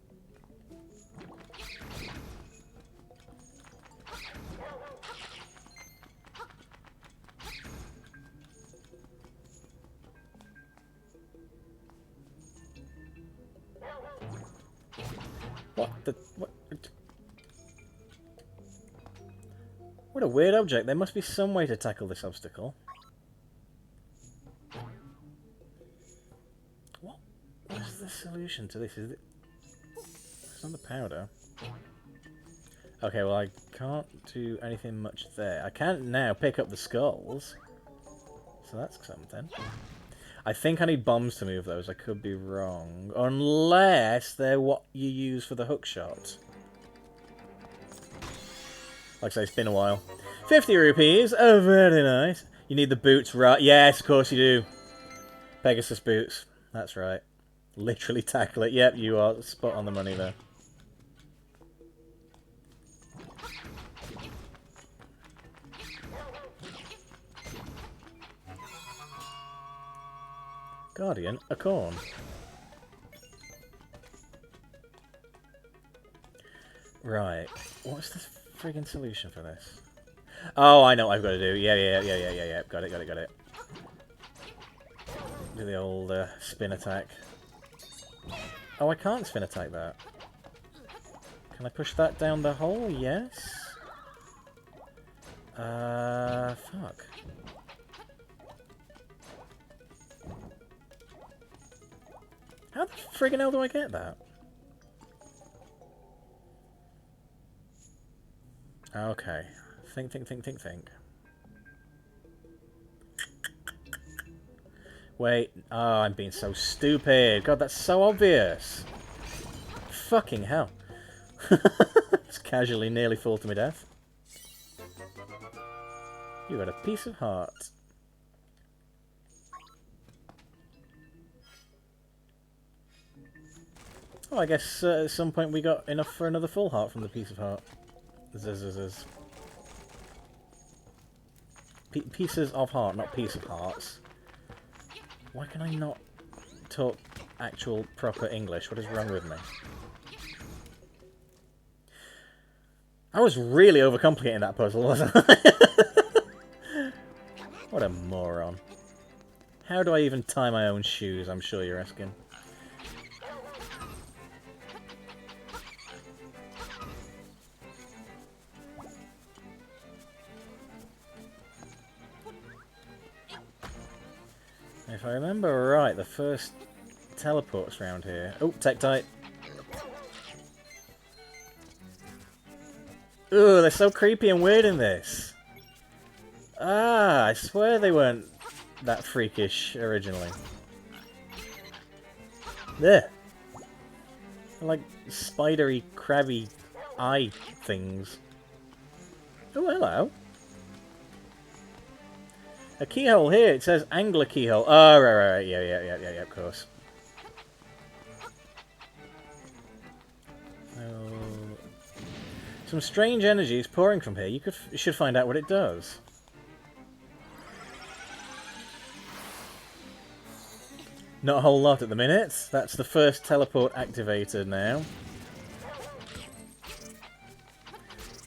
What the... What a weird object. There must be some way to tackle this obstacle. What's the solution to this? Is it... It's not the powder. Okay, well I can't do anything much there. I can't now pick up the skulls. So that's something. I think I need bombs to move those. I could be wrong. Unless they're what you use for the hook shot. Like I say, it's been a while. 50 rupees. Oh, very nice. You need the boots, right? Yes, of course you do. Pegasus boots. That's right. Literally tackle it. Yep, you are spot on the money there. Guardian, a corn. Right. What's the friggin' solution for this? Oh, I know what I've got to do. Yeah. Got it. Do the old spin attack. Oh, I can't spin attack that. Can I push that down the hole? Yes. Fuck. How the friggin' hell do I get that? Okay. Think. Wait. Oh, I'm being so stupid. God, that's so obvious. Fucking hell. Just casually nearly fall to my death. You got a piece of heart. Oh, I guess at some point we got enough for another full heart from the piece of heart. Pieces of heart, not piece of hearts. Why can I not talk actual proper English? What is wrong with me? I was really overcomplicating that puzzle, wasn't I? What a moron. How do I even tie my own shoes, I'm sure you're asking. If I remember right, the first teleports around here. Oh, Tektite. Ooh, they're so creepy and weird in this. Ah, I swear they weren't that freakish originally. There. Like spidery, crabby eye things. Oh, hello. A keyhole here. It says angler keyhole. Oh, right. Yeah, of course. Some strange energy is pouring from here. You should find out what it does. Not a whole lot at the minute. That's the first teleport activated now.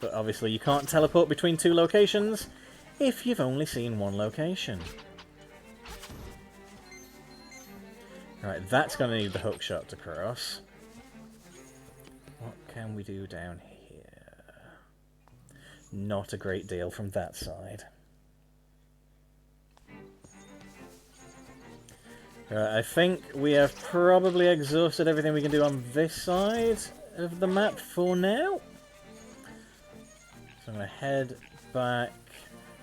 But obviously you can't teleport between two locations if you've only seen one location. Right, that's going to need the hook shot to cross. What can we do down here? Not a great deal from that side. Right, I think we have probably exhausted everything we can do on this side of the map for now. So I'm going to head back.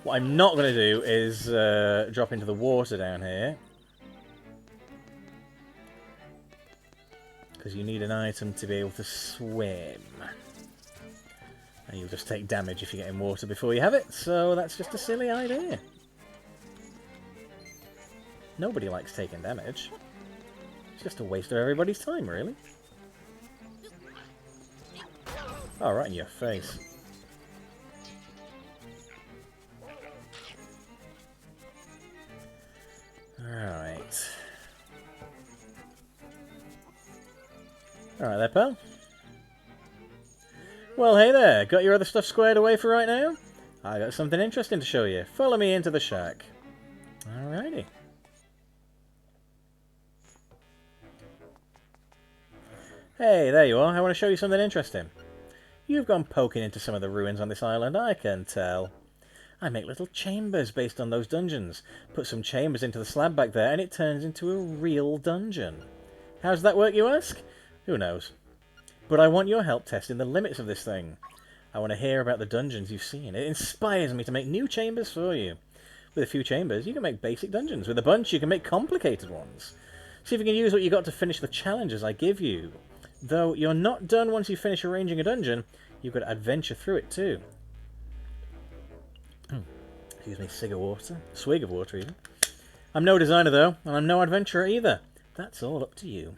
What I'm not going to do is drop into the water down here. Because you need an item to be able to swim. And you'll just take damage if you get in water before you have it, so that's just a silly idea. Nobody likes taking damage. It's just a waste of everybody's time, really. Oh, right in your face. Alright. Alright there, pal. Well, hey there. Got your other stuff squared away for right now? I got something interesting to show you. Follow me into the shack. Alrighty. Hey, there you are. I want to show you something interesting. You've gone poking into some of the ruins on this island, I can tell. I make little chambers based on those dungeons. Put some chambers into the slab back there, and it turns into a real dungeon. How does that work, you ask? Who knows? But I want your help testing the limits of this thing. I want to hear about the dungeons you've seen. It inspires me to make new chambers for you. With a few chambers, you can make basic dungeons. With a bunch, you can make complicated ones. See if you can use what you got to finish the challenges I give you. Though you're not done once you finish arranging a dungeon, you've got to adventure through it too. Excuse me, swig of water even. I'm no designer though, and I'm no adventurer either. That's all up to you.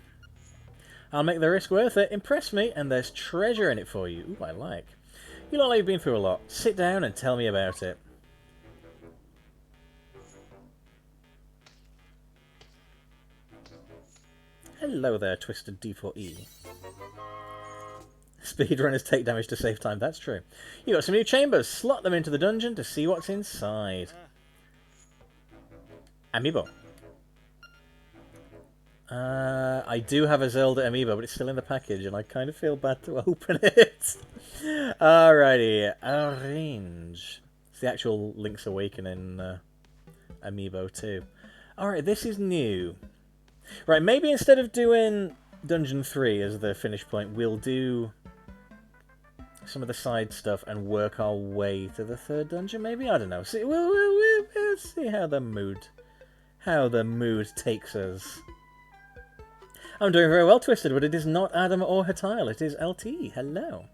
I'll make the risk worth it, impress me, and there's treasure in it for you. Ooh, I like. You look like you've been through a lot. Sit down and tell me about it. Hello there, Twisted D4E. Speedrunners take damage to save time. That's true. You got some new chambers. Slot them into the dungeon to see what's inside. Amiibo. I do have a Zelda amiibo, but it's still in the package, and I kind of feel bad to open it. Alrighty. Orange. It's the actual Link's Awakening amiibo, too. Alright, this is new. Right, maybe instead of doing Dungeon 3 as the finish point, we'll do some of the side stuff and work our way to the third dungeon, maybe? I don't know. See, we'll see how the mood takes us. I'm doing very well, Twisted, but it is not Adam or Hatile. It is LT. Hello.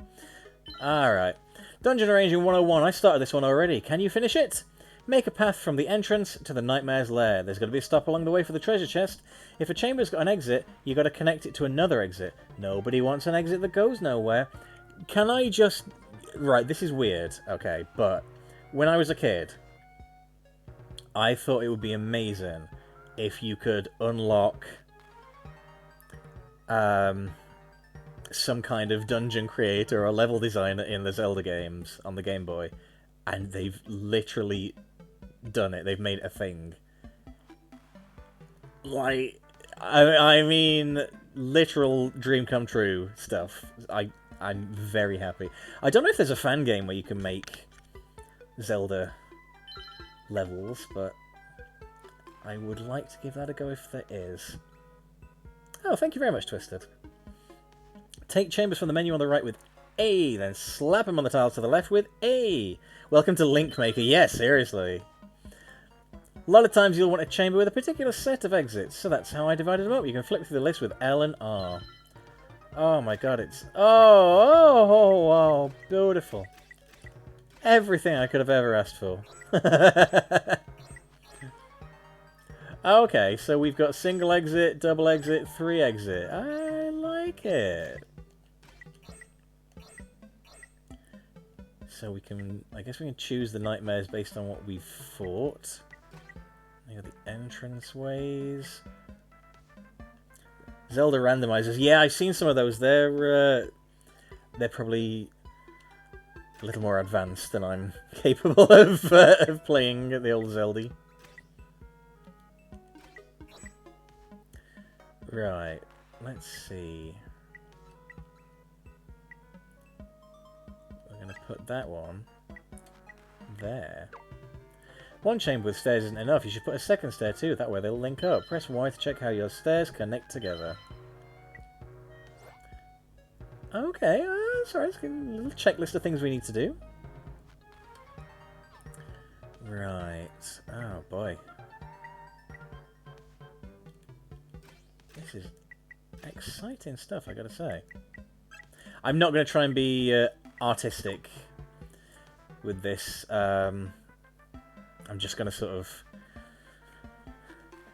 Alright. Dungeon Arranging 101. I started this one already. Can you finish it? Make a path from the entrance to the Nightmare's lair. There's got to be a stop along the way for the treasure chest. If a chamber's got an exit, you got to connect it to another exit. Nobody wants an exit that goes nowhere. Can I just... Right, this is weird, okay, but when I was a kid, I thought it would be amazing if you could unlock some kind of dungeon creator or level designer in the Zelda games on the Game Boy, and they've literally done it. They've made it a thing. Like, I mean, literal dream come true stuff. I'm very happy. I don't know if there's a fan game where you can make Zelda levels, but I would like to give that a go if there is. Oh, thank you very much, Twisted. Take chambers from the menu on the right with A, then slap them on the tiles to the left with A. Welcome to Link Maker. Yes, seriously. A lot of times you'll want a chamber with a particular set of exits, so that's how I divided them up. You can flip through the list with L and R. Oh my god, it's... Oh, beautiful. Everything I could have ever asked for. Okay, so we've got single exit, double exit, 3 exit. I like it. So we can... I guess we can choose the nightmares based on what we've fought. You got the entrance ways. Zelda randomizers. Yeah, I've seen some of those. They're probably a little more advanced than I'm capable of playing the old Zelda. Right, let's see. We're going to put that one there. One chamber with stairs isn't enough. You should put a second stair too. That way they'll link up. Press Y to check how your stairs connect together. Okay, sorry, let's get a little checklist of things we need to do. Right. Oh boy. This is exciting stuff, I gotta say. I'm not going to try and be artistic with this. I'm just going to sort of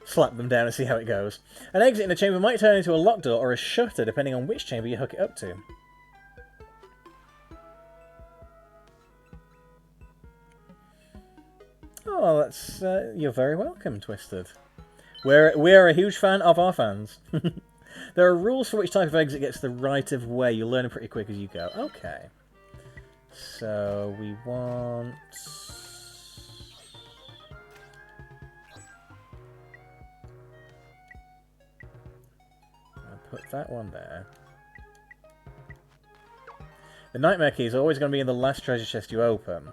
slap them down and see how it goes. An exit in a chamber might turn into a locked door or a shutter, depending on which chamber you hook it up to. Oh, that's... you're very welcome, Twisted. We're a huge fan of our fans. There are rules for which type of exit gets the right of way. You'll learn it pretty quick as you go. Okay. So, we want... I'll put that one there. The nightmare key is always going to be in the last treasure chest you open.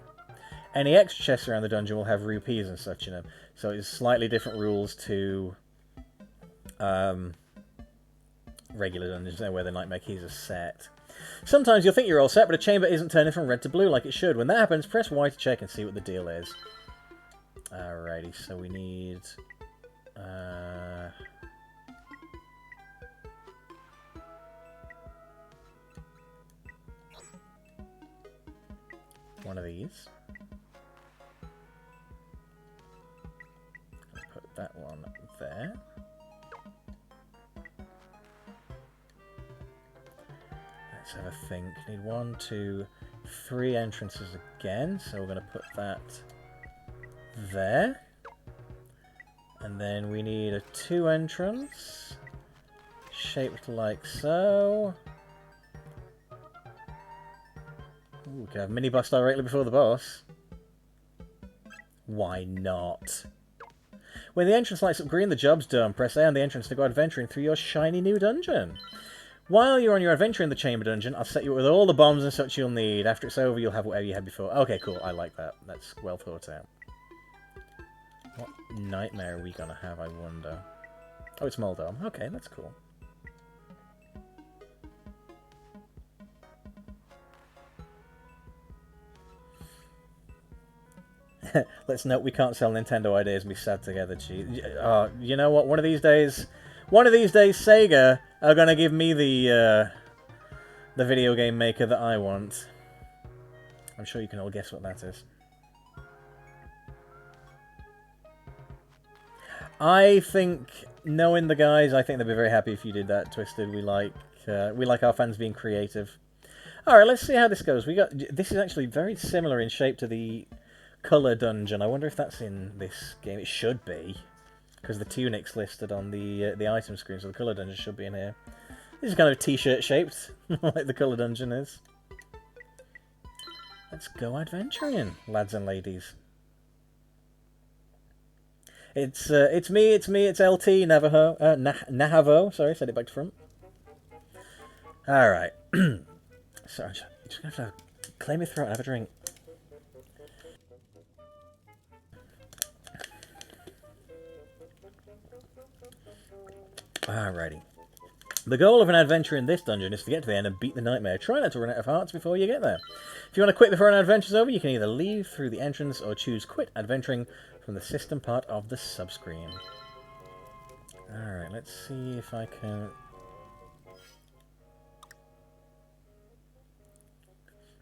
Any extra chests around the dungeon will have rupees and such in them. So it's slightly different rules to regular dungeons where the nightmare keys are set. Sometimes you'll think you're all set, but a chamber isn't turning from red to blue like it should. When that happens, press Y to check and see what the deal is. Alrighty, so we need... one of these. Put that one there. Let's have a think. Need 1, 2, 3 entrances again, so we're going to put that there. And then we need a 2 entrance, shaped like so. we could have mini-boss directly before the boss. Why not? When the entrance lights up green, the job's done. Press A on the entrance to go adventuring through your shiny new dungeon. While you're on your adventure in the chamber dungeon, I'll set you up with all the bombs and such you'll need. After it's over, you'll have whatever you had before. Okay, cool. I like that. That's well thought out. What nightmare are we going to have, I wonder? Oh, it's Moldome. Okay, that's cool. Let's note we can't sell Nintendo ideas and be sad together, gee. You know what? One of these days, Sega are gonna give me the video game maker that I want. I'm sure you can all guess what that is. I think, knowing the guys, I think they'd be very happy if you did that, Twisted. We like our fans being creative. All right, let's see how this goes. This is actually very similar in shape to the Colour Dungeon. I wonder if that's in this game. It should be, because the tunic's listed on the item screen, so the Colour Dungeon should be in here. This is kind of t-shirt shaped, like the Colour Dungeon is. Let's go adventuring, lads and ladies. It's me, it's LT Navajo, Nahavo. Sorry, said it back to front. All right. Sorry, I'm just gonna have to clear my throat and have a drink. Alrighty. The goal of an adventure in this dungeon is to get to the end and beat the nightmare. Try not to run out of hearts before you get there. If you want to quit before an adventure's over, you can either leave through the entrance or choose quit adventuring from the system part of the subscreen. Alright, let's see if I can...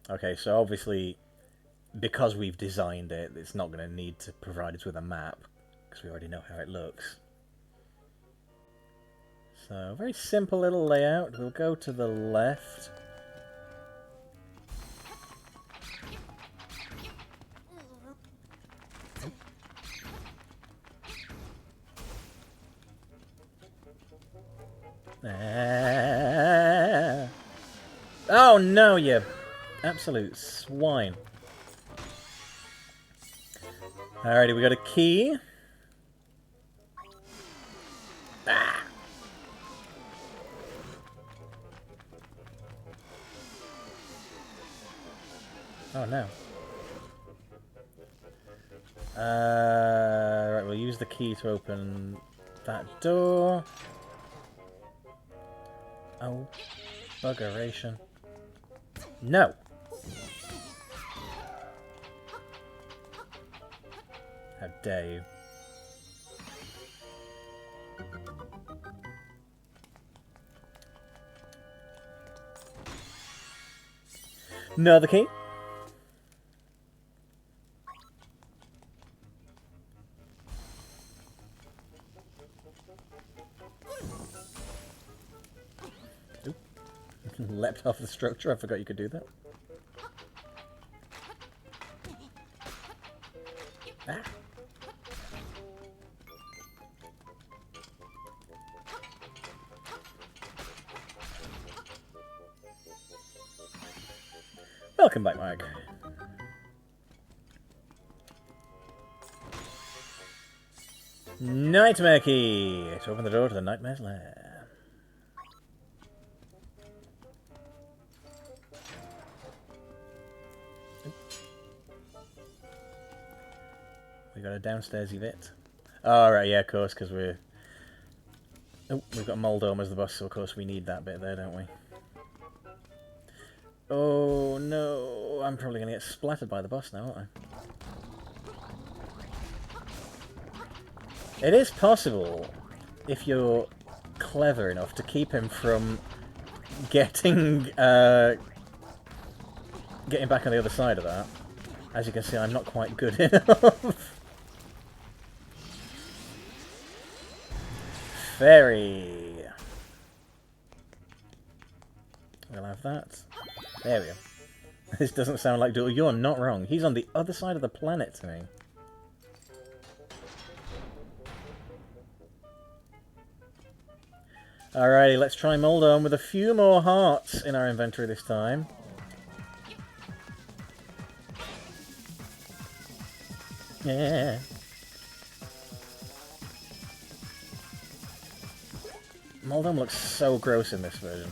Okay, so obviously, because we've designed it, it's not going to need to provide us with a map, because we already know how it looks. So, very simple little layout. We'll go to the left. Oh no, you absolute swine. Alrighty, we got a key. Ah. Oh no. Right, we'll use the key to open that door. Oh, buggeration. No! How dare you. Another key. Oop. Leapt off the structure, I forgot you could do that. Ah. Welcome back, Mike. Nightmare key! To open the door to the Nightmare's lair. We got a downstairsy bit. Oh, right, yeah, of course, because we're... Oh, we've got Moldome as the boss, so of course we need that bit there, don't we? Oh, no. I'm probably going to get splattered by the boss now, aren't I? It is possible, if you're clever enough, to keep him from getting back on the other side of that. As you can see, I'm not quite good enough. Fairy. We'll have that. There we go. This doesn't sound like Duel. You're not wrong. He's on the other side of the planet to me. Alrighty, let's try Moldome with a few more hearts in our inventory this time. Yeah. Moldome looks so gross in this version.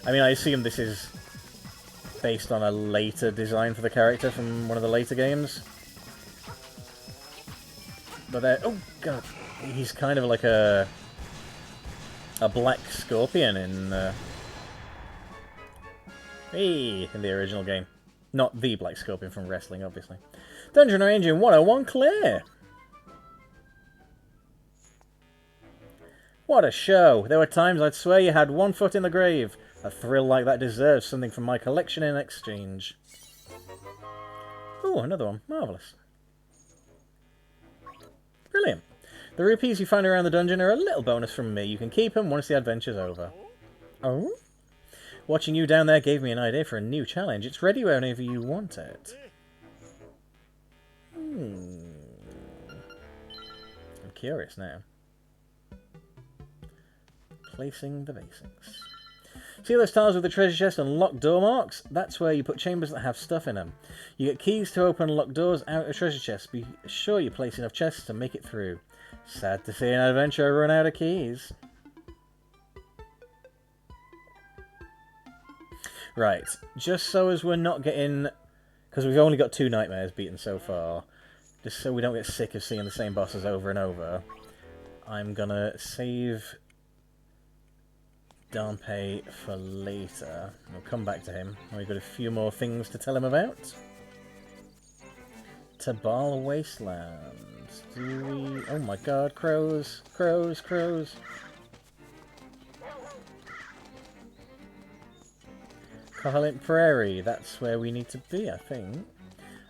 I mean, I assume this is based on a later design for the character from one of the later games. But oh god, he's kind of like a black scorpion in in the original game. Not the black scorpion from wrestling, obviously. Dungeon Engine 101 clear! What a show! There were times I'd swear you had one foot in the grave. A thrill like that deserves something from my collection in exchange. Ooh, another one. Marvellous. Brilliant. The rupees you find around the dungeon are a little bonus from me. You can keep them once the adventure's over. Oh? Watching you down there gave me an idea for a new challenge. It's ready whenever you want it. I'm curious now. Placing the basics. See those tiles with the treasure chest and locked door marks? That's where you put chambers that have stuff in them. You get keys to open locked doors out of treasure chests. Be sure you place enough chests to make it through. Sad to see an adventurer run out of keys. Right, just so as we're not getting... Because we've only got 2 nightmares beaten so far. Just so we don't get sick of seeing the same bosses over and over. I'm gonna save Darnpay for later. We'll come back to him. We've got a few more things to tell him about. Tabal Wasteland. Do we... Oh my god, crows. Crows, crows. Koholint Prairie. That's where we need to be, I think.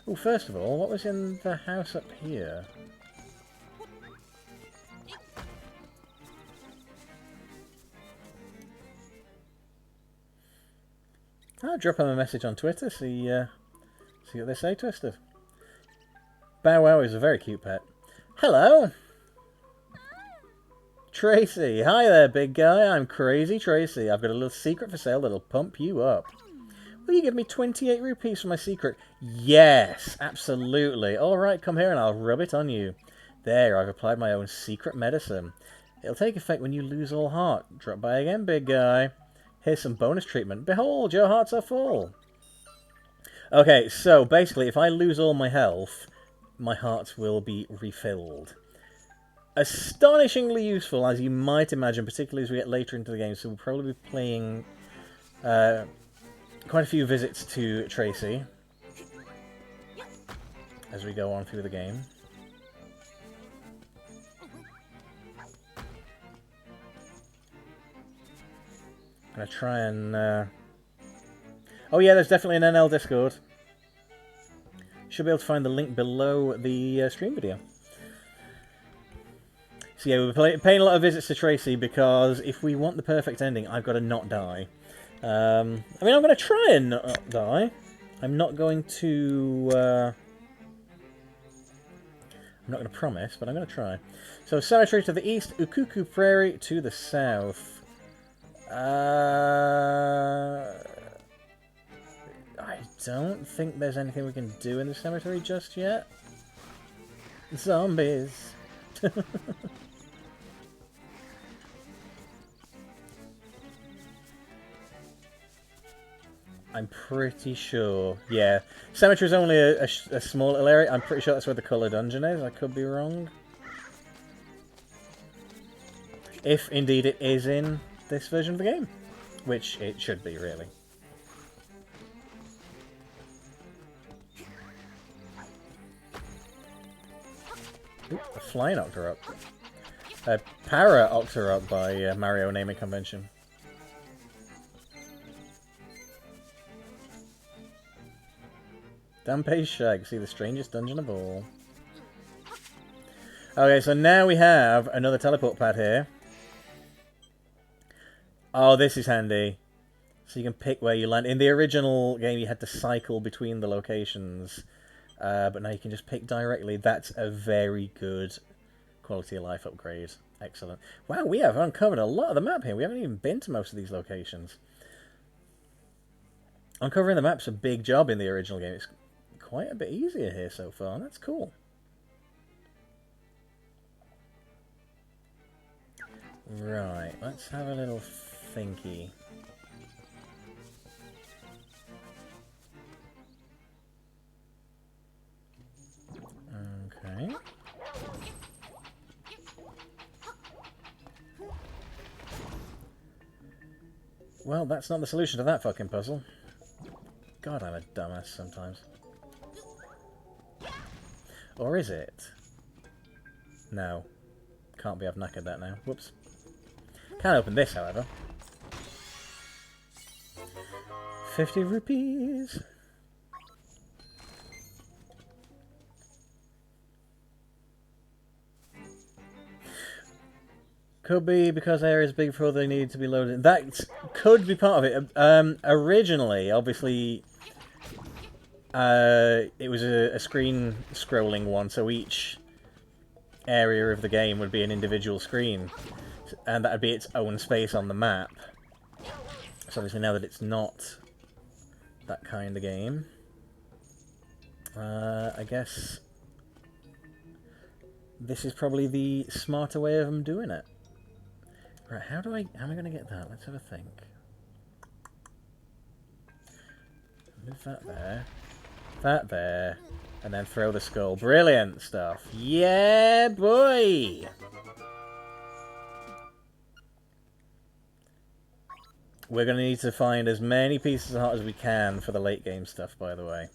Oh, first of all, what was in the house up here? I'll drop him a message on Twitter, see what they say, Twister. Bow Wow is a very cute pet. Hello! Tracy! Hi there, big guy. I'm Crazy Tracy. I've got a little secret for sale that'll pump you up. Will you give me 28 rupees for my secret? Yes! Absolutely. Alright, come here and I'll rub it on you. There, I've applied my own secret medicine. It'll take effect when you lose all heart. Drop by again, big guy. Here's some bonus treatment. Behold, your hearts are full. Okay, so basically, if I lose all my health, my hearts will be refilled. Astonishingly useful, as you might imagine, particularly as we get later into the game. So we'll probably be playing quite a few visits to Tracy as we go on through the game. I'm going to try and... Oh yeah, there's definitely an NL Discord. Should be able to find the link below the stream video. So yeah, we're paying a lot of visits to Tracy because if we want the perfect ending, I've got to not die. I mean, I'm going to try and not die. I'm not going to... I'm not going to promise, but I'm going to try. So, Cemetery to the east, Ukuku Prairie to the south. I don't think there's anything we can do in the cemetery just yet. Zombies. I'm pretty sure. Yeah. Cemetery's only a small little area. I'm pretty sure that's where the colour dungeon is. I could be wrong. If indeed it is in this version of the game. Which it should be, really. Ooh, a flying Octorok. A para Octorok by Mario naming convention. Dampé Shag, see the strangest dungeon of all. Okay, so now we have another teleport pad here. Oh, this is handy. So you can pick where you land. In the original game, you had to cycle between the locations. But now you can just pick directly. That's a very good quality of life upgrade. Excellent. Wow, we have uncovered a lot of the map here. We haven't even been to most of these locations. Uncovering the map's a big job in the original game. It's quite a bit easier here so far. That's cool. Right, let's have a little thinky. Okay. Well, that's not the solution to that fucking puzzle. God, I'm a dumbass sometimes. Or is it? No. Can't be, I've knackered that now. Whoops. Can't open this, however. 50 rupees. Could be because areas big before they need to be loaded. That could be part of it. Originally, obviously, it was a screen scrolling one, so each area of the game would be an individual screen, and that would be its own space on the map. So obviously now that it's not that kind of game, I guess this is probably the smarter way of them doing it. Right, how am I going to get that? Let's have a think. Move that there. That there. And then throw the skull. Brilliant stuff. Yeah, boy! We're going to need to find as many pieces of heart as we can for the late game stuff, by the way.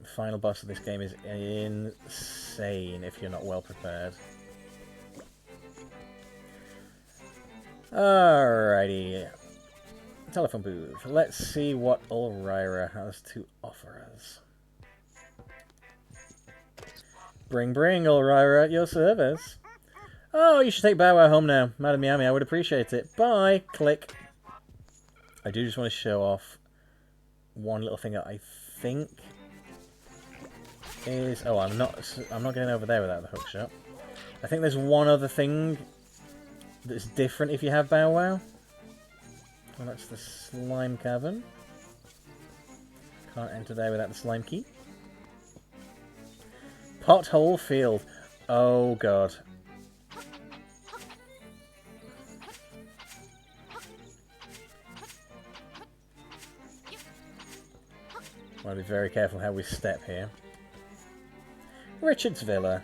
The final boss of this game is insane if you're not well prepared. Alrighty. Telephone booth. Let's see what Ulrira has to offer us. Bring, Ulrira, at your service. Oh, you should take Bow Wow home now. Madam Yami, I would appreciate it. Bye. Click. I do just want to show off one little thing that I think is... Oh, I'm not getting over there without the hook shot. I think there's one other thing that's different if you have Bow Wow. Well, that's the slime cavern. Can't enter there without the slime key. Pothole field. Oh, God. Want to be very careful how we step here. Richard's Villa.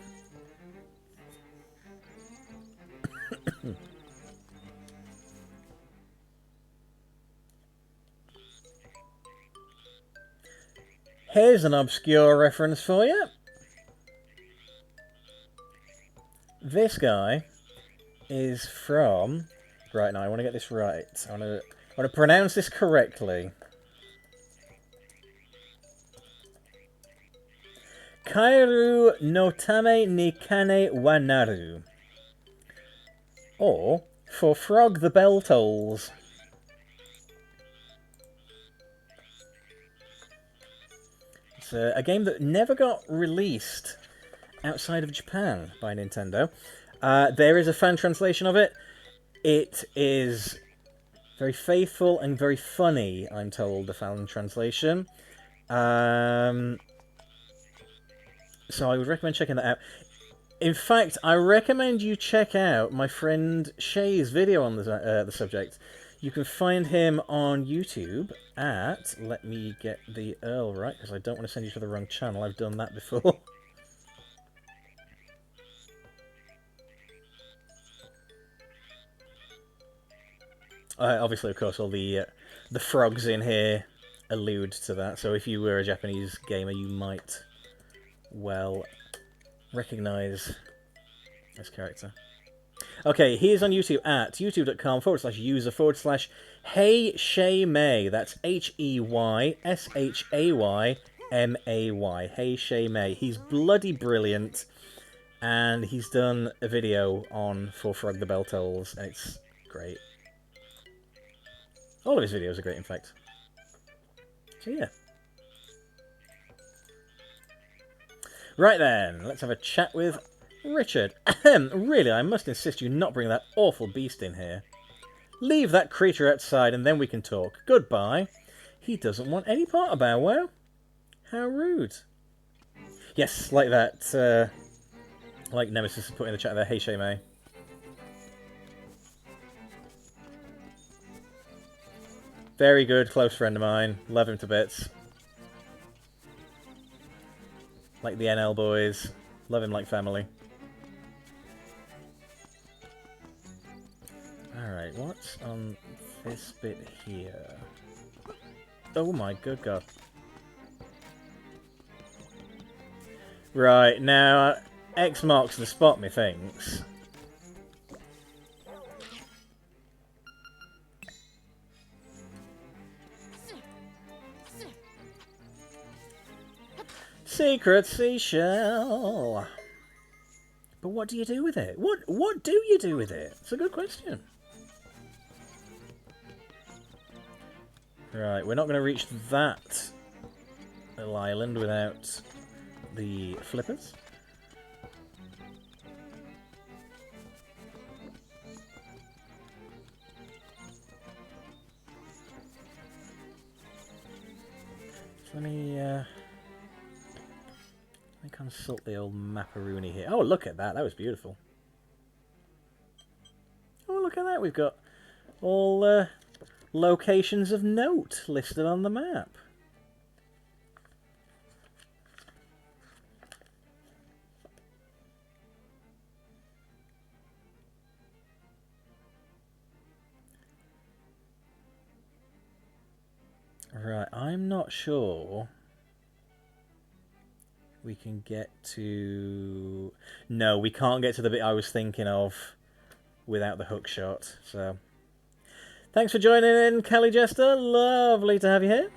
Here's an obscure reference for you. This guy is from... Right, now I want to get this right. I want to pronounce this correctly. Kairu no Tame ni Kane wa Naru. Or, for Frog the Bell Tolls. It's a game that never got released outside of Japan by Nintendo. There is a fan translation of it. It is very faithful and very funny, I'm told, the fan translation. So I would recommend checking that out. In fact, I recommend you check out my friend Shay's video on the subject. You can find him on YouTube at... Let me get the URL right, because I don't want to send you to the wrong channel. I've done that before. Obviously, of course, all the frogs in here allude to that. So if you were a Japanese gamer, you might well recognise this character. Okay, he is on YouTube at youtube.com/user/Hey Shay May. That's HEYSHAYMAY. Hey Shay May. He's bloody brilliant, and he's done a video on For Frog the Bell Tolls, and it's great. All of his videos are great, in fact. So yeah. Right then, let's have a chat with Richard. Really, I must insist you not bring that awful beast in here. Leave that creature outside and then we can talk. Goodbye. He doesn't want any part of Bow Wow. How rude. Yes, like that, like Nemesis put in the chat there, hey Shay-May. Very good, close friend of mine. Love him to bits. Like the NL boys. Love him like family. Alright, what's on this bit here? Oh my good god. Right, now, X marks the spot, methinks. Secret seashell. But what do you do with it? What do you do with it? It's a good question. Right, we're not going to reach that little island without the flippers. So let me consult the old Maparoonie here. Oh, look at that. That was beautiful. Oh, look at that. We've got all locations of note listed on the map. Right, I'm not sure we can get to... No, we can't get to the bit I was thinking of without the hook shot, so... Thanks for joining in, Kelly Jester. Lovely to have you here.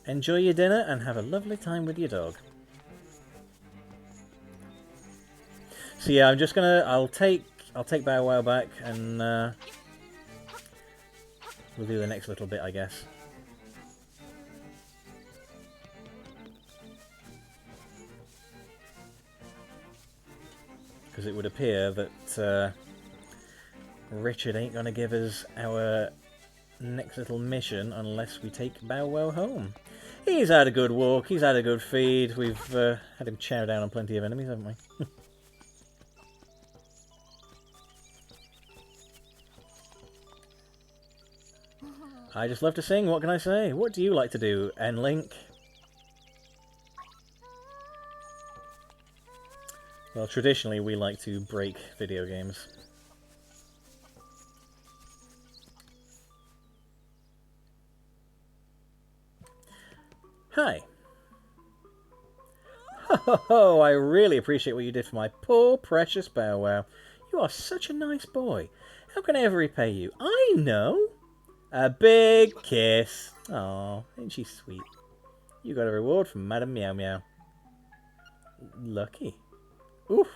Enjoy your dinner and have a lovely time with your dog. So yeah, I'm just gonna... I'll take Bow Wow back and we'll do the next little bit, I guess. Because it would appear that Richard ain't going to give us our next little mission unless we take Bow Wow home. He's had a good walk, he's had a good feed, we've had him chow down on plenty of enemies, haven't we? I just love to sing, what can I say? What do you like to do, N-Link? Well, traditionally we like to break video games. Hi. Ho ho ho, I really appreciate what you did for my poor precious Bow Wow. You are such a nice boy. How can I ever repay you? I know. A big kiss. Aw, ain't she sweet? You got a reward from Madam Meow Meow. Lucky. Oof.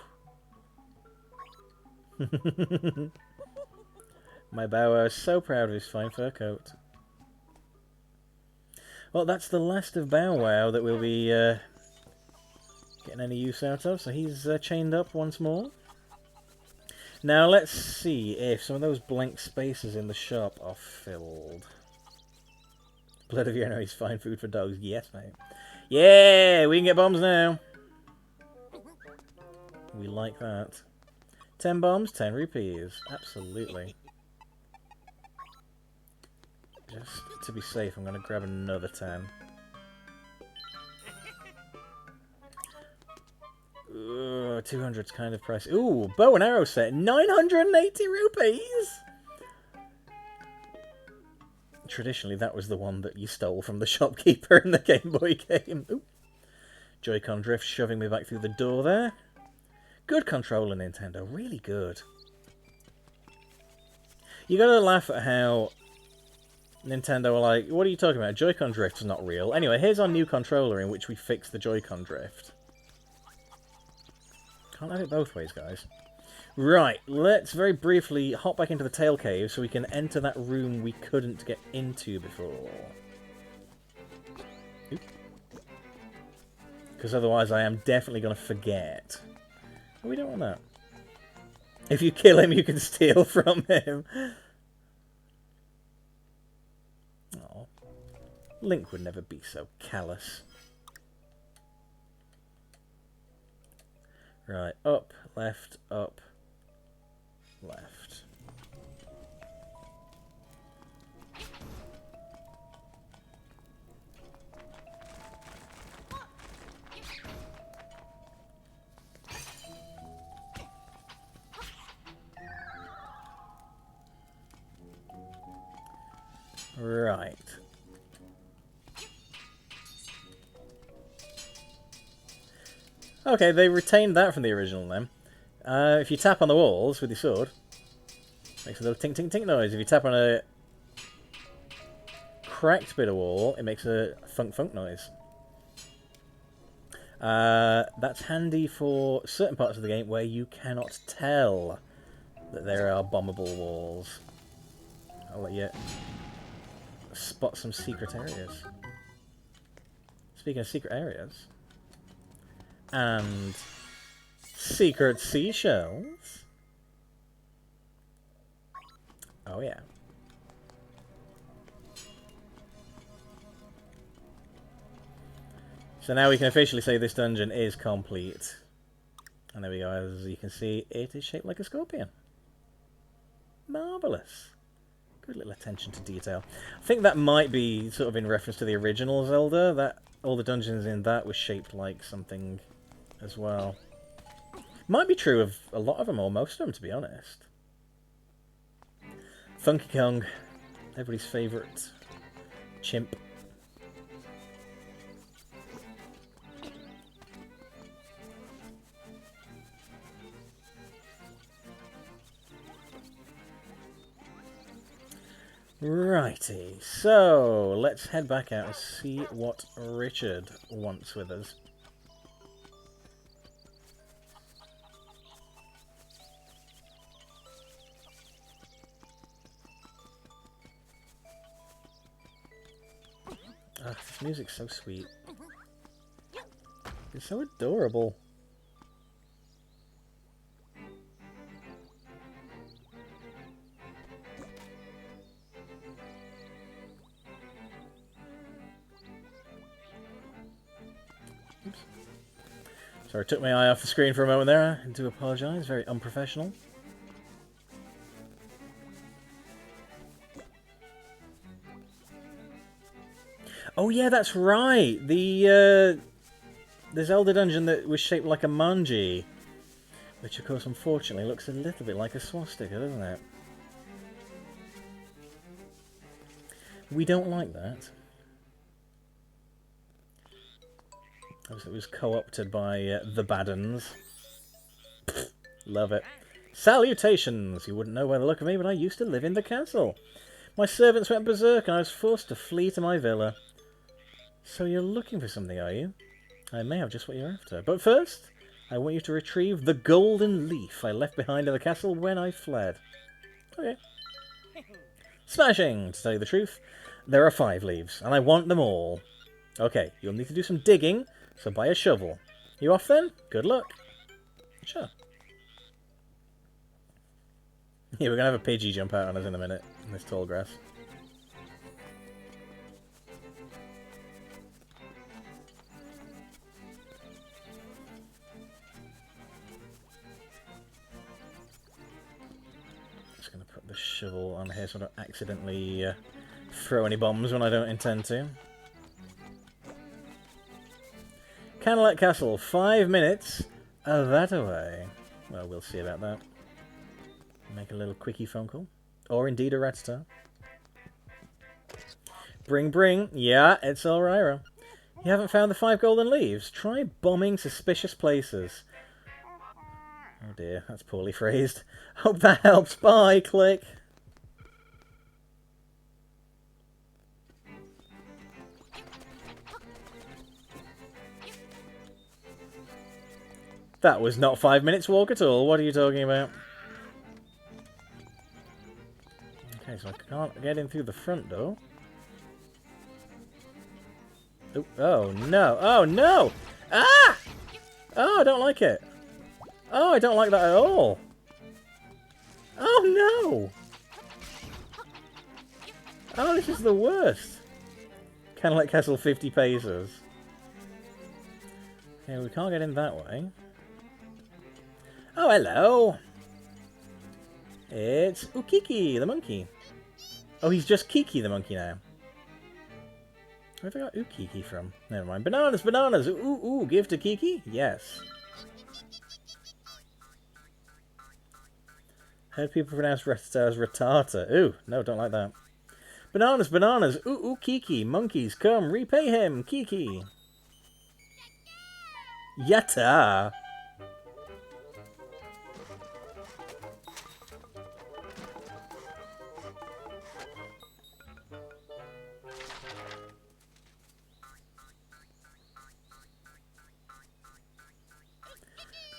My Bow Wow is so proud of his fine fur coat. Well, that's the last of Bow Wow that we'll be getting any use out of, so he's chained up once more. Now, let's see if some of those blank spaces in the shop are filled. Blood of your enemies, fine food for dogs. Yes, mate. Yeah, we can get bombs now. We like that. 10 bombs, 10 rupees. Absolutely. Just to be safe, I'm going to grab another 10. Ooh, 200's kind of pricey. Ooh, bow and arrow set. 980 rupees! Traditionally, that was the one that you stole from the shopkeeper in the Game Boy game. Ooh. Joy-Con drift shoving me back through the door there. Good controller, Nintendo. Really good. You gotta laugh at how Nintendo were like, what are you talking about? Joy-Con drift's not real. Anyway, here's our new controller in which we fix the Joy-Con drift. Can't have it both ways, guys. Right, let's very briefly hop back into the Tail Cave so we can enter that room we couldn't get into before. Because otherwise I am definitely going to forget. Oh, we don't want that. If you kill him, you can steal from him. Link would never be so callous. Right, up, left, left. Right. Okay, they retained that from the original then. If you tap on the walls with your sword, it makes a little tink tink tink noise. If you tap on a cracked bit of wall, it makes a funk funk noise. That's handy for certain parts of the game where you cannot tell that there are bombable walls. I'll let you spot some secret areas. Speaking of secret areas... and secret seashells. Oh yeah. So now we can officially say this dungeon is complete. And there we go, as you can see, it is shaped like a scorpion. Marvellous. Good little attention to detail. I think that might be sort of in reference to the original Zelda, that all the dungeons in that were shaped like something as well. Might be true of a lot of them, or most of them, to be honest. Funky Kong, everybody's favourite chimp. Righty, so let's head back out and see what Richard wants with us. Ah, this music's so sweet. It's so adorable. Oops. Sorry, I took my eye off the screen for a moment there. I do apologise, very unprofessional. Oh yeah, that's right. The Zelda dungeon that was shaped like a manji, which of course unfortunately looks a little bit like a swastika, doesn't it? We don't like that. Obviously it was co-opted by the Baddens. Love it. Salutations! You wouldn't know by the look of me, but I used to live in the castle. My servants went berserk and I was forced to flee to my villa. So you're looking for something, are you? I may have just what you're after. But first, I want you to retrieve the golden leaf I left behind in the castle when I fled. Okay. Smashing! To tell you the truth, there are 5 leaves, and I want them all. Okay, you'll need to do some digging, so buy a shovel. You off then? Good luck. Sure. Yeah, we're going to have a Pidgey jump out on us in a minute, in this tall grass. The shovel on here so I don't accidentally throw any bombs when I don't intend to. Candlelit Castle, 5 minutes. That away. Well, we'll see about that. Make a little quickie phone call. Or indeed a ratata. Bring, bring. Yeah, it's Elvira. You haven't found the 5 golden leaves? Try bombing suspicious places. Oh dear, that's poorly phrased. Hope that helps. Bye, click. That was not 5 minutes walk at all. What are you talking about? Okay, so I can't get in through the front door. Oh, oh no. Oh no! Ah! Oh, I don't like it. Oh, I don't like that at all. Oh, no. Oh, this is the worst. Kind of like Castle 50 paces. Okay, we can't get in that way. Oh, hello! It's Ukiki, the monkey. Oh, he's just Kiki, the monkey now. Where have I got Ukiki from? Never mind. Bananas, bananas! Ooh, give to Kiki? Yes. Heard people pronounce Ratata as Ratata. Ooh, no, don't like that. Bananas, bananas! Ooh, Kiki! Monkeys, come, repay him! Kiki! Yatta!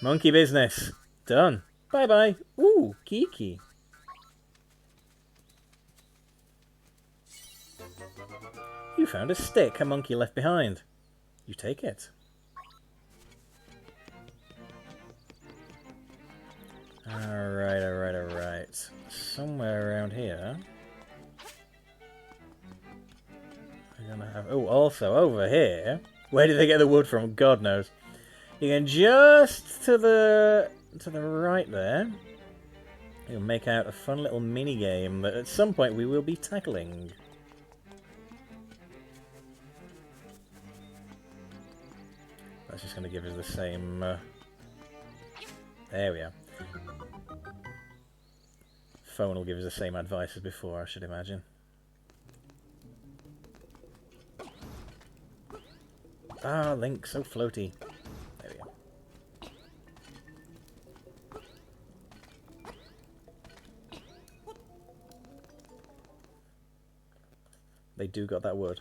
Monkey business. Done. Bye-bye. Ooh, Kiki. You found a stick a monkey left behind. You take it. Alright. Somewhere around here. We're gonna have... Oh, also over here. Where did they get the wood from? God knows. You can just to the right there. You'll make out a fun little mini game that at some point we will be tackling. That's just going to give us the same... There we are. Phone will give us the same advice as before, I should imagine. Ah, Link, so floaty. There we go. They do got that wood.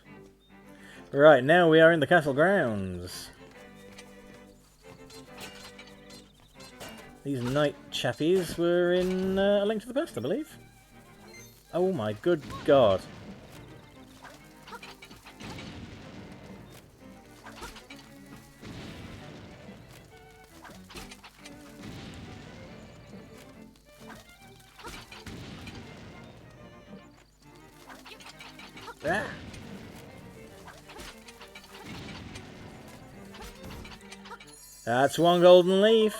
Right, now we are in the castle grounds. These night chappies were in A Link to the Past, I believe. Oh my good god. Ah. That's one golden leaf.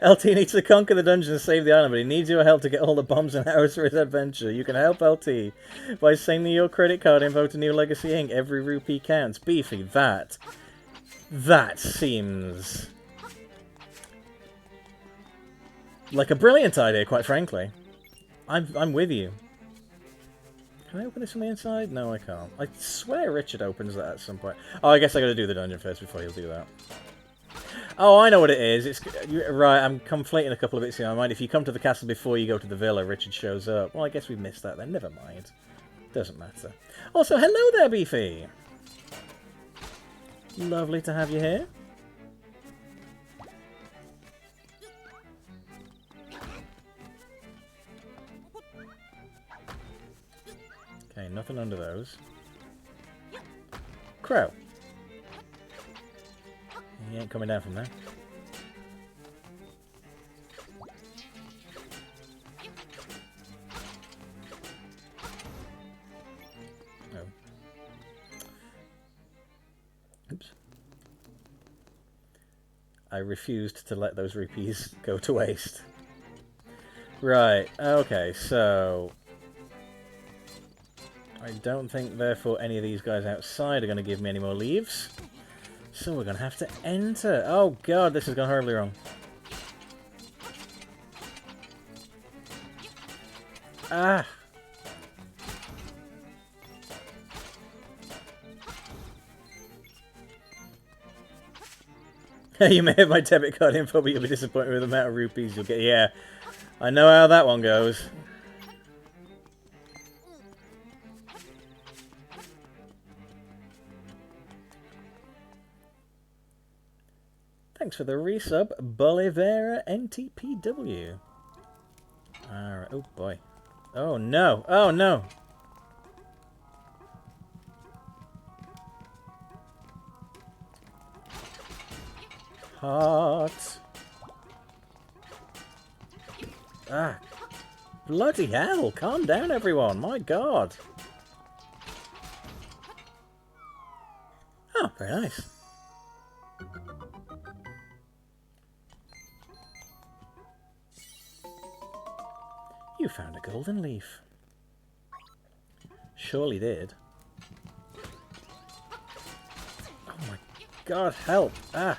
LT needs to conquer the dungeon and save the island, but he needs your help to get all the bombs and arrows for his adventure. You can help LT by sending your credit card info to New Legacy Inc. Every rupee counts. Beefy, that seems like a brilliant idea, quite frankly. I'm with you. Can I open this from the inside? No, I can't. I swear Richard opens that at some point. Oh, I guess I gotta do the dungeon first before he'll do that. Oh, I know what it is. It's right. I'm conflating a couple of bits in my mind. If you come to the castle before you go to the villa, Richard shows up. Well, I guess we missed that then. Never mind. Doesn't matter. Also, hello there, Beefy. Lovely to have you here. Okay, nothing under those. Crow. He ain't coming down from there. Oh. Oops. I refused to let those rupees go to waste. Right, okay, so... I don't think, therefore, any of these guys outside are going to give me any more leaves. So we're going to have to enter. Oh god, this has gone horribly wrong. Ah! You may have my debit card info, but you'll be disappointed with the amount of rupees you'll get. Yeah, I know how that one goes. Thanks for the resub, Bolivera NTPW. Alright. Oh, boy. Oh, no. Oh, no. Hot. Ah. Bloody hell. Calm down, everyone. My God. Oh, very nice. You found a golden leaf. Surely did. Oh my God, help! Ah!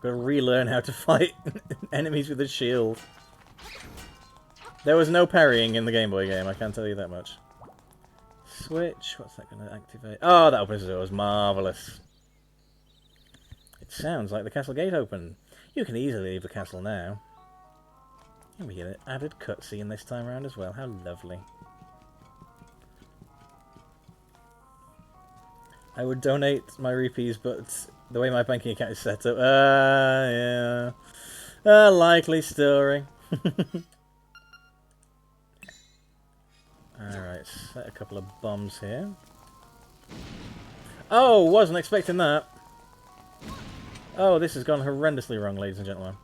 Gotta relearn how to fight enemies with a shield. There was no parrying in the Game Boy game, I can't tell you that much. Switch, what's that gonna activate? Oh, that opens the doors, marvellous. It sounds like the castle gate opened. You can easily leave the castle now. And we get an added cutscene this time around as well. How lovely. I would donate my rupees, but the way my banking account is set up... yeah. A likely story. Alright, set a couple of bombs here. Oh, wasn't expecting that. Oh, this has gone horrendously wrong, ladies and gentlemen.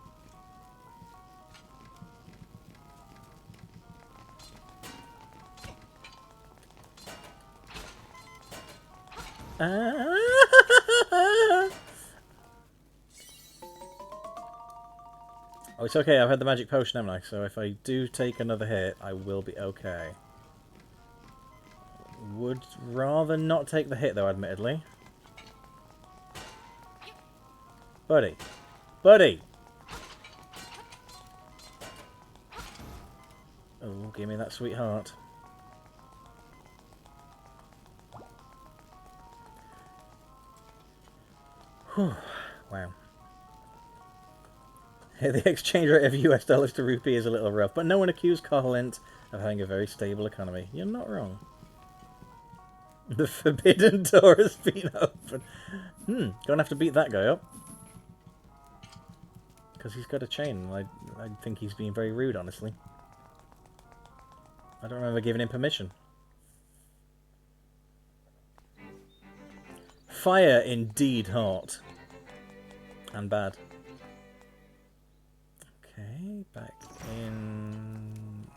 Oh, it's okay. I've had the magic potion, haven't I? So if I do take another hit, I will be okay. Would rather not take the hit, though, admittedly. Buddy. Buddy! Oh, give me that sweetheart. Whew. Wow. The exchange rate of US dollars to rupee is a little rough, but no one accused Koholint of having a very stable economy. You're not wrong. The forbidden door has been opened. Gonna have to beat that guy up. Because he's got a chain. I think he's being very rude, honestly. I don't remember giving him permission. Fire indeed hot. And bad. Okay, back in...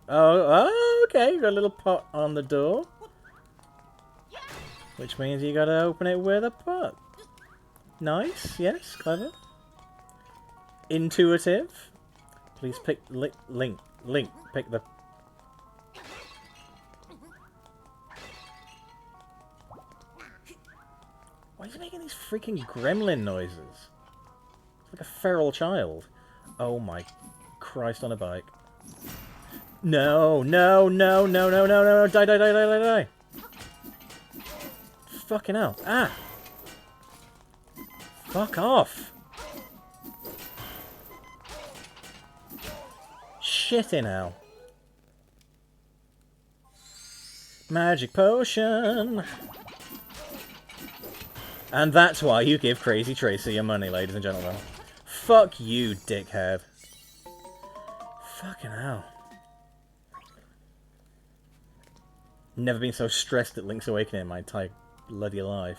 Oh, okay, got a little pot on the door. Which means you gotta open it with a pot. Nice, yes, clever. Intuitive. Please pick Link, pick the... Why is he making these freaking gremlin noises? It's like a feral child. Oh my Christ on a bike. No, no, no, no, no, no, no, die, die, die, die, die, die. Fucking hell. Ah! Fuck off! Shit in hell. Magic potion! And that's why you give Crazy Tracy your money, ladies and gentlemen. Fuck you, dickhead. Fucking hell. Never been so stressed at Link's Awakening in my entire bloody life.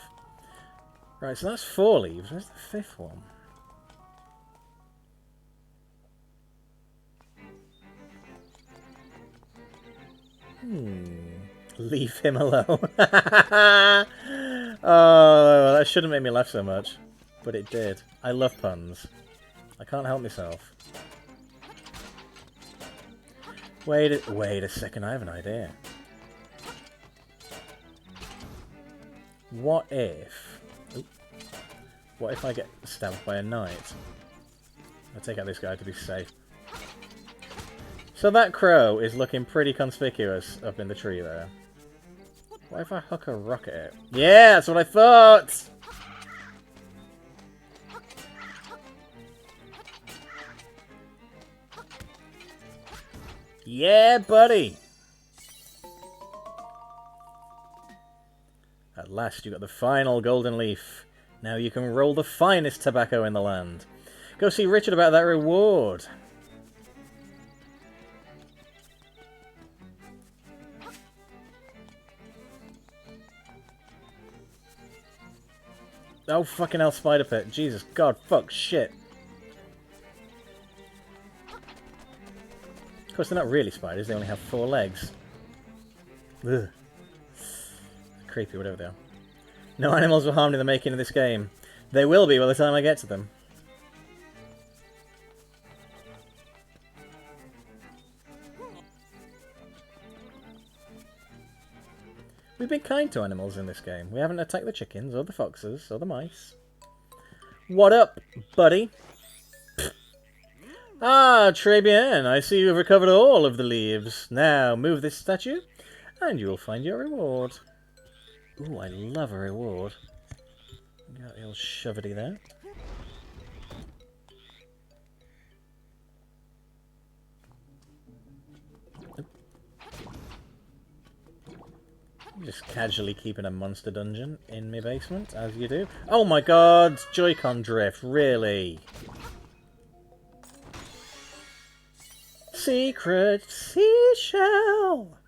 Right, so that's 4 leaves. Where's the 5th one? Leave him alone. Oh, that shouldn't make me laugh so much. But it did. I love puns. I can't help myself. Wait a second, I have an idea. What if... Oop, what if I get stabbed by a knight? I'll take out this guy to be safe. So that crow is looking pretty conspicuous up in the tree there. What if I huck a rock at it? Yeah, that's what I thought! Yeah, buddy! At last you got the final golden leaf. Now you can roll the finest tobacco in the land. Go see Richard about that reward. Oh, fucking hell, spider pit. Jesus, God, fuck, shit. Of course, they're not really spiders. They only have 4 legs. Ugh. Creepy, whatever they are. No animals were harmed in the making of this game. They will be by the time I get to them. We've been kind to animals in this game. We haven't attacked the chickens, or the foxes, or the mice. What up, buddy? Ah, très bien. I see you've recovered all of the leaves. Now, move this statue, and you will find your reward. Ooh, I love a reward. Got the old shovety there. Just casually keeping a monster dungeon in my basement, as you do. Oh my god! Joy-Con drift, really? Secret seashell!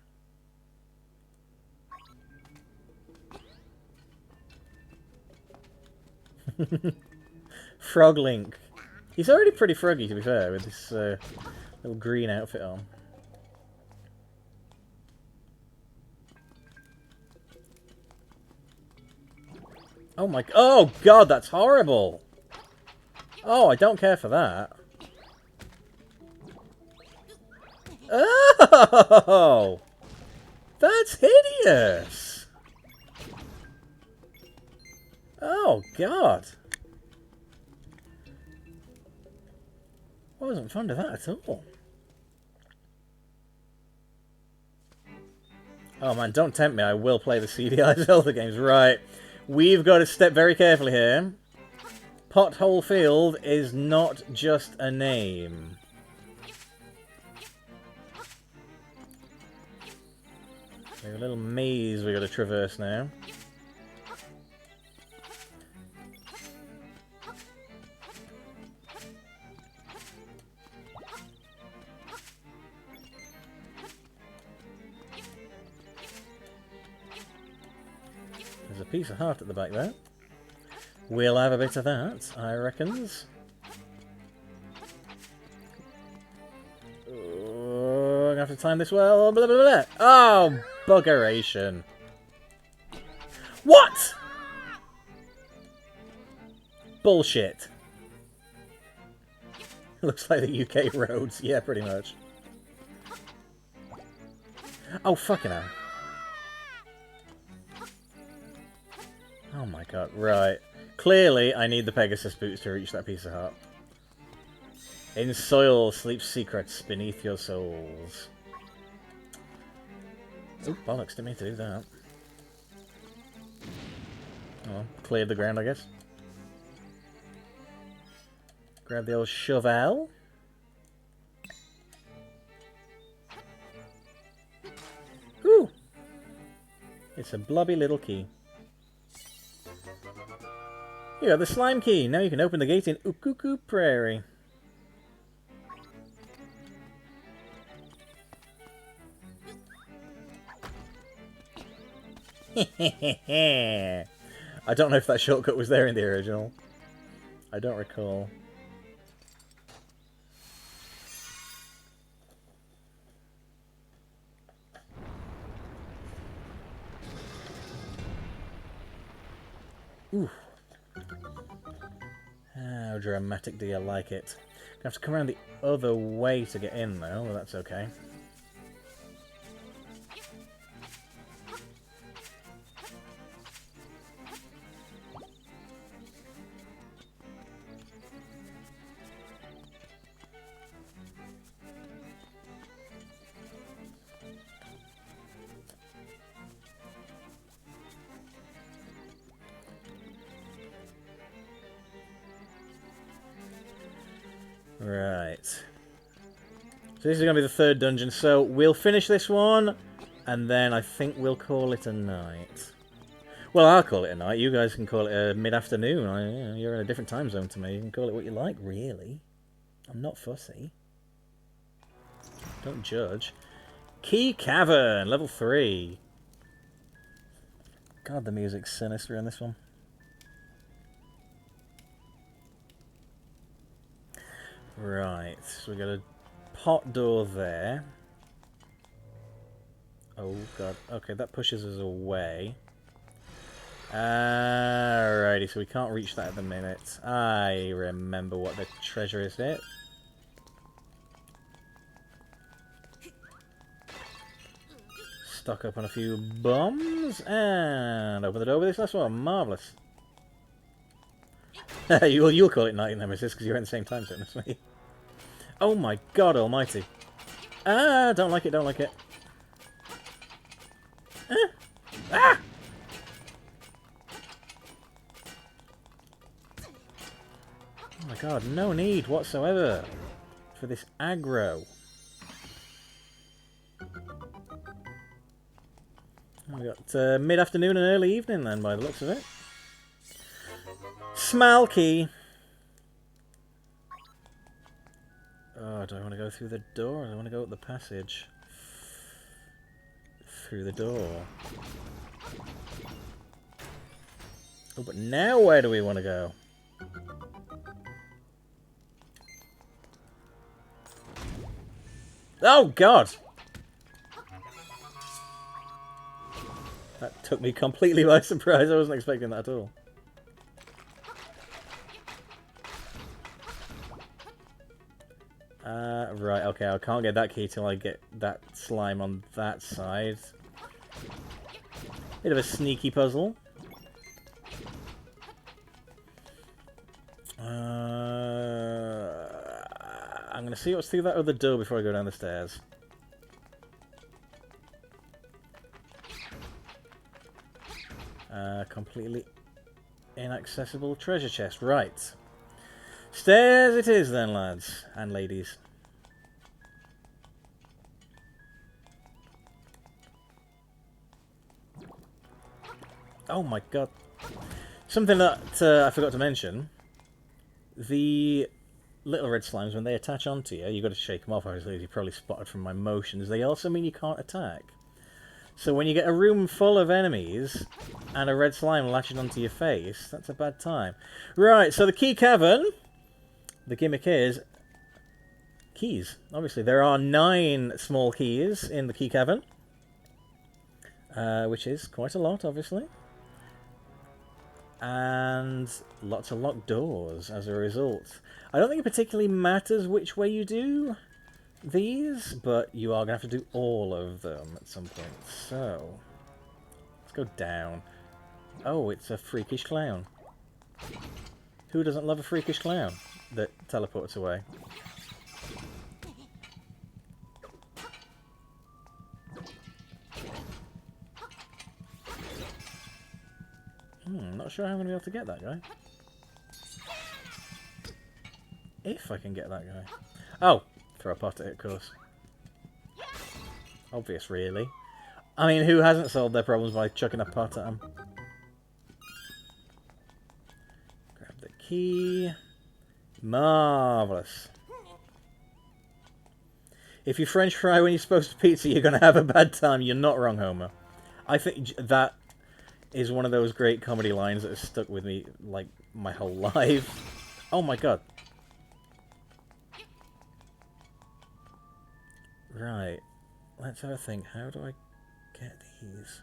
Frog Link. He's already pretty froggy, to be fair, with this little green outfit on. Oh my... Oh god, that's horrible! Oh, I don't care for that. Oh! That's hideous! Oh god! I wasn't fond of that at all. Oh man, don't tempt me, I will play the CDI Zelda games. Right. We've got to step very carefully here. Pothole Field is not just a name. There's a little maze we've got to traverse now. There's a piece of heart at the back there. We'll have a bit of that, I reckons. Oh, I'm gonna have to time this well. Blah, blah, blah. Oh, buggeration. What? Bullshit. Looks like the UK roads. Yeah, pretty much. Oh, fucking hell. Oh my god, right. Clearly, I need the Pegasus boots to reach that piece of heart. In soil sleep secrets beneath your souls. Oh, bollocks, didn't mean to do that. Oh, cleared the ground, I guess. Grab the old shovel. Whew! It's a blobby little key. You got the slime key. Now you can open the gate in Ukuku Prairie. I don't know if that shortcut was there in the original. I don't recall. Ooh. How dramatic do you like it? Gonna have to come around the other way to get in though, but that's okay. Right. So this is going to be the third dungeon, so we'll finish this one, and then I think we'll call it a night. Well, I'll call it a night. You guys can call it a mid-afternoon. You know, you're in a different time zone to me. You can call it what you like, really. I'm not fussy. Don't judge. Key Cavern, level 3. God, the music's sinister in this one. Right, so we got a pot door there. Oh god, okay, that pushes us away. Alrighty, so we can't reach that at the minute. I remember what the treasure is here. Stock up on a few bombs, and open the door with this last one. Marvellous. You'll call it night, Nemesis, because you're in the same time zone as me. Oh my god almighty. Ah, don't like it, don't like it. Ah! Oh my god, no need whatsoever for this aggro. We got mid-afternoon and early evening then, by the looks of it. Smalky. Oh, do I want to go through the door or do I want to go up the passage? Through the door. Oh, but now where do we want to go? Oh, God! That took me completely by surprise. I wasn't expecting that at all. Right, okay, I can't get that key till I get that slime on that side. Bit of a sneaky puzzle. I'm going to see what's through that other door before I go down the stairs. Completely inaccessible treasure chest. Right. Stairs it is then, lads and ladies. Oh my god. Something that I forgot to mention. The little red slimes, when they attach onto you, you've got to shake them off, obviously, as you probably spotted from my motions. They also mean you can't attack. So when you get a room full of enemies and a red slime latching onto your face, that's a bad time. Right, so the key cavern, the gimmick is keys. Obviously, there are 9 small keys in the key cavern, which is quite a lot, obviously. And lots of locked doors as a result. I don't think it particularly matters which way you do these, but you are going to have to do all of them at some point. So, let's go down. Oh, it's a freakish clown. Who doesn't love a freakish clown that teleports away? Not sure how I'm going to be able to get that guy. If I can get that guy. Oh! Throw a pot at it, of course. Obvious, really. I mean, who hasn't solved their problems by chucking a pot at them? Grab the key. Marvellous. If you French fry when you're supposed to pizza, you're going to have a bad time. You're not wrong, Homer. I think that is one of those great comedy lines that has stuck with me, like, my whole life. Oh my god. Right. Let's have a think. How do I get these?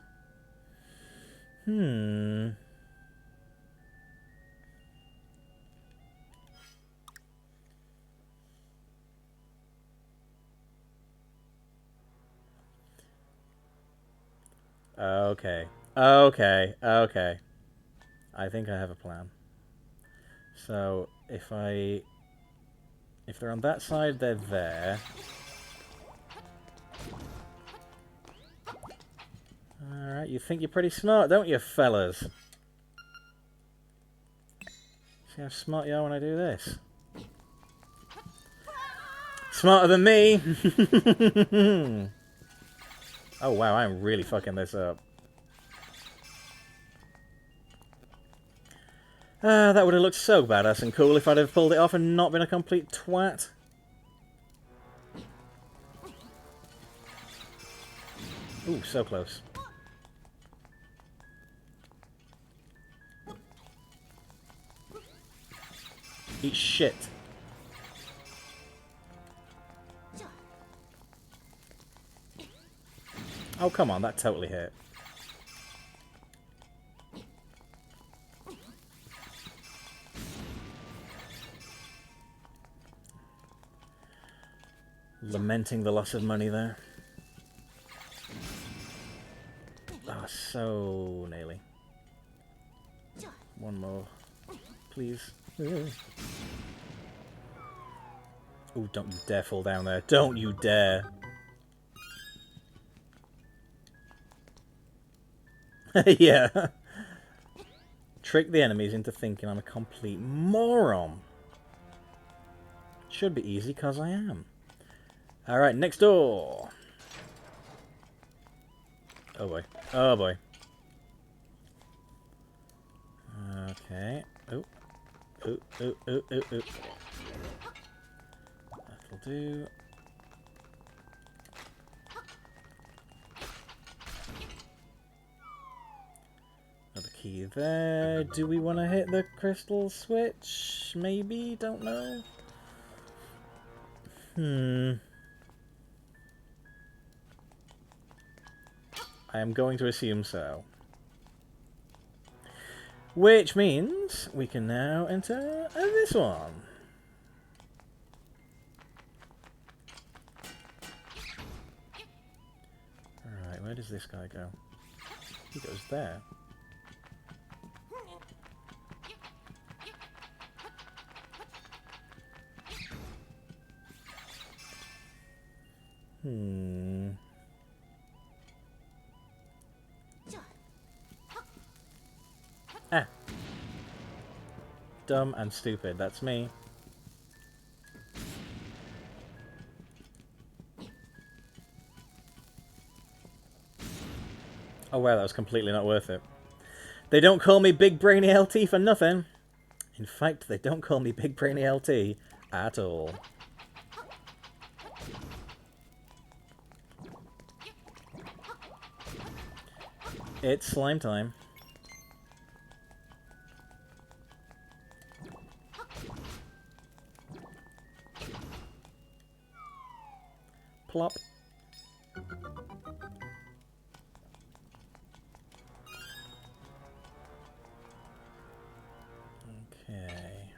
Okay. Okay. Okay. I think I have a plan. So, if they're on that side, they're there. Alright, you think you're pretty smart, don't you, fellas? See how smart you are when I do this? Smarter than me! Oh wow, I'm really fucking this up. That would have looked so badass and cool if I'd have pulled it off and not been a complete twat. Ooh, so close. Eat shit. Oh, come on, that totally hit. Lamenting the loss of money there. Ah, oh, so nearly. One more, please. Oh, don't you dare fall down there. Don't you dare. Yeah. Trick the enemies into thinking I'm a complete moron. Should be easy, because I am. Alright, next door. Oh boy. Oh boy. Okay. Oh. Oh, oh, oh, oh, oh. That'll do. Another key there. Do we want to hit the crystal switch? Maybe? Don't know. I am going to assume so. Which means we can now enter this one. Alright, where does this guy go? He goes there. Ah. Dumb and stupid, that's me. Oh wow, that was completely not worth it. They don't call me Big Brainy LT for nothing. In fact, they don't call me Big Brainy LT at all. It's slime time. Plop. Okay.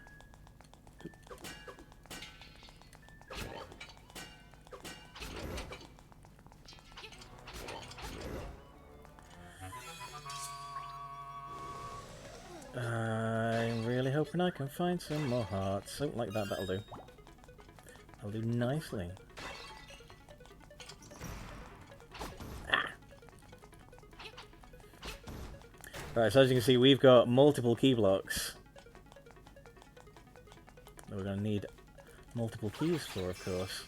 I'm really hoping I can find some more hearts. Something like that, that'll do. That'll do nicely. Right, so as you can see, we've got multiple key blocks that we're going to need multiple keys for, of course.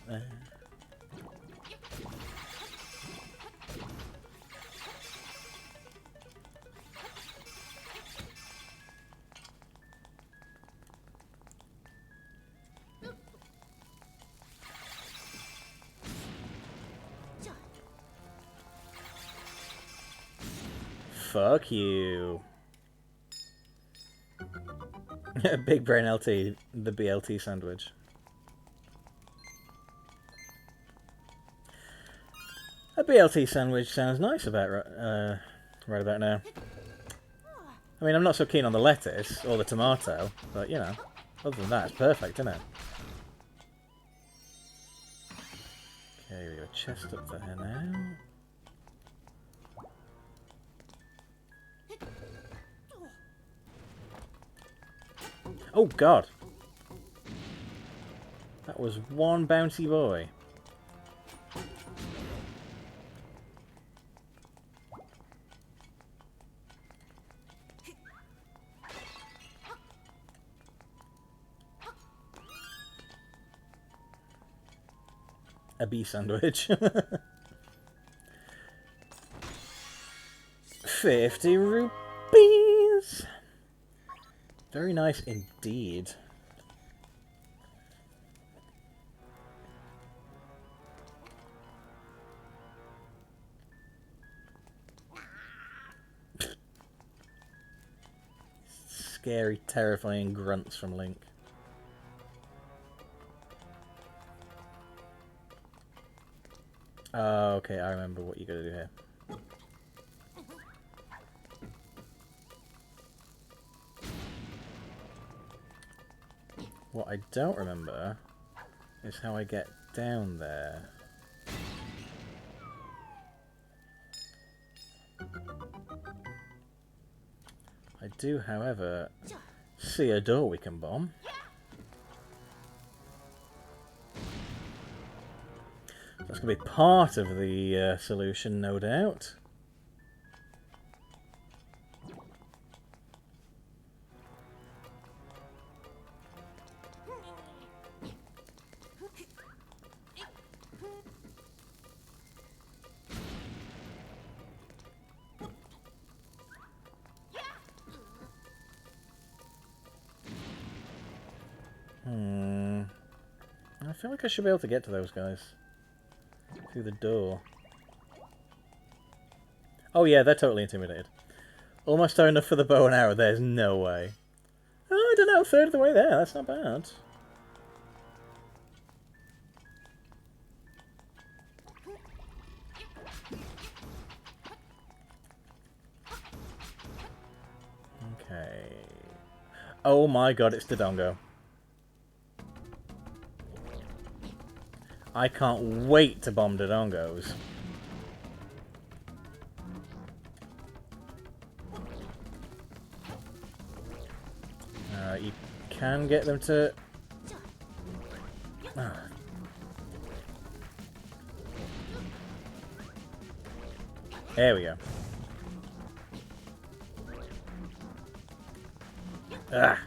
Fuck you. Big Brain LT, the BLT sandwich. A BLT sandwich sounds nice about right about now. I mean, I'm not so keen on the lettuce or the tomato, but you know, other than that, it's perfect, isn't it? Okay, we got a chest up there now. Oh god! That was one bouncy boy. A bee sandwich. 50 rupees! Very nice indeed. Scary, terrifying grunts from Link. Oh, okay, I remember what you gotta do here. What I don't remember is how I get down there. I do, however, see a door we can bomb. That's going to be part of the solution, no doubt. I feel like I should be able to get to those guys. Through the door. Oh yeah, they're totally intimidated. Almost high enough for the bow and arrow, there's no way. Oh, I don't know, third of the way there, that's not bad. Okay. Oh my god, it's Dodongo. I can't wait to bomb Dodongos. You can get them to... There we go. Ah.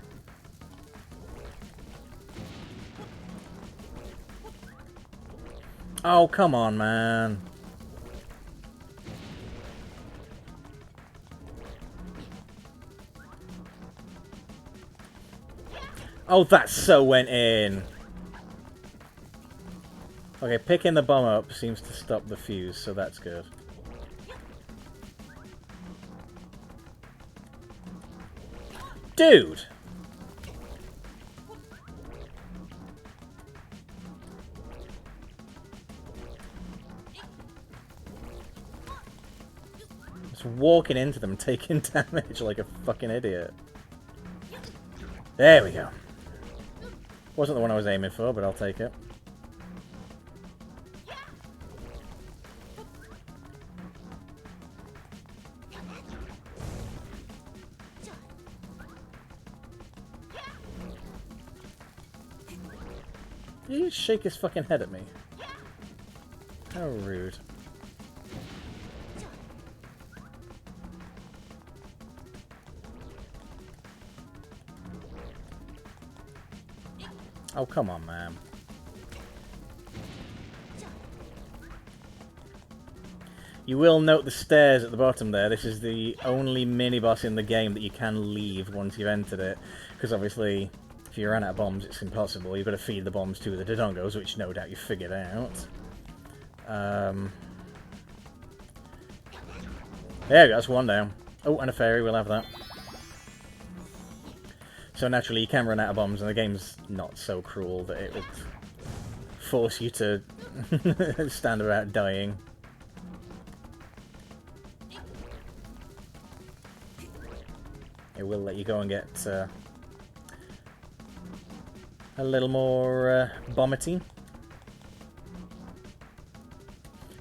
Oh, come on, man. Oh, that so went in. Okay, picking the bomb up seems to stop the fuse, so that's good. Dude! Just walking into them, taking damage like a fucking idiot. There we go. Wasn't the one I was aiming for, but I'll take it. Did he shake his fucking head at me? How rude. Oh, come on, man. You will note the stairs at the bottom there. This is the only mini-boss in the game that you can leave once you've entered it. Because obviously, if you run out of bombs, it's impossible. You've got to feed the bombs to the Dodongos, which no doubt you figured out. There we go, that's one down. Oh, and a fairy, we'll have that. So naturally you can run out of bombs, and the game's not so cruel that it would force you to stand about dying. It will let you go and get a little more vomiting.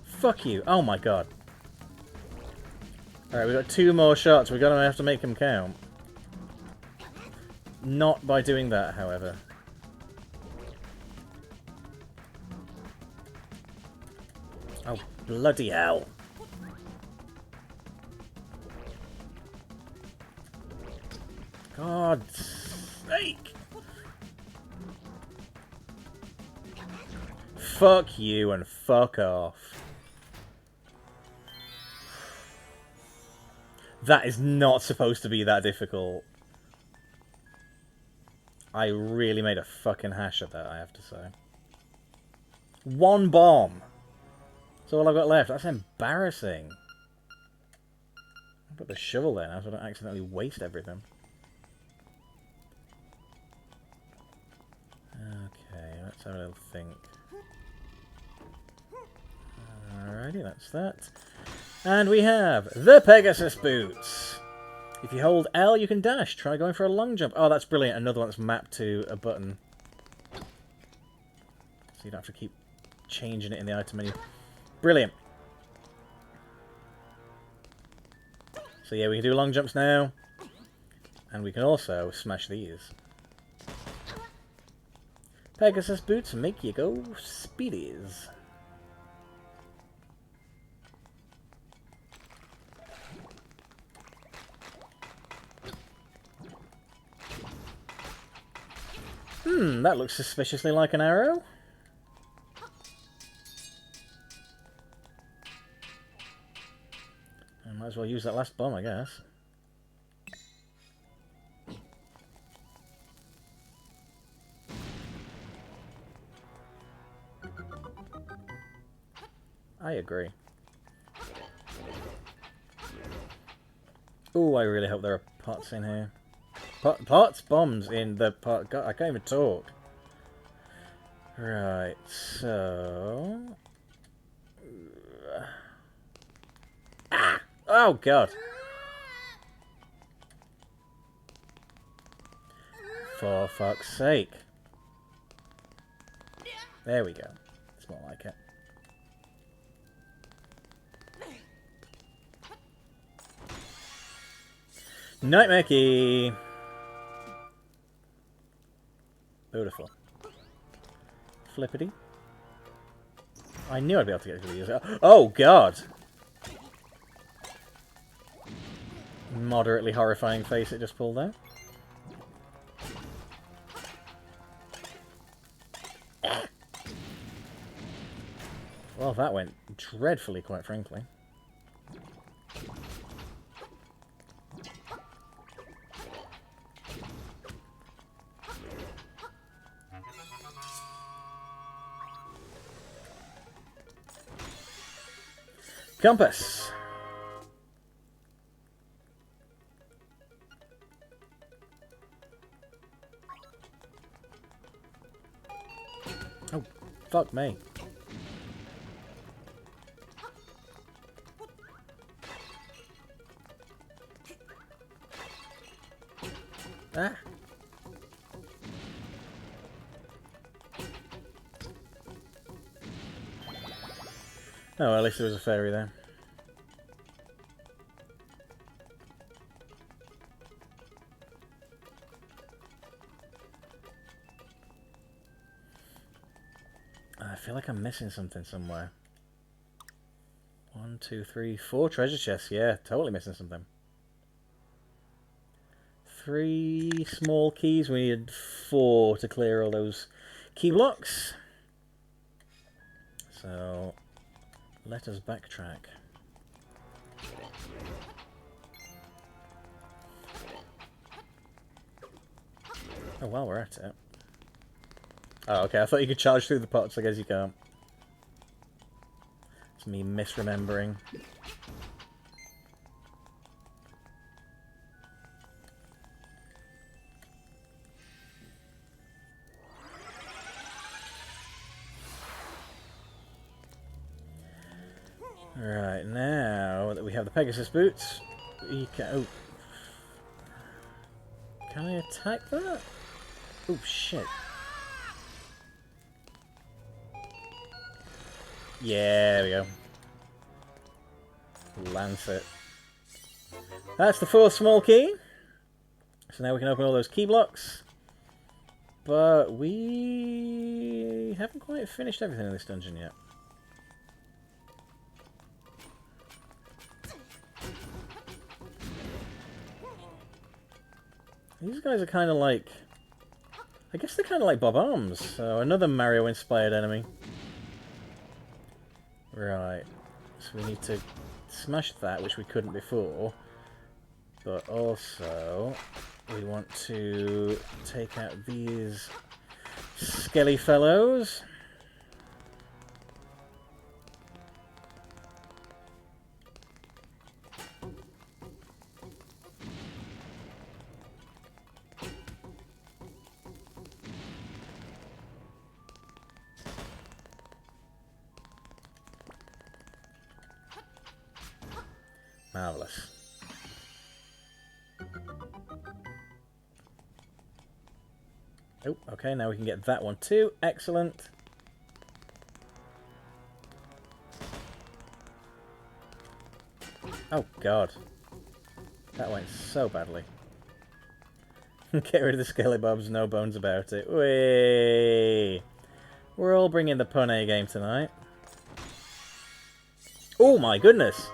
Fuck you! Oh my god! Alright, we've got 2 more shots. We're gonna have to make them count. Not by doing that, however. Oh, bloody hell. God's sake. Fuck you and fuck off. That is not supposed to be that difficult. I really made a fucking hash of that, I have to say. 1 bomb! That's all I've got left. That's embarrassing. I'll put the shovel there now so I don't accidentally waste everything. Okay, let's have a little think. Alrighty, that's that. And we have the Pegasus Boots! If you hold L, you can dash. Try going for a long jump. Oh, that's brilliant. Another one that's mapped to a button. So you don't have to keep changing it in the item menu. Brilliant. So yeah, we can do long jumps now. And we can also smash these. Pegasus Boots make you go speedies. That looks suspiciously like an arrow. I might as well use that last bomb, I guess. I agree. Ooh, I really hope there are pots in here. Pots? Bombs in the pot. God, I can't even talk. Right, so... Ah! Oh, God. For fuck's sake. There we go. It's more like it. Nightmare key! Beautiful. Flippity. I knew I'd be able to get to use it. Oh, God! Moderately horrifying face it just pulled out. Well, that went dreadfully, quite frankly. Compass. Oh, fuck me. Ah. Oh, well, at least there was a fairy there. I feel like I'm missing something somewhere. 1, 2, 3, 4 treasure chests. Yeah, totally missing something. 3 small keys. We need 4 to clear all those key blocks. So, let us backtrack. Oh, while we're at it. Oh, okay, I thought you could charge through the pots. I guess you can't. It's me misremembering. Right, now that we have the Pegasus boots, we can... Oh. Can I attack that? Oh, shit. Yeah, there we go. Lance it. That's the 4th small key. So now we can open all those key blocks. But we haven't quite finished everything in this dungeon yet. These guys are kind of like... I guess they're kind of like Bob Arms. So another Mario-inspired enemy. Right. So we need to smash that, which we couldn't before. But also... we want to take out these skelly fellows. Marvellous. Oh, okay, now we can get that one too. Excellent. Oh, God. That went so badly. Get rid of the skellybobs, no bones about it. Whee! We're all bringing the Pun A game tonight. Oh, my goodness!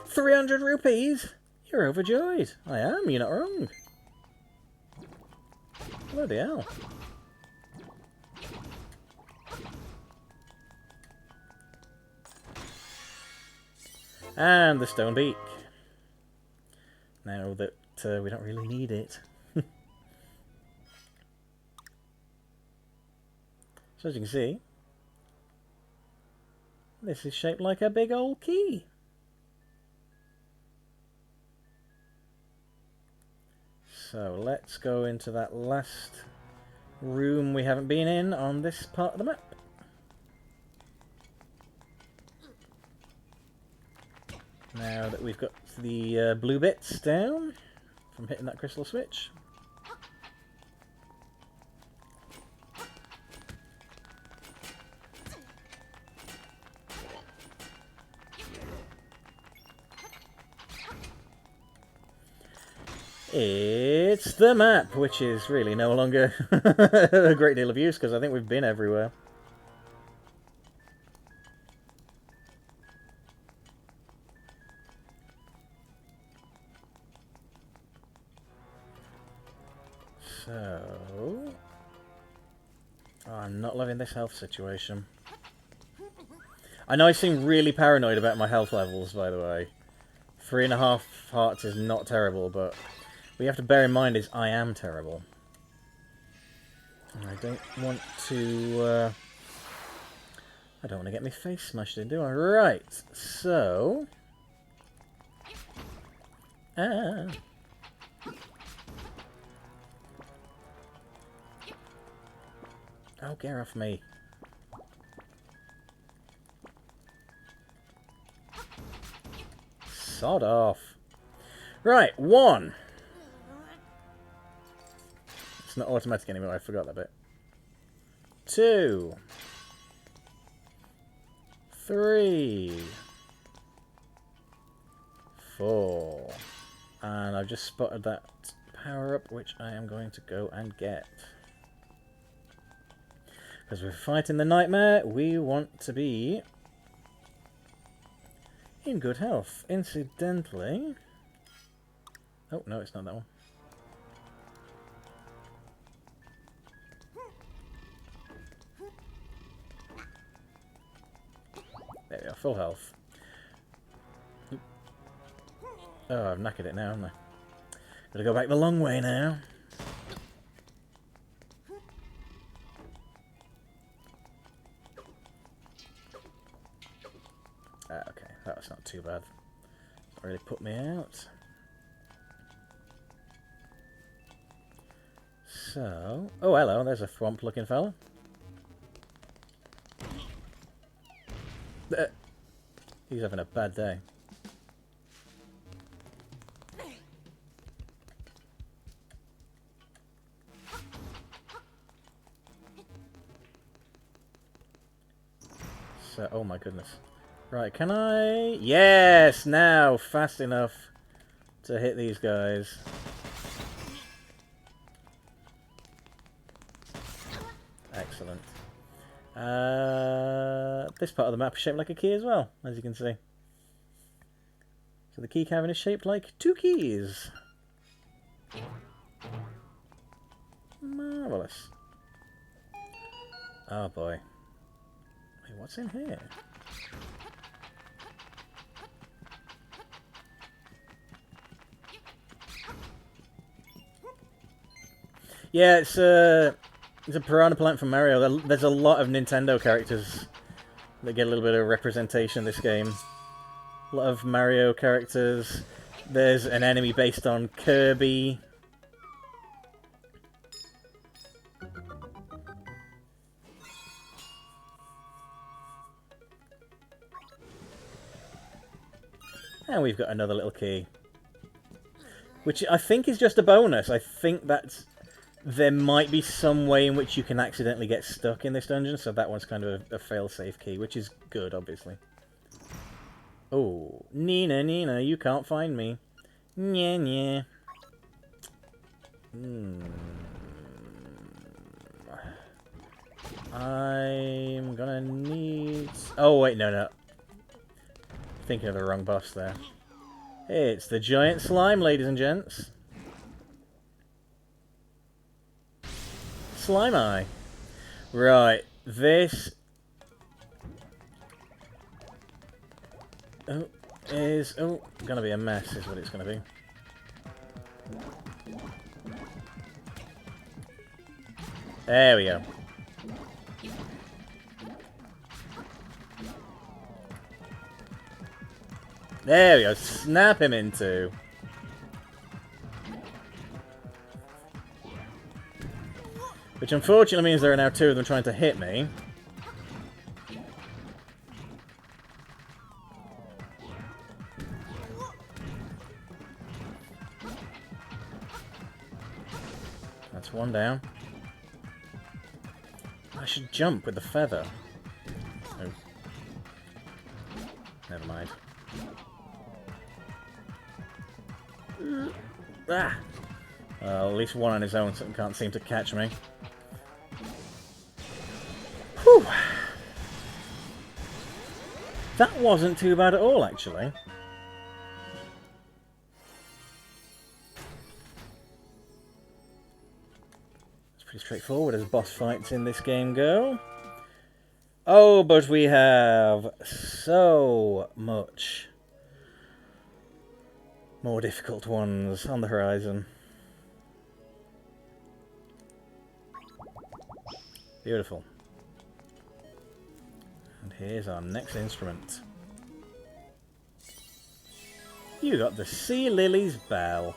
300 rupees? You're overjoyed. I am, you're not wrong. Bloody hell. And the stone beak. Now that we don't really need it. So as you can see, this is shaped like a big old key. So let's go into that last room we haven't been in on this part of the map. Now that we've got the blue bits down from hitting that crystal switch. It's the map, which is really no longer a great deal of use because I think we've been everywhere. So... oh, I'm not loving this health situation. I know I seem really paranoid about my health levels, by the way. 3.5 hearts is not terrible, but what you have to bear in mind is I am terrible. And I don't want to... I don't want to get my face smashed in, do I? Right, so... oh, get off me. Sod off. Right, 1. It's not automatic anymore, I forgot that bit. 2. 3. 4. And I've just spotted that power-up, which I am going to go and get. Because we're fighting the nightmare, we want to be in good health. Incidentally... oh, no, it's not that one. There we are, full health. Oh, I've knackered it now, haven't I? Gotta go back the long way now. Okay, that's not too bad. Doesn't really put me out. So... oh, hello, there's a thwomp-looking fella. He's having a bad day. So, oh my goodness. Right, can I... yes! Now! Fast enough to hit these guys. Excellent. This part of the map is shaped like a key as well, as you can see. So the key cavern is shaped like 2 keys. Marvellous. Oh boy. Wait, what's in here? Yeah, it's a piranha plant from Mario. There's a lot of Nintendo characters that get a little bit of representation in this game. A lot of Mario characters. There's an enemy based on Kirby. And we've got another little key. Which I think is just a bonus. I think that's... There might be some way in which you can accidentally get stuck in this dungeon, so that one's kind of a fail-safe key, which is good, obviously. Oh, Nina, Nina, you can't find me. Nya, nya. I'm gonna need... Oh, wait, no. Thinking of the wrong boss there. It's the giant slime, ladies and gents. Slime Eye. Right, this... is... Oh, gonna be a mess is what it's gonna be. There we go. There we go. Snap him in two. Which unfortunately means there are now two of them trying to hit me. That's one down. I should jump with the feather. Oh. Never mind. Ah! Well, at least one on his own can't seem to catch me. Whew! That wasn't too bad at all, actually. It's pretty straightforward as boss fights in this game go. Oh, but we have so much more difficult ones on the horizon. Beautiful. And here's our next instrument. You got the Sea Lily's Bell.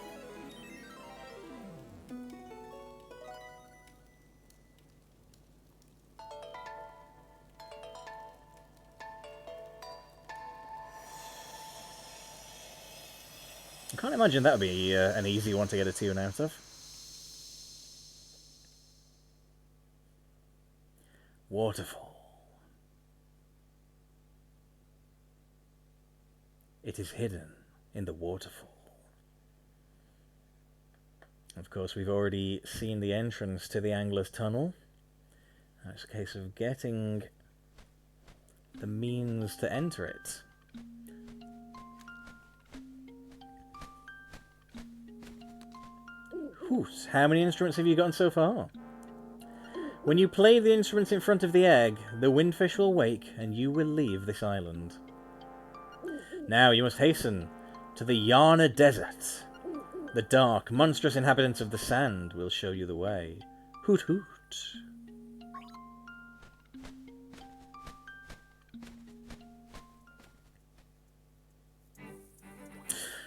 I can't imagine that would be an easy one to get a tune out of. Waterfall. It is hidden in the waterfall. Of course, we've already seen the entrance to the Angler's Tunnel. Now it's a case of getting the means to enter it. Whoos, how many instruments have you gotten so far? When you play the instruments in front of the egg, the windfish will wake and you will leave this island. Now you must hasten to the Yana Desert. The dark, monstrous inhabitants of the sand will show you the way. Hoot hoot.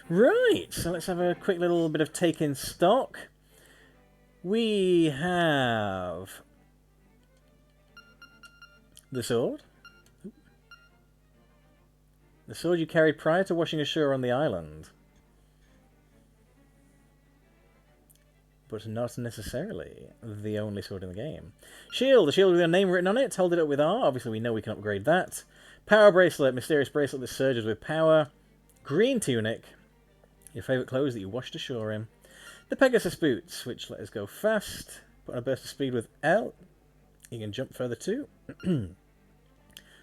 Right, so let's have a quick little bit of taking stock. We have the sword. The sword you carried prior to washing ashore on the island. But not necessarily the only sword in the game. Shield, the shield with your name written on it. Hold it up with R. Obviously we know we can upgrade that. Power bracelet, mysterious bracelet that surges with power. Green tunic. Your favourite clothes that you washed ashore in. The Pegasus boots, which let us go fast. Put on a burst of speed with L. You can jump further too.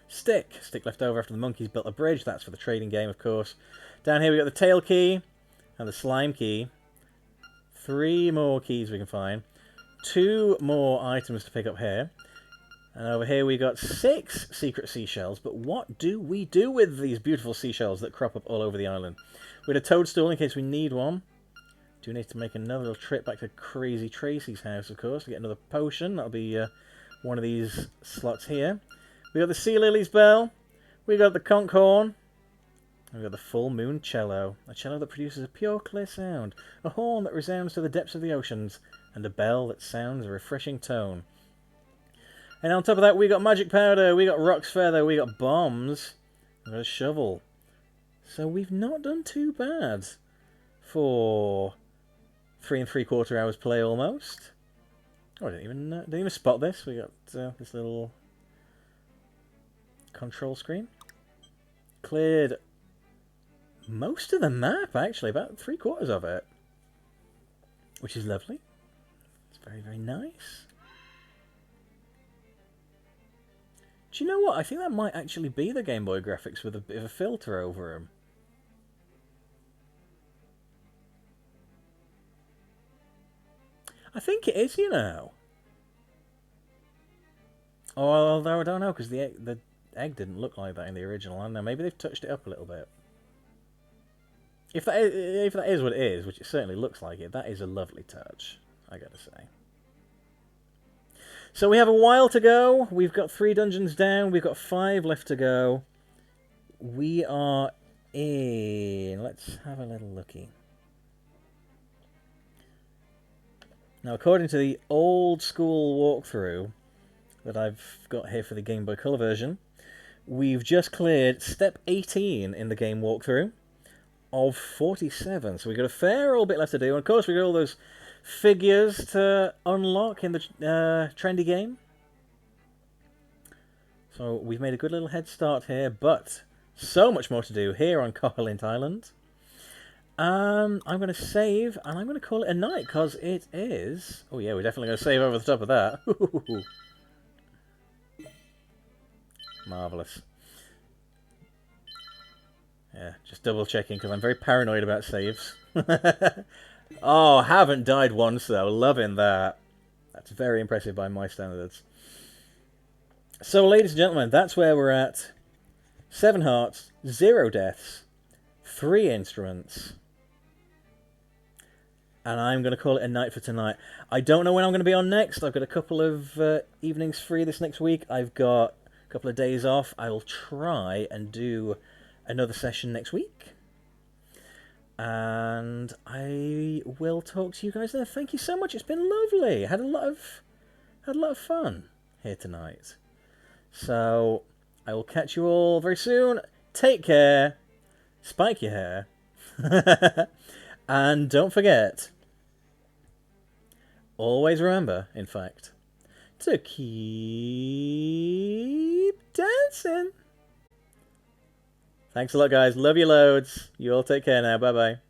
Stick. Stick left over after the monkeys built a bridge. That's for the trading game, of course. Down here we got the tail key and the slime key. 3 more keys we can find. 2 more items to pick up here. And over here we got 6 secret seashells. But what do we do with these beautiful seashells that crop up all over the island? We had a toadstool in case we need one. Do need to make another little trip back to Crazy Tracy's house, of course, to get another potion. That'll be one of these slots here. We got the Sea Lily's bell. We got the conch horn. We got the full moon cello. A cello that produces a pure, clear sound. A horn that resounds to the depths of the oceans. And a bell that sounds a refreshing tone. And on top of that, we got magic powder. We got rock's feather. We got bombs. We got a shovel. So we've not done too bad for 3 3/4 hours play almost. Oh, I didn't even spot this. We got this little control screen. Cleared most of the map, actually, about 3/4 of it, which is lovely. It's very, very nice. Do you know what? I think that might actually be the Game Boy graphics with a bit of a filter over them. I think it is, you know. Oh, although I don't know, because the egg didn't look like that in the original. I don't know, maybe they've touched it up a little bit. If that is what it is, which it certainly looks like it, that is a lovely touch, I gotta say. So we have a while to go. We've got 3 dungeons down. We've got 5 left to go. We are in... Let's have a little looky. Now, according to the old school walkthrough that I've got here for the Game Boy Color version, we've just cleared step 18 in the game walkthrough of 47. So we've got a fair old bit left to do. And of course, we've got all those figures to unlock in the trendy game. So we've made a good little head start here, but so much more to do here on Koholint Island. I'm going to save, and I'm going to call it a night, because it is... Oh yeah, we're definitely going to save over the top of that. Marvellous. Yeah, just double checking, because I'm very paranoid about saves. Oh, haven't died once, though. Loving that. That's very impressive by my standards. So, ladies and gentlemen, that's where we're at. 7 hearts, 0 deaths, 3 instruments. And I'm going to call it a night for tonight. I don't know when I'm going to be on next. I've got a couple of evenings free this next week. I've got a couple of days off. I will try and do another session next week. And I will talk to you guys there. Thank you so much. It's been lovely. Had a lot of fun here tonight. So I will catch you all very soon. Take care. Spike your hair. And don't forget, always remember, in fact, to keep dancing. Thanks a lot, guys. Love you loads. You all take care now. Bye-bye.